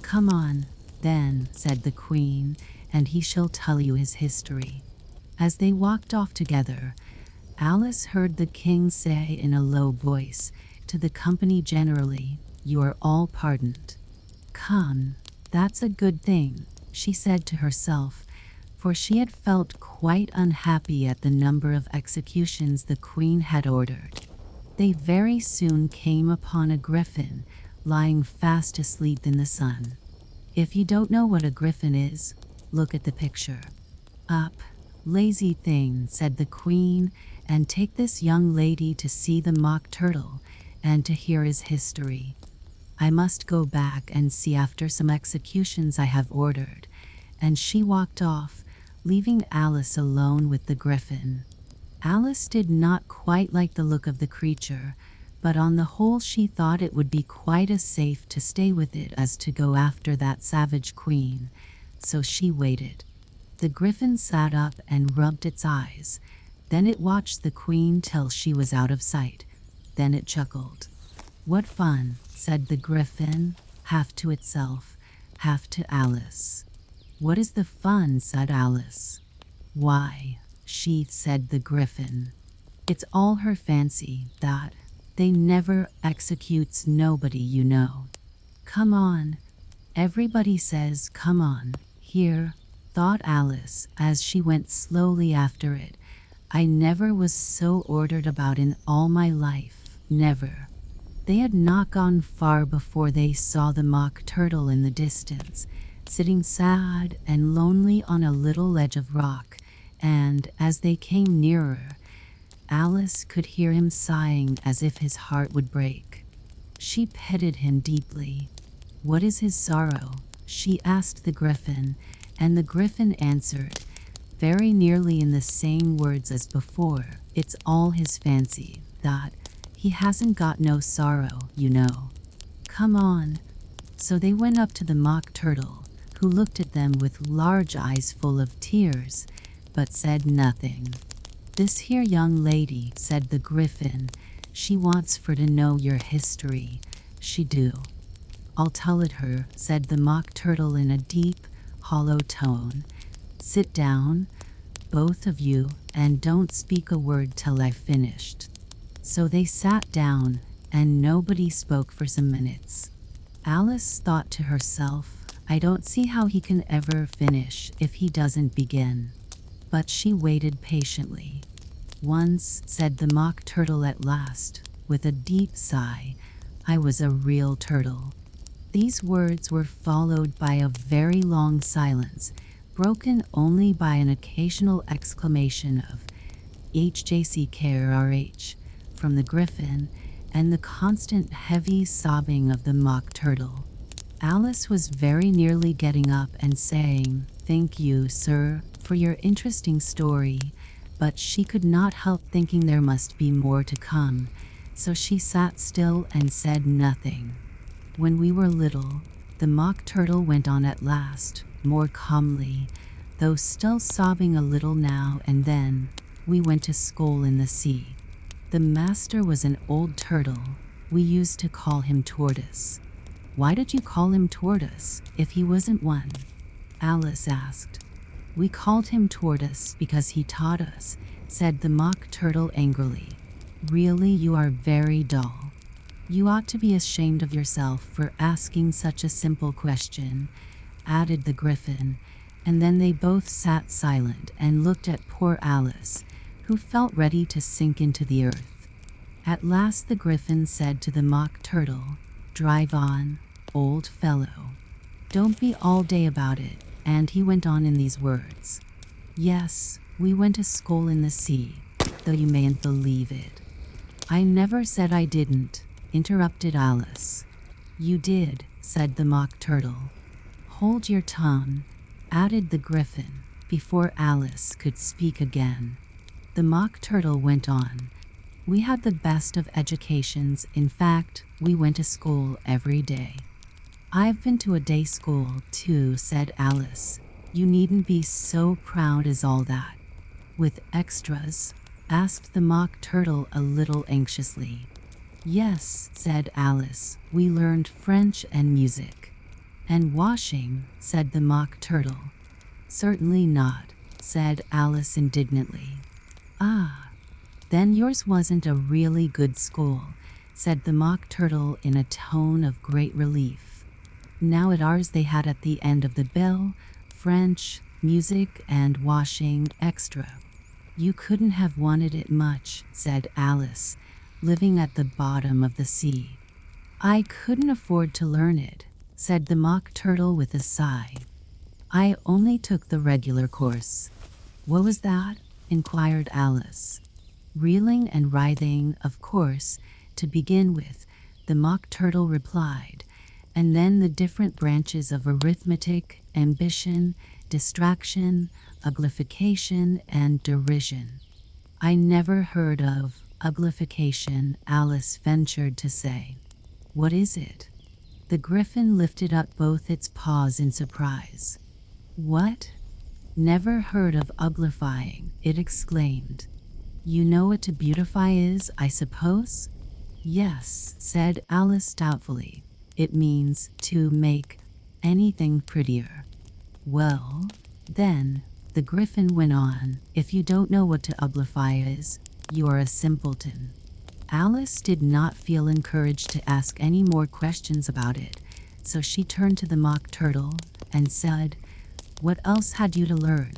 "Come on, then," said the queen, "and he shall tell you his history." As they walked off together, Alice heard the king say in a low voice to the company generally, "You are all pardoned." "Come, that's a good thing," she said to herself, for she had felt quite unhappy at the number of executions the queen had ordered. They very soon came upon a griffin lying fast asleep in the sun. If you don't know what a griffin is, look at the picture. "Up, lazy thing," said the queen, "and take this young lady to see the mock turtle and to hear his history. I must go back and see after some executions I have ordered." And she walked off, leaving Alice alone with the griffin. Alice did not quite like the look of the creature, but on the whole she thought it would be quite as safe to stay with it as to go after that savage queen, so she waited. The griffin sat up and rubbed its eyes. Then it watched the queen till she was out of sight. Then it chuckled. "What fun," said the griffin, half to itself, half to Alice. "What is the fun?" said Alice. "Why," said the griffin, "it's all her fancy, that. They never executes nobody, you know. Come on. Everybody says come on, here," thought Alice as she went slowly after it. "I never was so ordered about in all my life, never." They had not gone far before they saw the mock turtle in the distance, sitting sad and lonely on a little ledge of rock, and as they came nearer, Alice could hear him sighing as if his heart would break. She pitied him deeply. "What is his sorrow?" she asked the griffin, and the griffin answered, very nearly in the same words as before, "It's all his fancy, that. He hasn't got no sorrow, you know. Come on." So they went up to the mock turtle, who looked at them with large eyes full of tears, but said nothing. "This here young lady," said the griffin, "she wants for to know your history, she do." "I'll tell it her," said the mock turtle in a deep, hollow tone. "Sit down, both of you, and don't speak a word till I've finished." So they sat down, and nobody spoke for some minutes. Alice thought to herself, "I don't see how he can ever finish if he doesn't begin." But she waited patiently. "Once," said the mock turtle at last, with a deep sigh, "I was a real turtle." These words were followed by a very long silence, broken only by an occasional exclamation of "HJCKRH" from the griffin, and the constant heavy sobbing of the mock turtle. Alice was very nearly getting up and saying, "Thank you, sir, for your interesting story," but she could not help thinking there must be more to come, so she sat still and said nothing. "When we were little," the mock turtle went on at last, more calmly, though still sobbing a little now and then, "we went to school in the sea. The master was an old turtle. We used to call him Tortoise." "Why did you call him Tortoise, if he wasn't one?" Alice asked. "We called him Tortoise because he taught us," said the mock turtle angrily. "Really, you are very dull. You ought to be ashamed of yourself for asking such a simple question," added the griffin, and then they both sat silent and looked at poor Alice, who felt ready to sink into the earth. At last the griffin said to the mock turtle, "Drive on, old fellow. Don't be all day about it," and he went on in these words. "Yes, we went to school in the sea, though you mayn't believe it." "I never said I didn't," interrupted Alice. "You did," said the mock turtle. "Hold your tongue," added the griffin, before Alice could speak again. The mock turtle went on. We had the best of educations. In fact, we went to school every day. I've been to a day school too, said Alice. You needn't be so proud as all that. With extras? Asked the Mock Turtle a little anxiously. Yes, said Alice, we learned French and music. And washing, said the Mock Turtle. Certainly not, said Alice indignantly. Ah, then yours wasn't a really good school, said the Mock Turtle in a tone of great relief. Now at ours they had at the end of the bell, French, music, and washing extra. You couldn't have wanted it much, said Alice, living at the bottom of the sea. I couldn't afford to learn it, said the Mock Turtle with a sigh. I only took the regular course. What was that? Inquired Alice. Reeling and writhing, of course, to begin with, the Mock Turtle replied, and then the different branches of arithmetic, ambition, distraction, uglification, and derision. I never heard of uglification, Alice ventured to say. What is it? The Griffin lifted up both its paws in surprise. What? Never heard of uglifying, it exclaimed. You know what to beautify is, I suppose? Yes, said Alice doubtfully. It means to make anything prettier. Well, then, the Griffin went on, if you don't know what to uglify is, you are a simpleton. Alice did not feel encouraged to ask any more questions about it, so she turned to the Mock Turtle and said, What else had you to learn?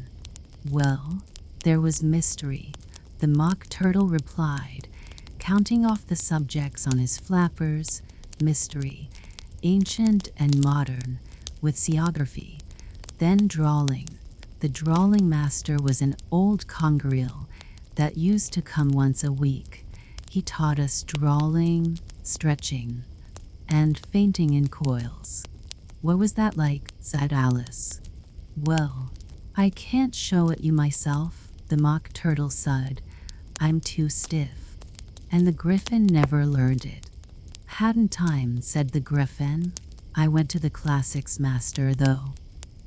Well, there was mystery, the Mock Turtle replied, counting off the subjects on his flappers, mystery, ancient and modern, with seaography, then drawling. The drawling master was an old congaree that used to come once a week. He taught us drawling, stretching, and fainting in coils. What was that like? Said Alice. Well, I can't show it you myself, the Mock Turtle said. I'm too stiff. And the Griffin never learned it. Hadn't time, said the Griffin. I went to the classics master, though.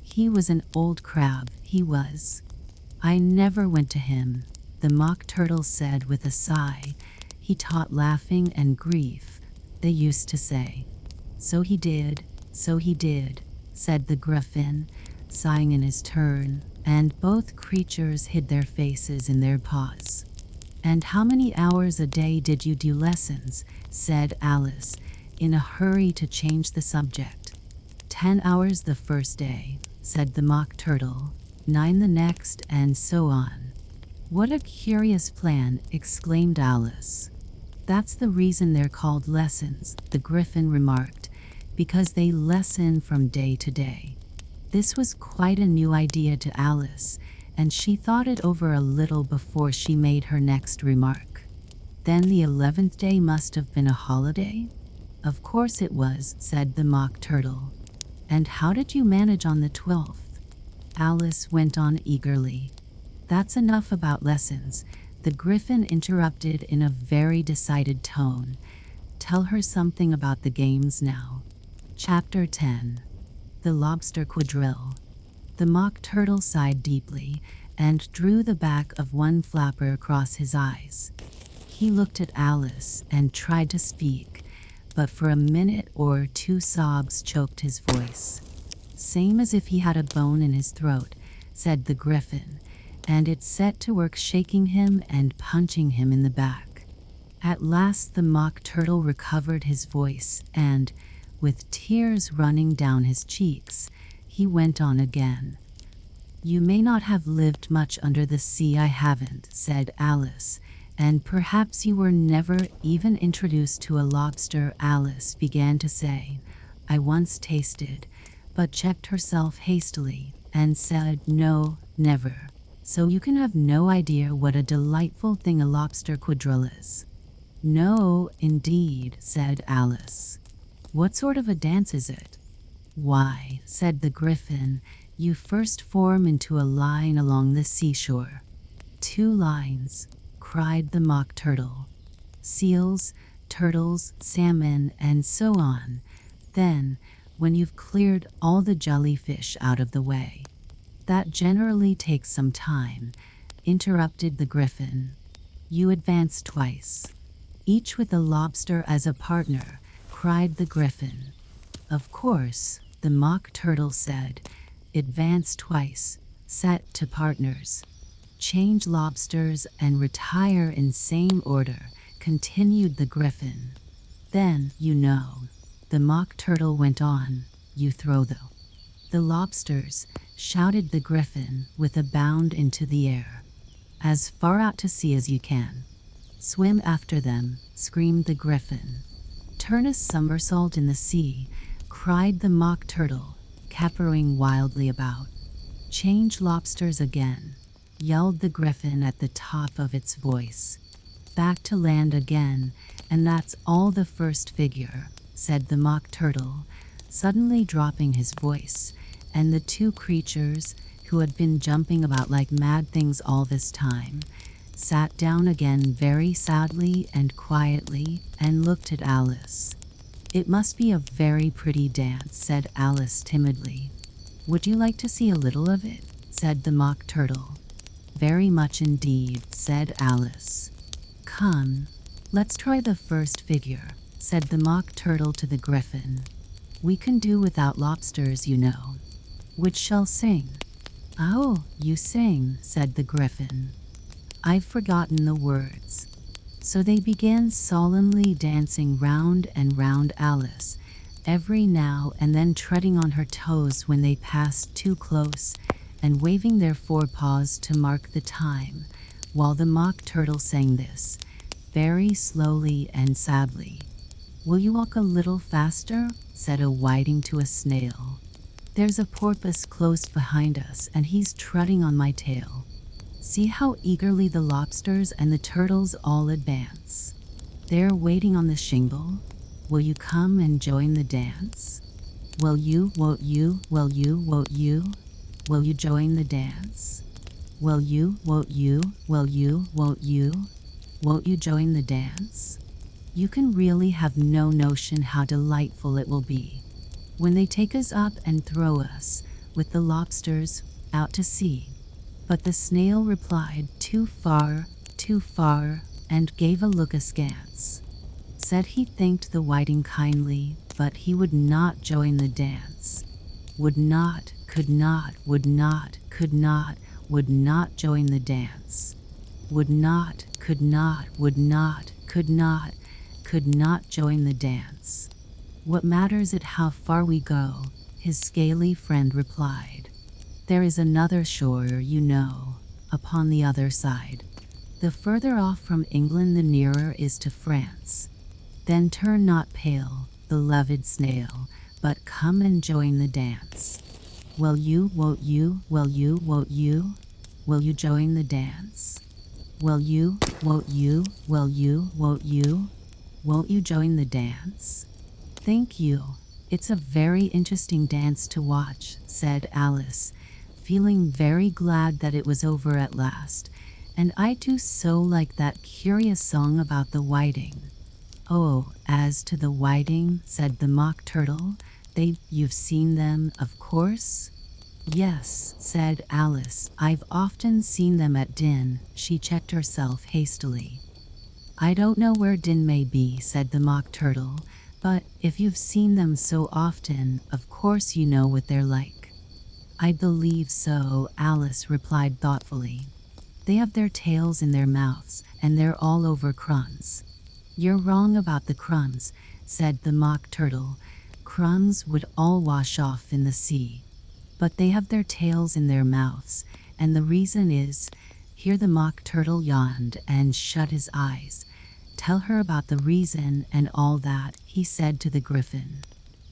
He was an old crab, he was. I never went to him, the Mock Turtle said with a sigh. He taught laughing and grief, they used to say. So he did, said the Griffin, sighing in his turn, and both creatures hid their faces in their paws. And how many hours a day did you do lessons? Said Alice, in a hurry to change the subject. 10 hours the first day, said the Mock Turtle, 9 the next, and so on. What a curious plan, exclaimed Alice. That's the reason they're called lessons, the Griffin remarked, because they lessen from day to day. This was quite a new idea to Alice, and she thought it over a little before she made her next remark. Then the 11th day must have been a holiday? Of course it was, said the Mock Turtle. And how did you manage on the 12th? Alice went on eagerly. That's enough about lessons, the Griffin interrupted in a very decided tone. Tell her something about the games now. Chapter 10. The Lobster Quadrille. The Mock Turtle sighed deeply and drew the back of one flapper across his eyes. He looked at Alice and tried to speak, but for a minute or two sobs choked his voice. Same as if he had a bone in his throat, said the Griffin, and it set to work shaking him and punching him in the back. At last the Mock Turtle recovered his voice and, with tears running down his cheeks, he went on again. You may not have lived much under the sea, I haven't, said Alice, and perhaps you were never even introduced to a lobster, Alice began to say. I once tasted, but checked herself hastily and said, no, never. So you can have no idea what a delightful thing a lobster quadrille is. No, indeed, said Alice. What sort of a dance is it? Why, said the Griffin, you first form into a line along the seashore. 2 lines, cried the Mock Turtle. seals, turtles, salmon, and so on. Then, when you've cleared all the jellyfish out of the way. That generally takes some time, interrupted the Griffin. You advance twice, each with a lobster as a partner, cried the Griffin. Of course, the Mock Turtle said, advance twice, set to partners. Change lobsters and retire in same order, continued the Griffin. Then, the Mock Turtle went on, you throw the lobsters, shouted the Griffin with a bound into the air. As far out to sea as you can. Swim after them, screamed the Griffin. Turn a somersault in the sea, cried the Mock Turtle, capering wildly about. Change lobsters again, yelled the Griffin at the top of its voice. Back to land again, and that's all the first figure, said the Mock Turtle, suddenly dropping his voice, and the two creatures, who had been jumping about like mad things all this time, sat down again very sadly and quietly and looked at Alice. It must be a very pretty dance, said Alice timidly. Would you like to see a little of it? Said the Mock Turtle. Very much indeed, said Alice. Come, let's try the first figure, said the Mock Turtle to the Griffin. We can do without lobsters, Which shall sing? Oh, you sing, said the Griffin. I've forgotten the words. So they began solemnly dancing round and round Alice, every now and then treading on her toes when they passed too close, and waving their forepaws to mark the time, while the Mock Turtle sang this, very slowly and sadly. Will you walk a little faster? Said a whiting to a snail. There's a porpoise close behind us, and he's trotting on my tail. See how eagerly the lobsters and the turtles all advance. They're waiting on the shingle. Will you come and join the dance? Will you, won't you, will you, won't you? Will you join the dance? Will you, won't you, will you, won't you? Won't you join the dance? You can really have no notion how delightful it will be when they take us up and throw us, with the lobsters, out to sea. But the snail replied, too far, and gave a look askance. Said he thanked the whiting kindly, but he would not join the dance. Would not, could not, would not, could not, would not join the dance. Would not, could not, would not, could not join the dance. What matters it how far we go, his scaly friend replied. There is another shore, upon the other side. The further off from England the nearer is to France. Then turn not pale, beloved snail, but come and join the dance. Will you, won't you, will you, won't you? Will you join the dance? Will you, won't you, will you, won't you? Won't you join the dance? Thank you. It's a very interesting dance to watch, said Alice, feeling very glad that it was over at last, and I do so like that curious song about the whiting. Oh, as to the whiting, said the Mock Turtle, you've seen them, of course? Yes, said Alice, I've often seen them at Din. She checked herself hastily. I don't know where Din may be, said the Mock Turtle, but if you've seen them so often, of course you know what they're like. I believe so, Alice replied thoughtfully. They have their tails in their mouths, and they're all over crumbs. You're wrong about the crumbs, said the Mock Turtle. Crumbs would all wash off in the sea. But they have their tails in their mouths, and the reason is, here the Mock Turtle yawned and shut his eyes. Tell her about the reason and all that, he said to the Griffin.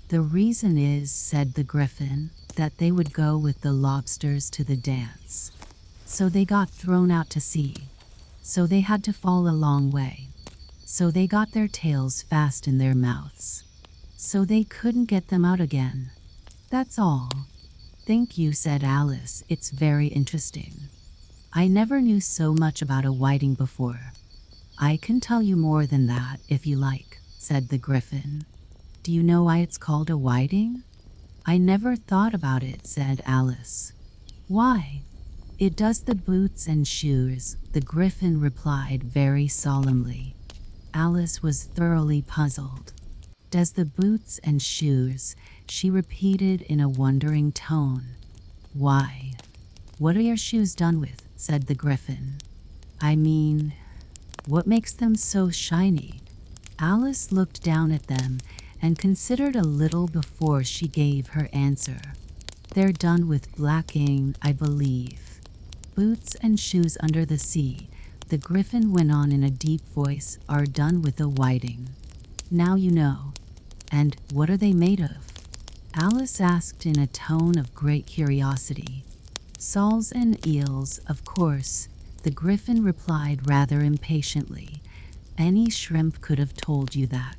The reason is, said the Griffin, that they would go with the lobsters to the dance. So they got thrown out to sea. So they had to fall a long way. So they got their tails fast in their mouths. So they couldn't get them out again. That's all. Thank you, said Alice. It's very interesting. I never knew so much about a whiting before. I can tell you more than that if you like, said the Griffin. Do you know why it's called a whiting? I never thought about it, said Alice. Why? It does the boots and shoes, the Griffin replied very solemnly. Alice was thoroughly puzzled. Does the boots and shoes, she repeated in a wondering tone. Why? What are your shoes done with? Said the Griffin. I mean, what makes them so shiny? Alice looked down at them and considered a little before she gave her answer. They're done with blacking, I believe. Boots and shoes under the sea, the Griffin went on in a deep voice, are done with a whiting. Now you know. And what are they made of? Alice asked in a tone of great curiosity. Soles and eels, of course, the Griffin replied rather impatiently. Any shrimp could have told you that.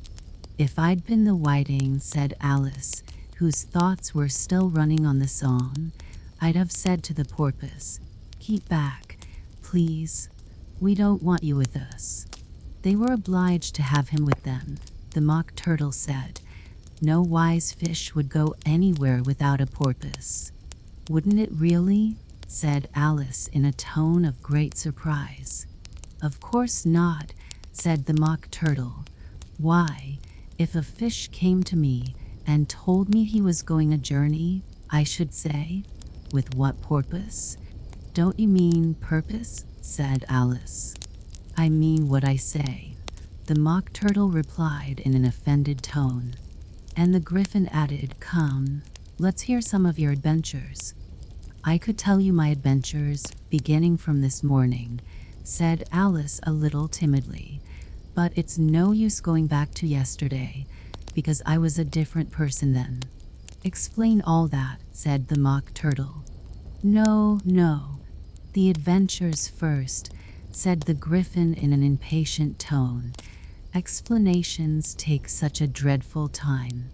If I'd been the whiting, said Alice, whose thoughts were still running on the song, I'd have said to the porpoise, keep back, please. We don't want you with us. They were obliged to have him with them, the mock turtle said. No wise fish would go anywhere without a porpoise. Wouldn't it really? Said Alice in a tone of great surprise. Of course not, said the mock turtle. Why, if a fish came to me and told me he was going a journey, I should say, with what purpose? Don't you mean purpose? Said Alice. I mean what I say, the mock turtle replied in an offended tone. And the Griffin added, come, let's hear some of your adventures. I could tell you my adventures, beginning from this morning, said Alice a little timidly, but it's no use going back to yesterday, because I was a different person then. Explain all that, said the mock turtle. No, the adventures first, said the Griffin in an impatient tone. Explanations take such a dreadful time.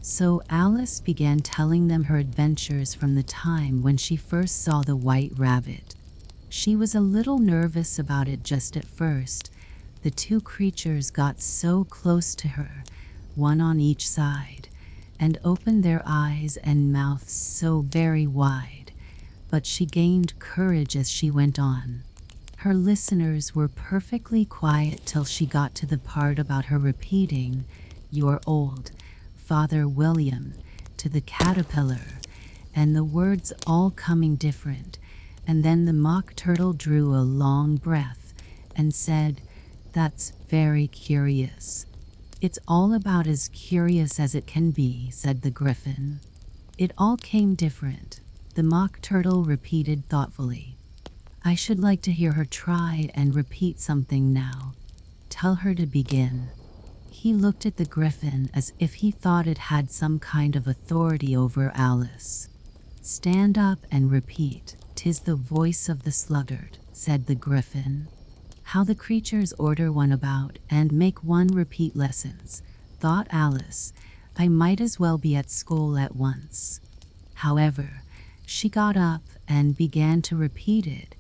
So Alice began telling them her adventures from the time when she first saw the white rabbit. She was a little nervous about it just at first. The two creatures got so close to her, one on each side, and opened their eyes and mouths so very wide. But she gained courage as she went on. Her listeners were perfectly quiet till she got to the part about her repeating, "You're old, Father William," to the caterpillar, and the words all coming different, and then the mock turtle drew a long breath and said, "That's very curious." "It's all about as curious as it can be," said the Griffin. "It all came different," the mock turtle repeated thoughtfully. "I should like to hear her try and repeat something now. Tell her to begin." He looked at the Griffin as if he thought it had some kind of authority over Alice. "Stand up and repeat, 'tis the voice of the sluggard," said the Griffin. How the creatures order one about and make one repeat lessons, thought Alice. I might as well be at school at once. However, she got up and began to repeat it,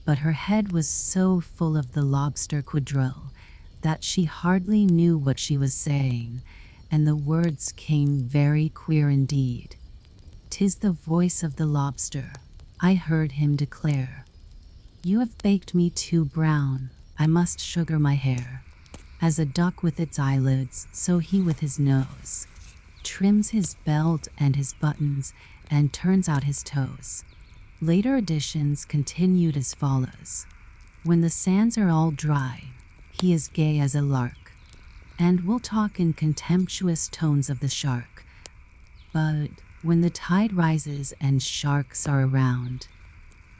but her head was so full of the lobster quadrille that she hardly knew what she was saying, and the words came very queer indeed. "'Tis the voice of the lobster," I heard him declare. "You have baked me too brown, I must sugar my hair." As a duck with its eyelids, so he with his nose trims his belt and his buttons and turns out his toes. Later editions continued as follows. "When the sands are all dry, he is gay as a lark, and will talk in contemptuous tones of the shark. But when the tide rises and sharks are around,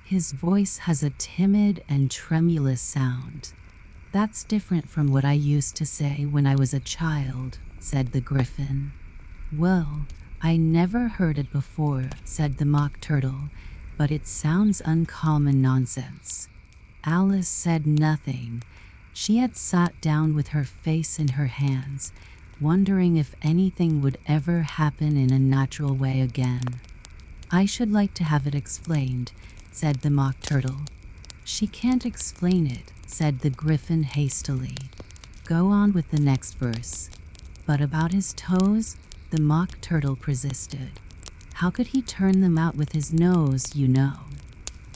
his voice has a timid and tremulous sound." "That's different from what I used to say when I was a child," said the Griffin. "Well, I never heard it before," said the mock turtle, "but it sounds uncommon nonsense." Alice said nothing. She had sat down with her face in her hands, wondering if anything would ever happen in a natural way again. "I should like to have it explained," said the mock turtle. "She can't explain it," said the Griffin hastily. "Go on with the next verse." But about his toes, the Mock Turtle persisted. "How could he turn them out with his nose, you know?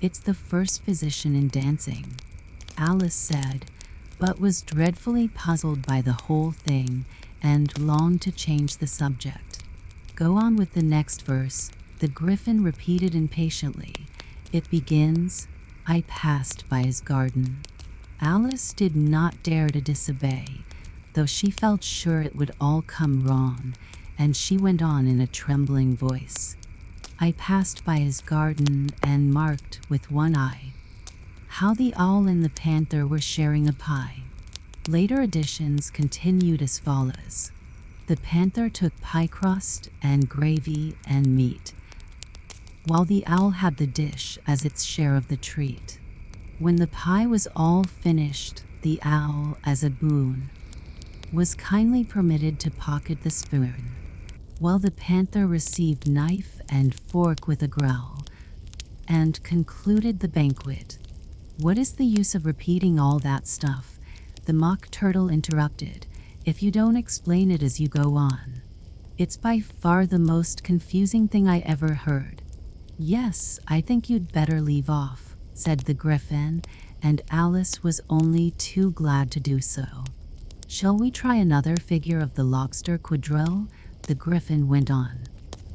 It's the first physician in dancing," Alice said, but was dreadfully puzzled by the whole thing and longed to change the subject. "Go on with the next verse," the Griffin repeated impatiently. "It begins, 'I passed by his garden.'" Alice did not dare to disobey, though she felt sure it would all come wrong, and she went on in a trembling voice. "I passed by his garden and marked with one eye how the owl and the panther were sharing a pie." Later editions continued as follows. "The panther took pie crust and gravy and meat, while the owl had the dish as its share of the treat. When the pie was all finished, the owl, as a boon, was kindly permitted to pocket the spoon, while the panther received knife and fork with a growl, and concluded the banquet." "What is the use of repeating all that stuff?" the Mock Turtle interrupted, "if you don't explain it as you go on. It's by far the most confusing thing I ever heard." "Yes, I think you'd better leave off," said the Griffin, and Alice was only too glad to do so. "Shall we try another figure of the lobster quadrille?" the Griffin went on.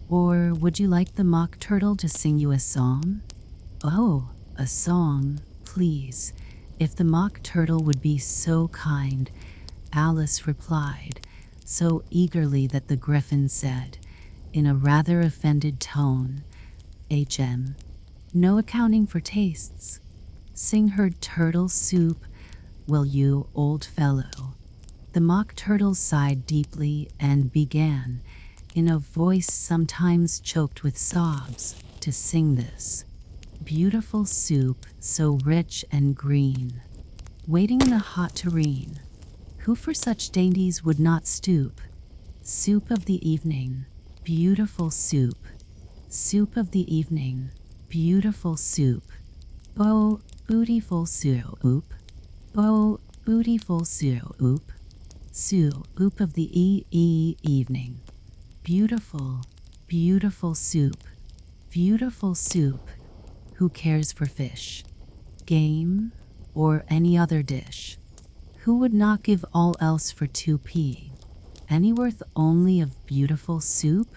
"Or would you like the Mock Turtle to sing you a song?" "Oh, a song, please, if the Mock Turtle would be so kind," Alice replied, so eagerly that the Griffin said, in a rather offended tone, "No accounting for tastes. Sing her turtle soup, will you, old fellow?" The Mock Turtle sighed deeply and began, in a voice sometimes choked with sobs, to sing this. "Beautiful soup, so rich and green, waiting in a hot tureen. Who for such dainties would not stoop? Soup of the evening, beautiful soup. Soup of the evening, beautiful soup. Oh, beautiful soup. Oh, beautiful soup. Soup of the evening. Beautiful, beautiful soup. Beautiful soup. Who cares for fish, game, or any other dish? Who would not give all else for 2p? Pennyworth only of beautiful soup?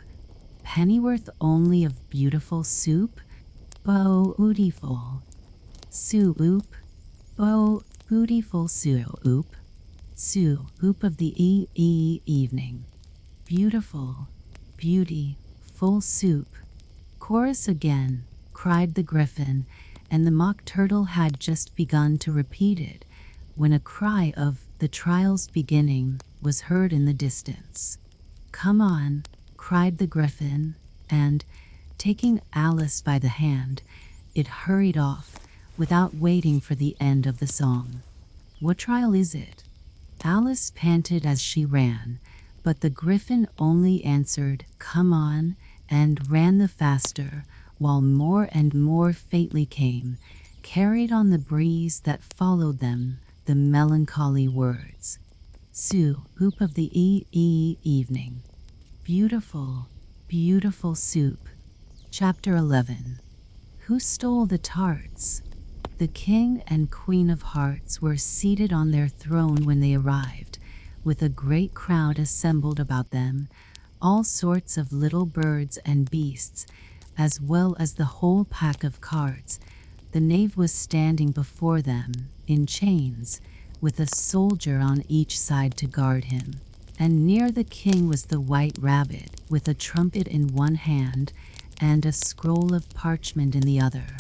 Pennyworth only of beautiful soup? Beautiful soup. Oh, beautiful soup. Soup of the evening. Beautiful, beauty, full soup." "Chorus again," cried the Griffin, and the Mock Turtle had just begun to repeat it, when a cry of "the trial's beginning" was heard in the distance. "Come on," cried the Griffin, and, taking Alice by the hand, it hurried off, without waiting for the end of the song. "What trial is it?" Alice panted as she ran, but the Griffin only answered, "Come on," and ran the faster, while more and more faintly came, carried on the breeze that followed them, the melancholy words. "Soup of the evening. Beautiful, beautiful soup." Chapter 11. Who stole the tarts? The King and Queen of Hearts were seated on their throne when they arrived, with a great crowd assembled about them, all sorts of little birds and beasts, as well as the whole pack of cards. The knave was standing before them, in chains, with a soldier on each side to guard him, and near the king was the White Rabbit, with a trumpet in one hand and a scroll of parchment in the other.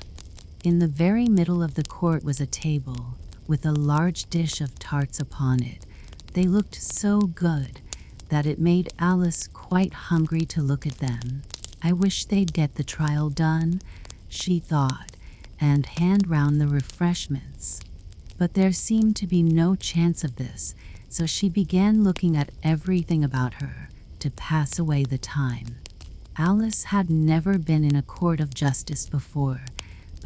In the very middle of the court was a table, with a large dish of tarts upon it. They looked so good that it made Alice quite hungry to look at them. "I wish they'd get the trial done," she thought, and hand round the refreshments. But there seemed to be no chance of this, so she began looking at everything about her, to pass away the time. Alice had never been in a court of justice before,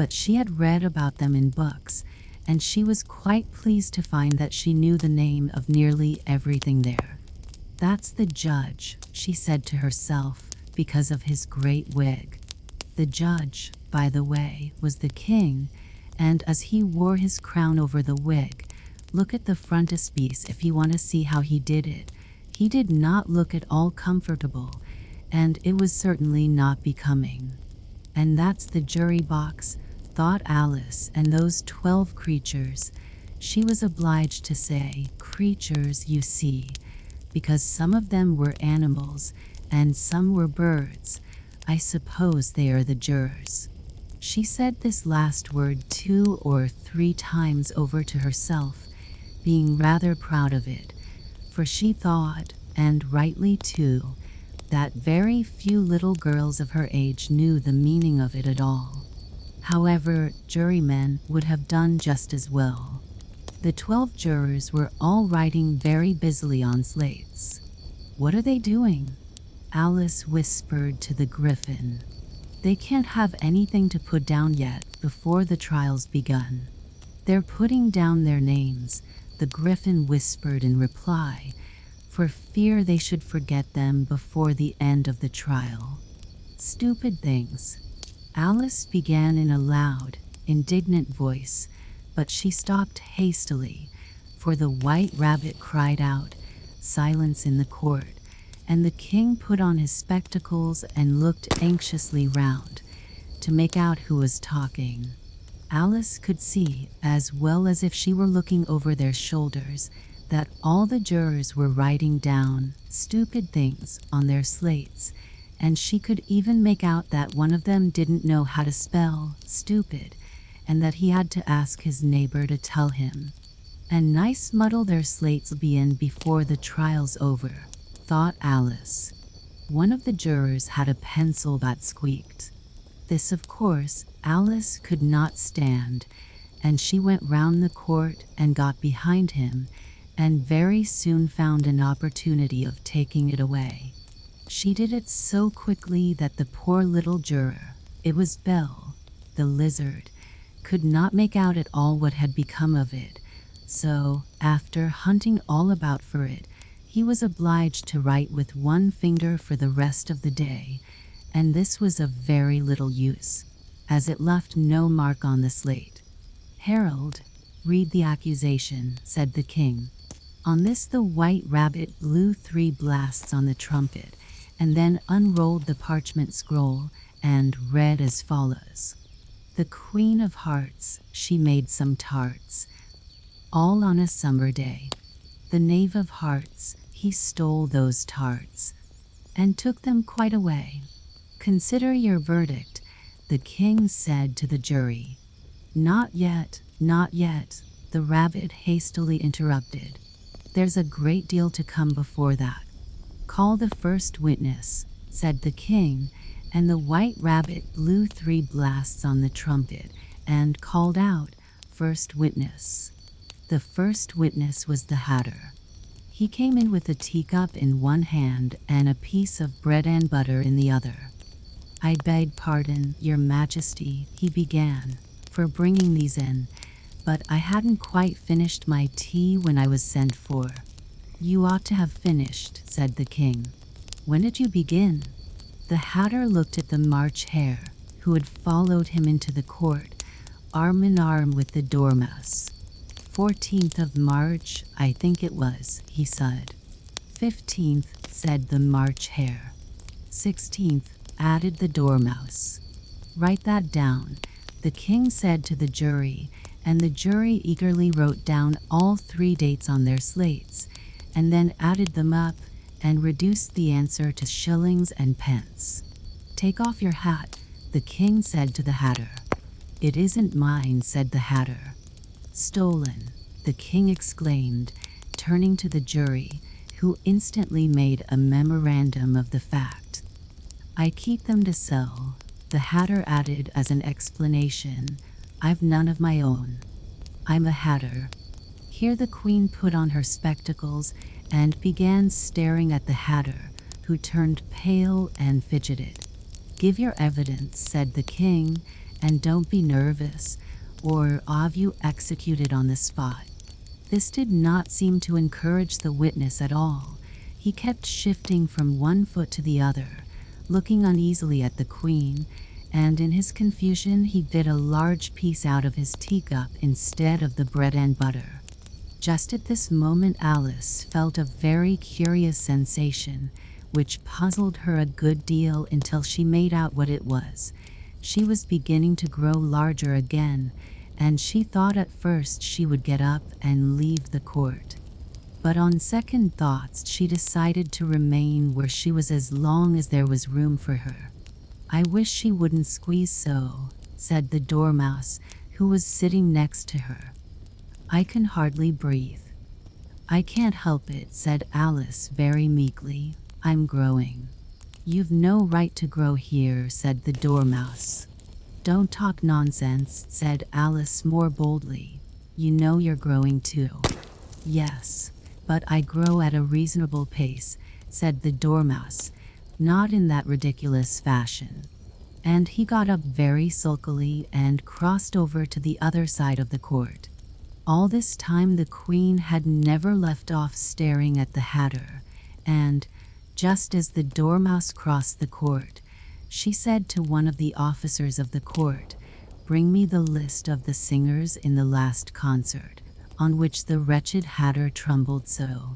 but she had read about them in books, and she was quite pleased to find that she knew the name of nearly everything there. "That's the judge," she said to herself, because of his great wig. The judge, by the way, was the king, and as he wore his crown over the wig, look at the frontispiece if you want to see how he did it. He did not look at all comfortable, and it was certainly not becoming. "And that's the jury box," thought Alice, "and those 12 creatures." She was obliged to say creatures, you see, because some of them were animals and some were birds. "I suppose they are the jurors." She said this last word 2 or 3 times over to herself, being rather proud of it, for she thought, and rightly too, that very few little girls of her age knew the meaning of it at all. However, jurymen would have done just as well. The 12 jurors were all writing very busily on slates. "What are they doing?" Alice whispered to the griffin. "They can't have anything to put down yet before the trial's begun." "They're putting down their names," the griffin whispered in reply, "for fear they should forget them before the end of the trial." "Stupid things," Alice began in a loud, indignant voice, but she stopped hastily, for the white rabbit cried out, "Silence in the court," and the king put on his spectacles and looked anxiously round to make out who was talking. Alice could see, as well as if she were looking over their shoulders, that all the jurors were writing down "stupid things" on their slates, and she could even make out that one of them didn't know how to spell "stupid," and that he had to ask his neighbor to tell him. "And nice muddle their slates'll be in before the trial's over," thought Alice. One of the jurors had a pencil that squeaked. This, of course, Alice could not stand, and she went round the court and got behind him, and very soon found an opportunity of taking it away. She did it so quickly that the poor little juror, it was Belle, the lizard, could not make out at all what had become of it, so, after hunting all about for it, he was obliged to write with one finger for the rest of the day, and this was of very little use, as it left no mark on the slate. "Herald, read the accusation," said the king. On this the white rabbit blew 3 blasts on the trumpet, and then unrolled the parchment scroll and read as follows. "The Queen of Hearts, she made some tarts, all on a summer day. The Knave of Hearts, he stole those tarts, and took them quite away. Consider your verdict," the king said to the jury. "Not yet, not yet," the rabbit hastily interrupted. "There's a great deal to come before that." "Call the first witness," said the king, and the white rabbit blew 3 blasts on the trumpet and called out, "First witness." The first witness was the Hatter. He came in with a teacup in one hand and a piece of bread and butter in the other. "I beg pardon, your majesty," he began, "for bringing these in, but I hadn't quite finished my tea when I was sent for." "You ought to have finished," said the king. "When did you begin?" The Hatter looked at the March Hare, who had followed him into the court, arm in arm with the Dormouse. 14th of March, I think it was," he said. 15th, said the March Hare. 16th, added the Dormouse. "Write that down," the king said to the jury, and the jury eagerly wrote down all 3 dates on their slates, and then added them up and reduced the answer to shillings and pence. "Take off your hat," the king said to the Hatter. "It isn't mine," said the Hatter. "Stolen," the king exclaimed, turning to the jury, who instantly made a memorandum of the fact. "I keep them to sell," the Hatter added as an explanation. "I've none of my own. I'm a Hatter." Here the queen put on her spectacles and began staring at the Hatter, who turned pale and fidgeted. "Give your evidence," said the king, and don't be nervous, or I'll have you executed on the spot." This did not seem to encourage the witness at all. He kept shifting from one foot to the other, looking uneasily at the queen, and in his confusion he bit a large piece out of his teacup instead of the bread and butter. Just at this moment Alice felt a very curious sensation, which puzzled her a good deal until she made out what it was. She was beginning to grow larger again, and she thought at first she would get up and leave the court. But on second thoughts she decided to remain where she was as long as there was room for her. "I wish she wouldn't squeeze so," said the dormouse, who was sitting next to her. "I can hardly breathe." "I can't help it," said Alice very meekly. "I'm growing." "You've no right to grow here," said the dormouse. "Don't talk nonsense," said Alice more boldly. "You know you're growing too." "Yes, but I grow at a reasonable pace," said the dormouse, not in that ridiculous fashion. And he got up very sulkily and crossed over to the other side of the court. All this time the queen had never left off staring at the hatter, and, just as the dormouse crossed the court, she said to one of the officers of the court, "Bring me the list of the singers in the last concert," on which the wretched hatter trembled so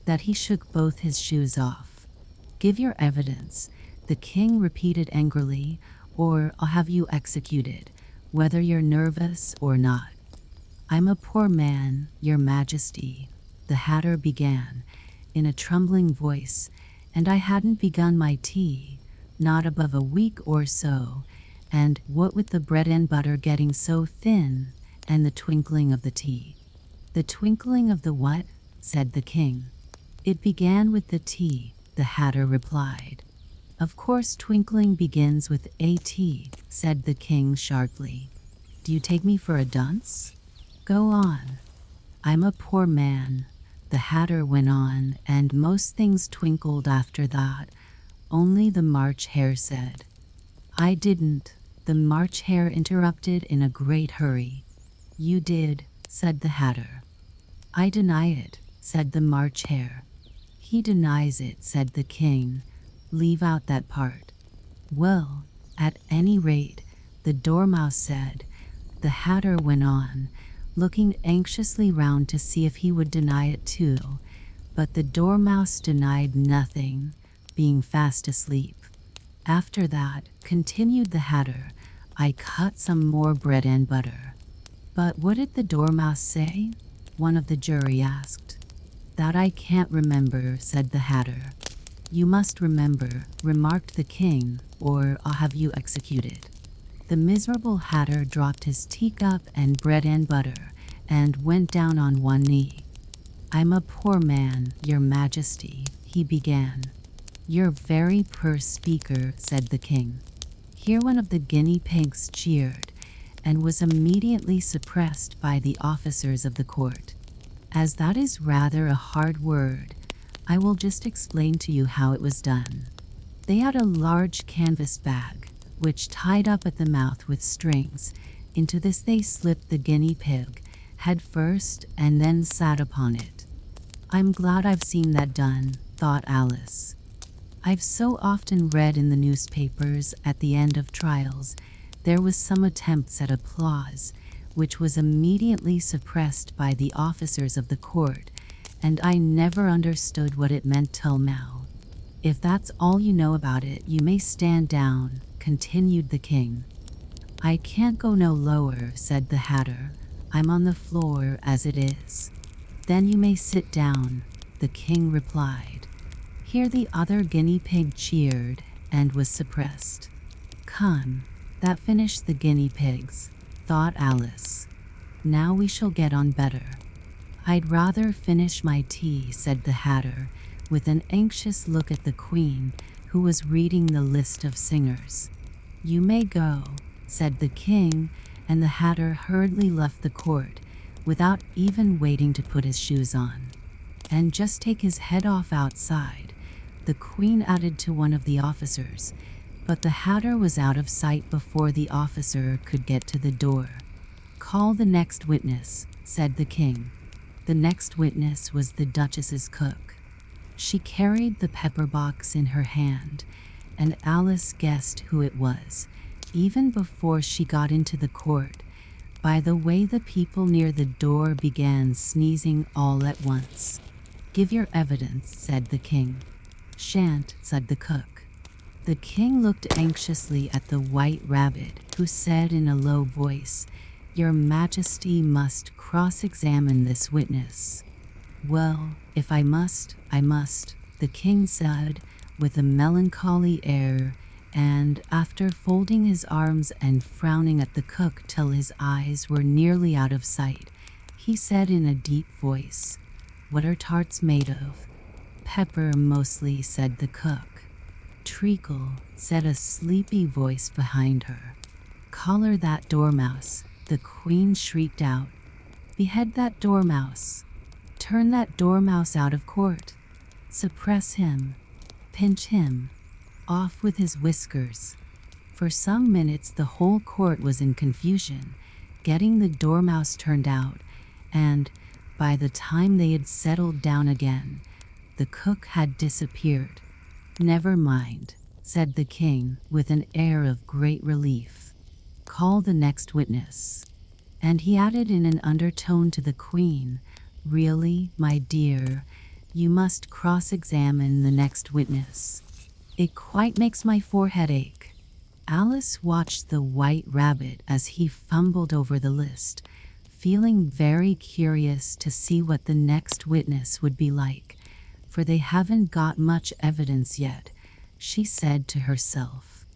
that he shook both his shoes off. "Give your evidence," the king repeated angrily, "or I'll have you executed, whether you're nervous or not." "I'm a poor man, your majesty," the hatter began, in a trembling voice, "and I hadn't begun my tea, not above a week or so, and what with the bread and butter getting so thin, and the twinkling of the tea." "The twinkling of the what?" said the king. "It began with the tea," the hatter replied. "Of course twinkling begins with a T," said the king sharply. "Do you take me for a dunce? Go on." "I'm a poor man," the hatter went on, "and most things twinkled after that. Only the March Hare said—" "I didn't," the March Hare interrupted in a great hurry. "You did," said the hatter. "I deny it," said the March Hare. "He denies it," said the king. "Leave out that part." "Well, at any rate," the dormouse said, the hatter went on, looking anxiously round to see if he would deny it too, but the dormouse denied nothing, being fast asleep. "After that," continued the hatter, "I cut some more bread and butter." "But what did the dormouse say?" one of the jury asked. "That I can't remember," said the hatter. "You must remember," remarked the king, "or I'll have you executed." The miserable hatter dropped his teacup and bread and butter, and went down on one knee. "I'm a poor man, your majesty," he began. "You're very poor speaker," said the king. Here one of the guinea pigs cheered, and was immediately suppressed by the officers of the court. As that is rather a hard word, I will just explain to you how it was done. They had a large canvas bag, which tied up at the mouth with strings. Into this they slipped the guinea pig, head first, and then sat upon it. "I'm glad I've seen that done," thought Alice. "I've so often read in the newspapers at the end of trials there was some attempts at applause, which was immediately suppressed by the officers of the court, and I never understood what it meant till now. If that's all you know about it, you may stand down," continued the king. "I can't go no lower," said the hatter. "I'm on the floor as it is." "Then you may sit down," the king replied. Here the other guinea pig cheered and was suppressed. "Come, that finished the guinea pigs," thought Alice. "Now we shall get on better." "I'd rather finish my tea," said the hatter, with an anxious look at the queen, who was reading the list of singers. "You may go," said the king, and the hatter hurriedly left the court, without even waiting to put his shoes on. "And just take his head off outside," the queen added to one of the officers. But the hatter was out of sight before the officer could get to the door. "Call the next witness," said the king. The next witness was the Duchess's cook. She carried the pepper box in her hand, and Alice guessed who it was, even before she got into the court, by the way the people near the door began sneezing all at once. "Give your evidence," said the king. "Shan't," said the cook. The king looked anxiously at the White Rabbit, who said in a low voice, "Your Majesty must cross-examine this witness." "Well, if I must, I must," the king said with a melancholy air, and after folding his arms and frowning at the cook till his eyes were nearly out of sight, he said in a deep voice, "What are tarts made of?" "Pepper mostly," said the cook. "Treacle," said a sleepy voice behind her. "Collar that dormouse," the queen shrieked out. "Behead that dormouse. Turn that dormouse out of court. Suppress him. Pinch him. Off with his whiskers." For some minutes the whole court was in confusion, getting the dormouse turned out, and by the time they had settled down again, the cook had disappeared. "Never mind," said the king with an air of great relief. "Call the next witness." And he added in an undertone to the queen, "Really, my dear, you must cross-examine the next witness. It quite makes my forehead ache." Alice watched the White Rabbit as he fumbled over the list, feeling very curious to see what the next witness would be like, for they haven't got much evidence yet, she said to herself.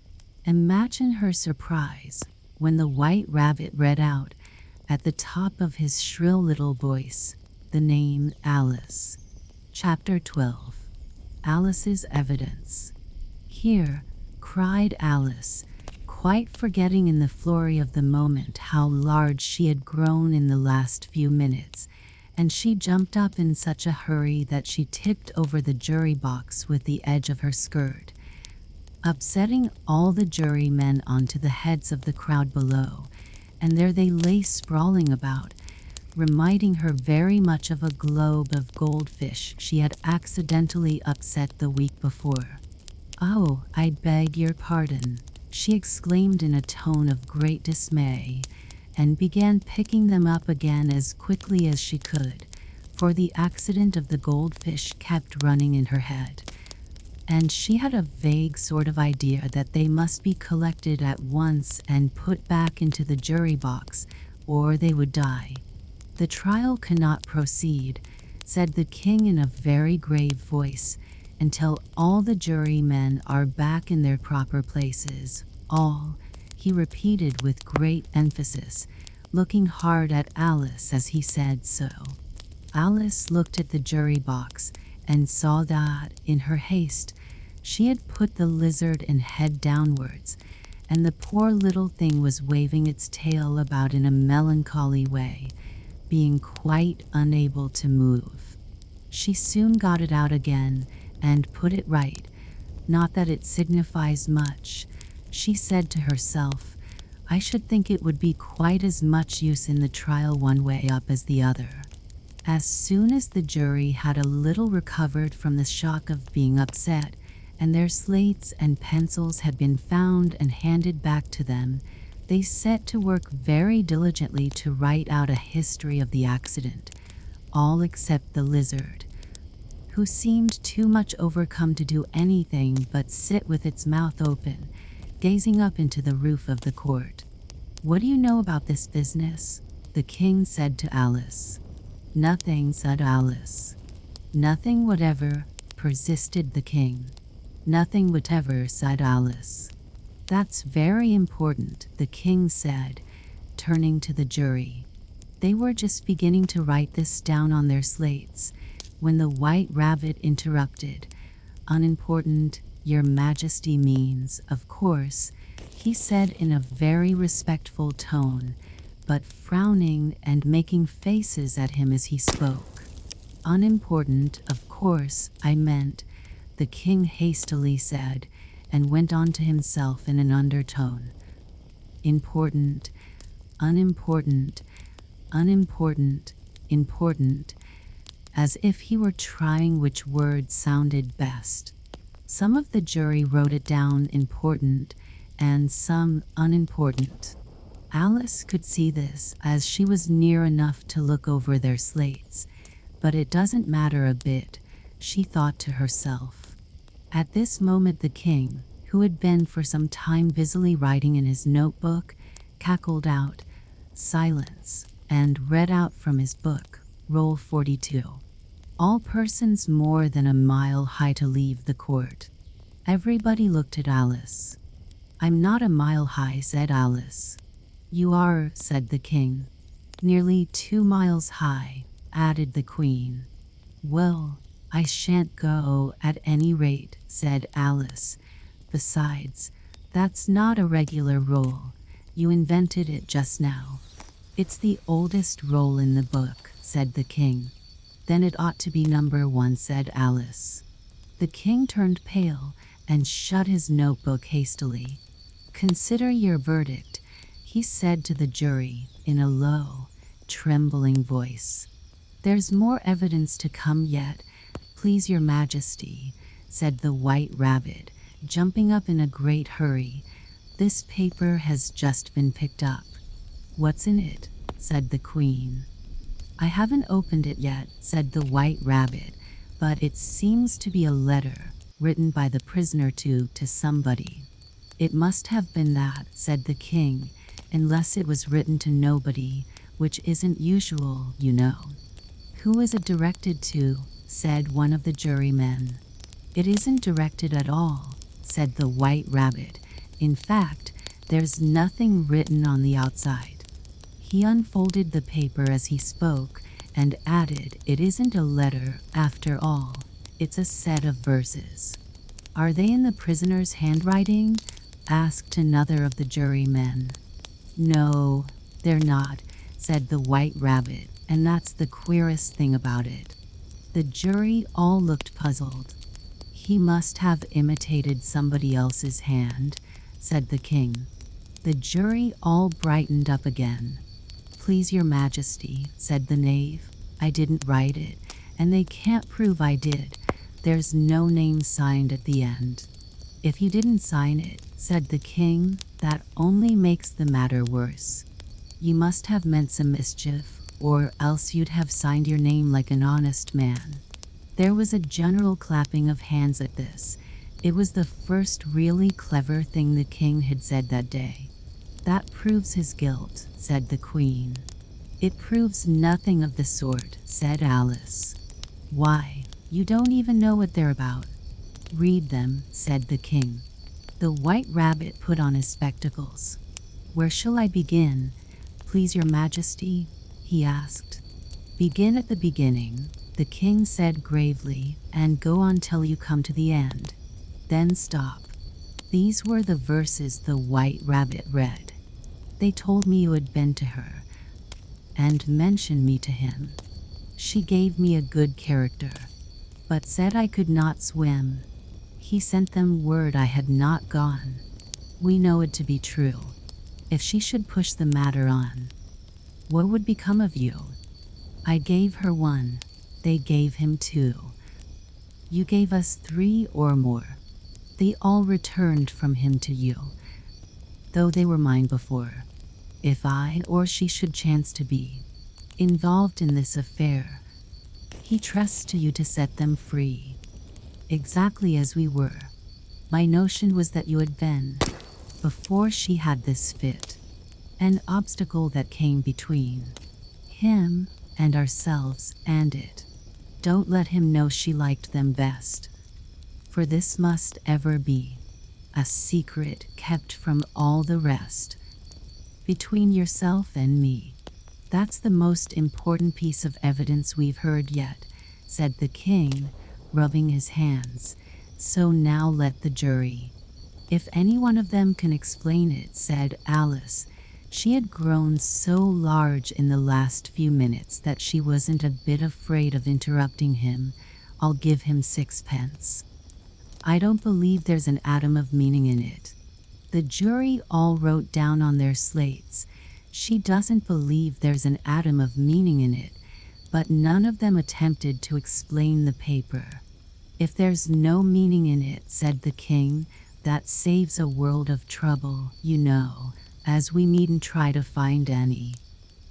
Imagine her surprise when the White Rabbit read out, at the top of his shrill little voice, the name Alice. Chapter 12. Alice's Evidence. "Here," cried Alice, quite forgetting in the flurry of the moment how large she had grown in the last few minutes, and she jumped up in such a hurry that she tipped over the jury box with the edge of her skirt, upsetting all the jurymen onto the heads of the crowd below, and there they lay sprawling about, reminding her very much of a globe of goldfish she had accidentally upset the week before. "Oh, I beg your pardon," she exclaimed in a tone of great dismay, and began picking them up again as quickly as she could, for the accident of the goldfish kept running in her head, and she had a vague sort of idea that they must be collected at once and put back into the jury box, or they would die. "The trial cannot proceed," said the king in a very grave voice, "until all the jurymen are back in their proper places. All," he repeated with great emphasis, looking hard at Alice as he said so. Alice looked at the jury box and saw that, in her haste, she had put the lizard and head downwards, and the poor little thing was waving its tail about in a melancholy way, being quite unable to move. She soon got it out again and put it right. "Not that it signifies much," she said to herself. "I should think it would be quite as much use in the trial one way up as the other." As soon as the jury had a little recovered from the shock of being upset, and their slates and pencils had been found and handed back to them, they set to work very diligently to write out a history of the accident, all except the lizard, who seemed too much overcome to do anything but sit with its mouth open, gazing up into the roof of the court. "What do you know about this business?" the king said to Alice. "Nothing," said Alice. "Nothing whatever," persisted the king. "Nothing whatever," said Alice. "That's very important," the king said, turning to the jury. They were just beginning to write this down on their slates, when the White Rabbit interrupted. "Unimportant, Your Majesty means, of course," he said in a very respectful tone, but frowning and making faces at him as he spoke. "Unimportant, of course, I meant," the king hastily said, and went on to himself in an undertone. Important, unimportant, unimportant, important, as if he were trying which word sounded best. Some of the jury wrote it down important and some unimportant. Alice could see this as she was near enough to look over their slates, but it doesn't matter a bit, she thought to herself. At this moment the king, who had been for some time busily writing in his notebook, cackled out, "Silence," and read out from his book, Roll 42. All persons more than a mile high to leave the court. Everybody looked at Alice. "I'm not a mile high," said Alice. "You are," said the king. "Nearly 2 miles high," added the queen. "Well, I shan't go at any rate," said Alice. "Besides, that's not a regular roll. You invented it just now." "It's the oldest roll in the book," said the king. "Then it ought to be number 1, said Alice. The king turned pale and shut his notebook hastily. "Consider your verdict," he said to the jury in a low, trembling voice. "There's more evidence to come yet, please your majesty," said the white rabbit, jumping up in a great hurry. "This paper has just been picked up." "What's in it?" said the queen. "I haven't opened it yet," said the white rabbit, "but it seems to be a letter written by the prisoner to somebody." "It must have been that," said the king, "unless it was written to nobody, which isn't usual, you know." "Who is it directed to?" said one of the jurymen. "It isn't directed at all," said the white rabbit. "In fact, there's nothing written on the outside." He unfolded the paper as he spoke and added, "It isn't a letter after all. It's a set of verses." "Are they in the prisoner's handwriting?" asked another of the jurymen. "No, they're not," said the white rabbit, "and that's the queerest thing about it." The jury all looked puzzled. "He must have imitated somebody else's hand," said the king. The jury all brightened up again. "Please your majesty," said the knave, "I didn't write it, and they can't prove I did. There's no name signed at the end." "If you didn't sign it," said the king, "that only makes the matter worse. You must have meant some mischief, or else you'd have signed your name like an honest man." There was a general clapping of hands at this. It was the first really clever thing the king had said that day. "That proves his guilt," said the queen. "It proves nothing of the sort," said Alice. "Why, you don't even know what they're about." "Read them," said the king. The white rabbit put on his spectacles. "Where shall I begin, please your majesty?" he asked. "Begin at the beginning," the king said gravely, "and go on till you come to the end. Then stop." These were the verses the white rabbit read. "They told me you had been to her, and mentioned me to him. She gave me a good character, but said I could not swim. He sent them word I had not gone. We know it to be true. If she should push the matter on, what would become of you? I gave her 1, they gave him 2. You gave us 3 or more. They all returned from him to you, though they were mine before. If I or she should chance to be involved in this affair, he trusts to you to set them free, exactly as we were. My notion was that you had been, before she had this fit, an obstacle that came between him and ourselves and it. Don't let him know she liked them best, for this must ever be a secret kept from all the rest, between yourself and me. That's the most important piece of evidence we've heard yet," said the king, rubbing his hands. "So now let the jury. If any one of them can explain it," said Alice. She had grown so large in the last few minutes that she wasn't a bit afraid of interrupting him. "I'll give him 6 pence." I don't believe there's an atom of meaning in it. The jury all wrote down on their slates, "She doesn't believe there's an atom of meaning in it," but none of them attempted to explain the paper. "If there's no meaning in it," said the king, "that saves a world of trouble, you know, as we needn't try to find any.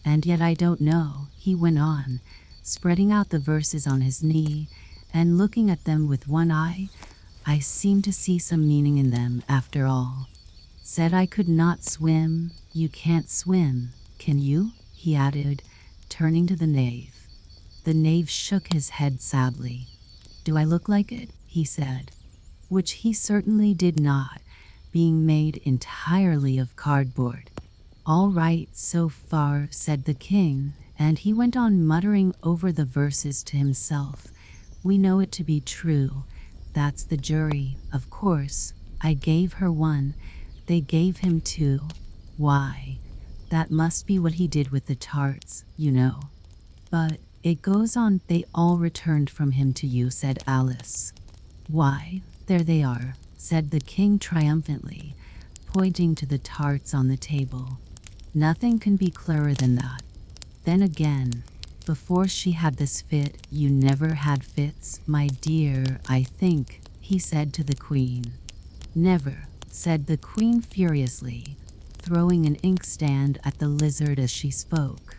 And yet I don't know," he went on, spreading out the verses on his knee and looking at them with one eye. "I seem to see some meaning in them after all. Said I could not swim. You can't swim, can you?" he added, turning to the knave. The knave shook his head sadly. "Do I look like it?" he said, which he certainly did not, being made entirely of cardboard. "All right so far," said the king, and he went on muttering over the verses to himself. "We know it to be true. That's the jury, of course. I gave her one. They gave him two. Why, that must be what he did with the tarts, you know. But it goes on, they all returned from him to you," said Alice. "Why, there they are," said the king triumphantly, pointing to the tarts on the table. "Nothing can be clearer than that. Then again, before she had this fit, you never had fits, my dear, I think," he said to the queen. "Never," said the queen furiously, throwing an inkstand at the lizard as she spoke.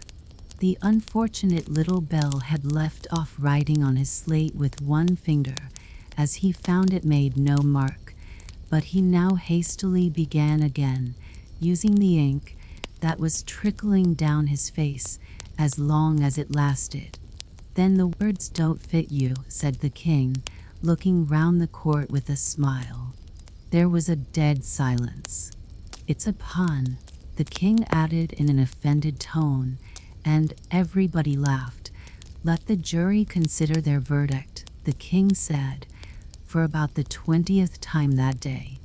The unfortunate little Belle had left off writing on his slate with one finger, as he found it made no mark, but he now hastily began again, using the ink that was trickling down his face as long as it lasted. "Then the words don't fit you," said the king, looking round the court with a smile. There was a dead silence. "It's a pun," the king added in an offended tone, and everybody laughed. "Let the jury consider their verdict," the king said, for about the 20th time that day.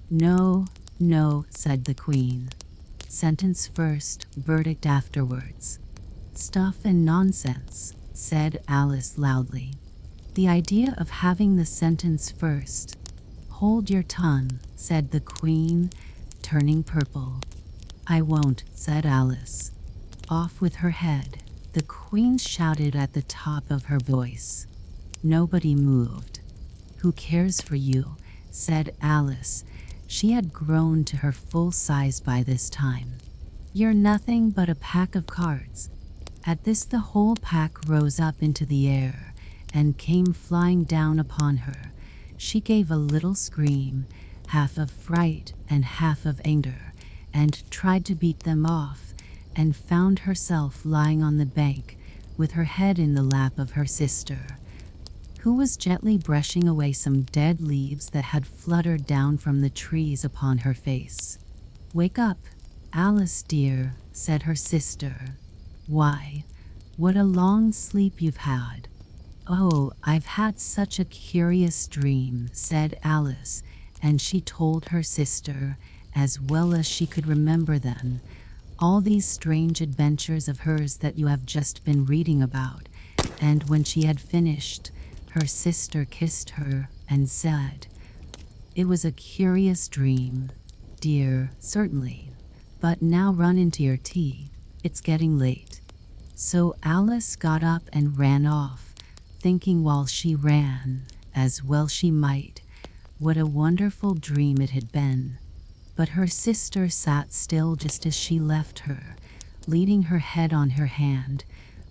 "No, no," said the queen. "Sentence first, verdict afterwards." "Stuff and nonsense," said Alice loudly. "The idea of having the sentence first." "Hold your tongue," said the queen, turning purple. "I won't," said Alice. "Off with her head," the queen shouted at the top of her voice. Nobody moved. "Who cares for you?" said Alice. She had grown to her full size by this time. "You're nothing but a pack of cards." At this the whole pack rose up into the air and came flying down upon her. She gave a little scream, half of fright and half of anger, and tried to beat them off, and found herself lying on the bank with her head in the lap of her sister, who was gently brushing away some dead leaves that had fluttered down from the trees upon her face. "Wake up, Alice dear," said her sister. "Why, what a long sleep you've had." "Oh, I've had such a curious dream," said Alice, and she told her sister, as well as she could remember them, all these strange adventures of hers that you have just been reading about. And when she had finished, her sister kissed her and said, "It was a curious dream, dear, certainly. But now run into your tea. It's getting late." So Alice got up and ran off, thinking while she ran, as well she might, what a wonderful dream it had been. But her sister sat still just as she left her, leaning her head on her hand,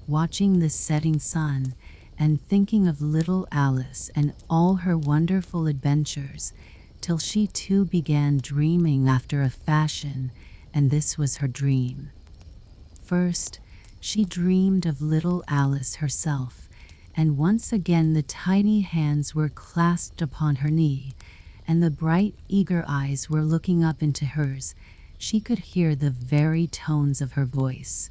watching the setting sun, and thinking of little Alice and all her wonderful adventures, till she too began dreaming after a fashion, and this was her dream. First, she dreamed of little Alice herself, and once again the tiny hands were clasped upon her knee, and the bright, eager eyes were looking up into hers. She could hear the very tones of her voice,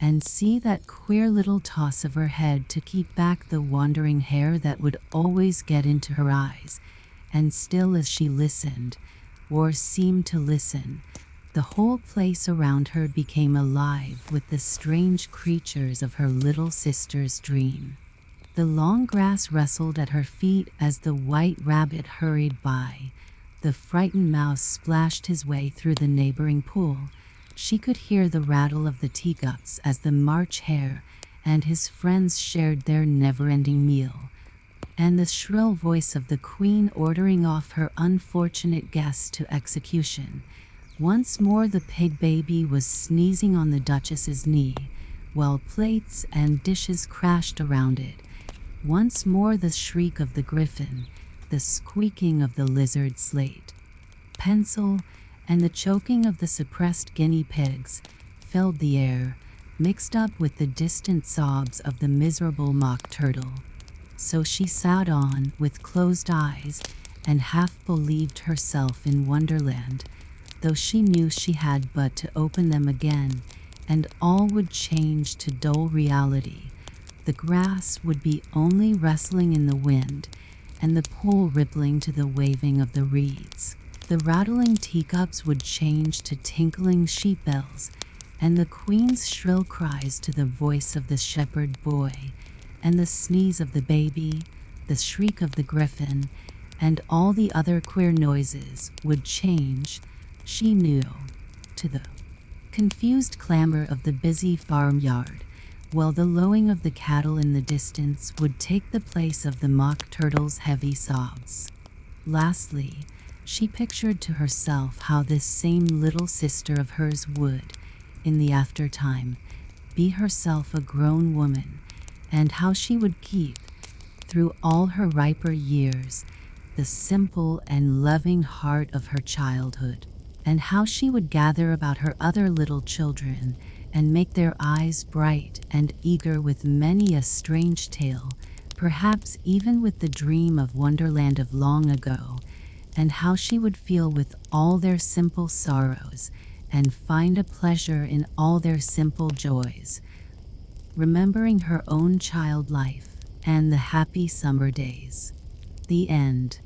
and see that queer little toss of her head to keep back the wandering hair that would always get into her eyes. And still as she listened, or seemed to listen, the whole place around her became alive with the strange creatures of her little sister's dream. The long grass rustled at her feet as the white rabbit hurried by. The frightened mouse splashed his way through the neighboring pool. She could hear the rattle of the teacups as the March Hare and his friends shared their never-ending meal, and the shrill voice of the Queen ordering off her unfortunate guests to execution. Once more the pig baby was sneezing on the Duchess's knee, while plates and dishes crashed around it. Once more the shriek of the griffin, the squeaking of the lizard slate, pencil, and the choking of the suppressed guinea pigs filled the air, mixed up with the distant sobs of the miserable mock turtle. So she sat on with closed eyes and half believed herself in Wonderland, though she knew she had but to open them again, and all would change to dull reality. The grass would be only rustling in the wind, and the pool rippling to the waving of the reeds. The rattling teacups would change to tinkling sheep bells, and the Queen's shrill cries to the voice of the shepherd boy, and the sneeze of the baby, the shriek of the griffin, and all the other queer noises would change, she knew, to the confused clamor of the busy farmyard, while the lowing of the cattle in the distance would take the place of the mock turtle's heavy sobs. Lastly, she pictured to herself how this same little sister of hers would, in the aftertime, be herself a grown woman, and how she would keep, through all her riper years, the simple and loving heart of her childhood, and how she would gather about her other little children and make their eyes bright and eager with many a strange tale, perhaps even with the dream of Wonderland of long ago, and how she would feel with all their simple sorrows and find a pleasure in all their simple joys, remembering her own child life and the happy summer days. The end.